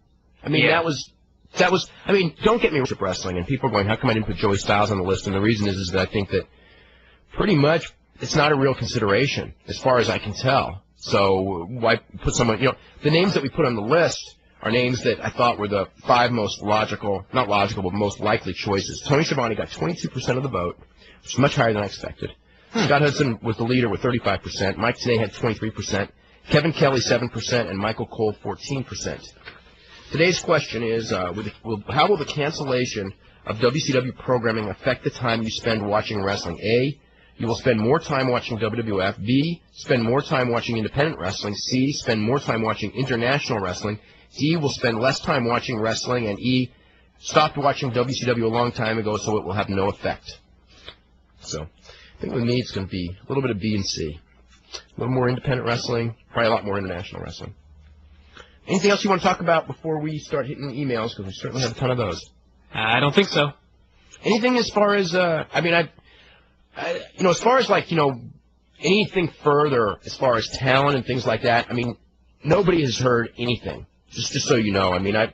That was that was, I mean, don't get me wrong, wrestling, and people are going, how come I didn't put Joey Styles on the list? And the reason is that I think that pretty much it's not a real consideration, as far as I can tell. So why put someone, the names that we put on the list are names that I thought were the 5 most logical, not logical, but most likely choices. Tony Schiavone got 22% of the vote, which is much higher than I expected. Scott Hudson was the leader with 35%. Mike Tenay had 23%. Kevin Kelly, 7%, and Michael Cole, 14%. Today's question is, how will the cancellation of WCW programming affect the time you spend watching wrestling? A, you will spend more time watching WWF. B, spend more time watching independent wrestling. C, spend more time watching international wrestling. D, will spend less time watching wrestling. And E, stopped watching WCW a long time ago, so it will have no effect. So, I think with me it's going to be a little bit of B and C. A little more independent wrestling, probably a lot more international wrestling. Anything else you want to talk about before we start hitting emails? Because we certainly have a ton of those. I don't think so. Anything as far as, as far as anything further as far as talent and things like that, I mean, nobody has heard anything. Just so you know, I mean, I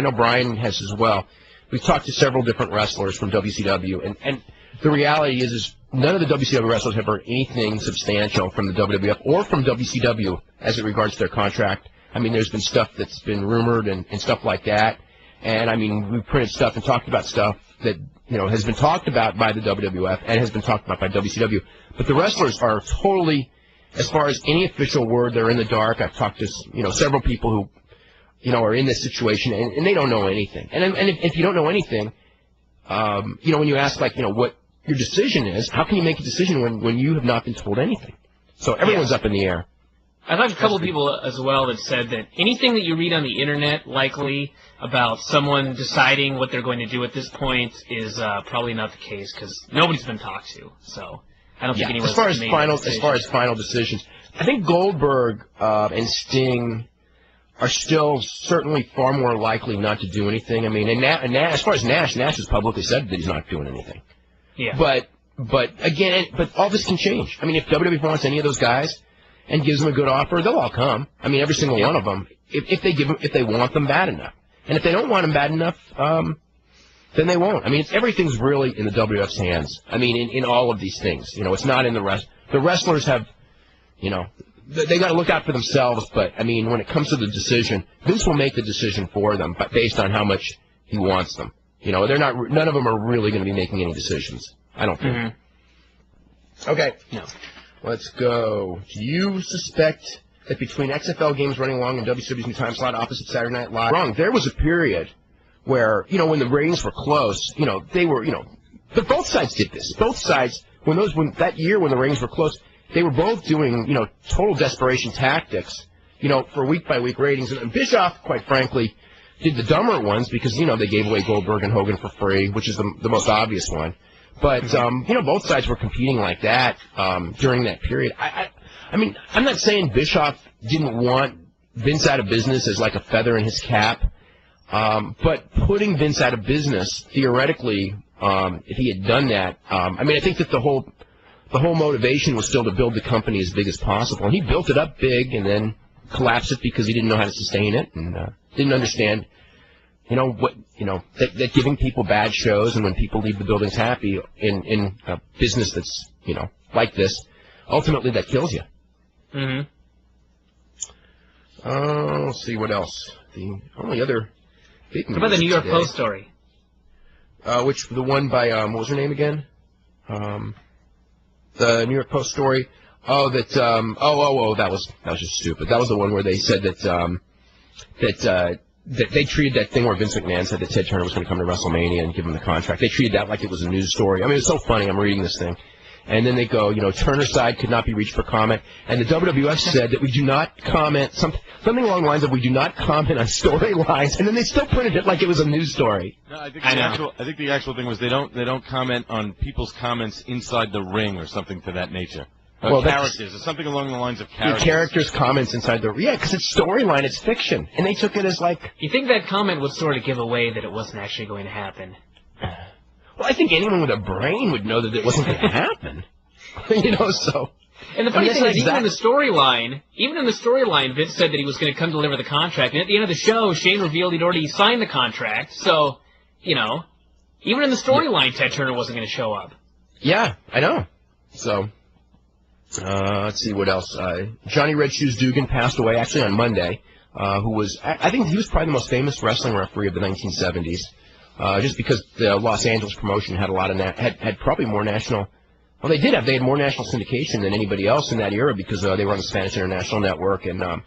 know Bryan has as well. We've talked to several different wrestlers from WCW, and the reality is none of the WCW wrestlers have heard anything substantial from the WWF or from WCW as it regards their contract. I mean, there's been stuff that's been rumored and stuff like that. And, I mean, we've printed stuff and talked about stuff that, has been talked about by the WWF and has been talked about by WCW. But the wrestlers are totally, as far as any official word, they're in the dark. I've talked to, several people who, are in this situation, and they don't know anything. And if you don't know anything, when you ask, what your decision is, how can you make a decision when you have not been told anything? So everyone's up in the air. I've had a couple of people as well that said that anything that you read on the internet, likely about someone deciding what they're going to do at this point, is probably not the case because nobody's been talked to. So I don't think anyone's as far as final decisions, I think Goldberg and Sting are still certainly far more likely not to do anything. I mean, and as far as Nash has publicly said that he's not doing anything. Yeah. But again, all this can change. I mean, if WWE wants any of those guys and gives them a good offer, they'll all come. I mean, every single one of them, if they want them bad enough. And if they don't want them bad enough, then they won't. I mean, everything's really in the WWF's hands. I mean, in all of these things. It's not in the rest. The wrestlers have, they got to look out for themselves. But I mean, when it comes to the decision, Vince will make the decision for them, but based on how much he wants them. They're not. None of them are really going to be making any decisions. I don't think. Mm-hmm. Okay. No. Let's go. Do you suspect that between XFL games running along and WCW's new time slot opposite Saturday Night Live, wrong? There was a period where, when the ratings were close, they were, but both sides did this. Both sides, when that year when the ratings were close, they were both doing, total desperation tactics, for week-by-week ratings. And Bischoff, quite frankly, did the dumber ones because, they gave away Goldberg and Hogan for free, which is the most obvious one. But, both sides were competing like that during that period. I mean, I'm not saying Bischoff didn't want Vince out of business as like a feather in his cap, but putting Vince out of business, theoretically, if he had done that, I mean, I think that the whole motivation was still to build the company as big as possible. And he built it up big and then collapsed it because he didn't know how to sustain it and didn't understand that giving people bad shows and when people leave the buildings happy in a business that's, like this, ultimately that kills you. Mm-hmm. Let's see, what else? The only other big news. What about the New York today, Post story? The one by, what was her name again? The New York Post story. Oh, that, that was just stupid. That was the one where they said that they treated that thing where Vince McMahon said that Ted Turner was going to come to WrestleMania and give him the contract. They treated that like it was a news story. I mean, it's so funny. I'm reading this thing. And then they go, Turner's side could not be reached for comment. And the WWF said that we do not comment, something along the lines of we do not comment on storylines. And then they still printed it like it was a news story. No, I think the actual thing was they don't comment on people's comments inside the ring or something to that nature. Characters, or something along the lines of characters. The characters' comments inside the ring. Yeah, because it's storyline, it's fiction. And they took it as like... You think that comment would sort of give away that it wasn't actually going to happen? Well, I think anyone with a brain would know that it wasn't going to happen. So... And the funny thing is, even in the storyline, Vince said that he was going to come deliver the contract. And at the end of the show, Shane revealed he'd already signed the contract. So, you know, even in the storyline, Ted Turner wasn't going to show up. Yeah, I know. So, let's see what else. Johnny Red Shoes Dugan passed away actually on Monday. Who was, I think he was probably the most famous wrestling referee of the 1970s. Just because the Los Angeles promotion had a lot of had probably more national. Well, they had more national syndication than anybody else in that era because they were on the Spanish International Network, and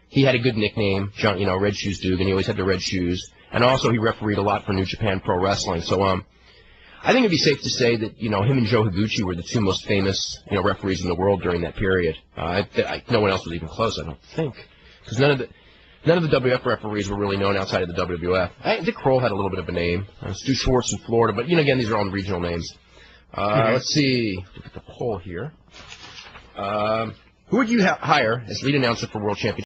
he had a good nickname, Red Shoes Dugan. He always had the red shoes, and also he refereed a lot for New Japan Pro Wrestling. So I think it'd be safe to say that him and Joe Higuchi were the two most famous referees in the world during that period. No one else was even close, I don't think, because none of the WF referees were really known outside of the WWF. Dick Kroll had a little bit of a name. Stu Schwartz in Florida, but again, these are all regional names. Let's see. Look at the poll here. Who would you hire as lead announcer for World Championship?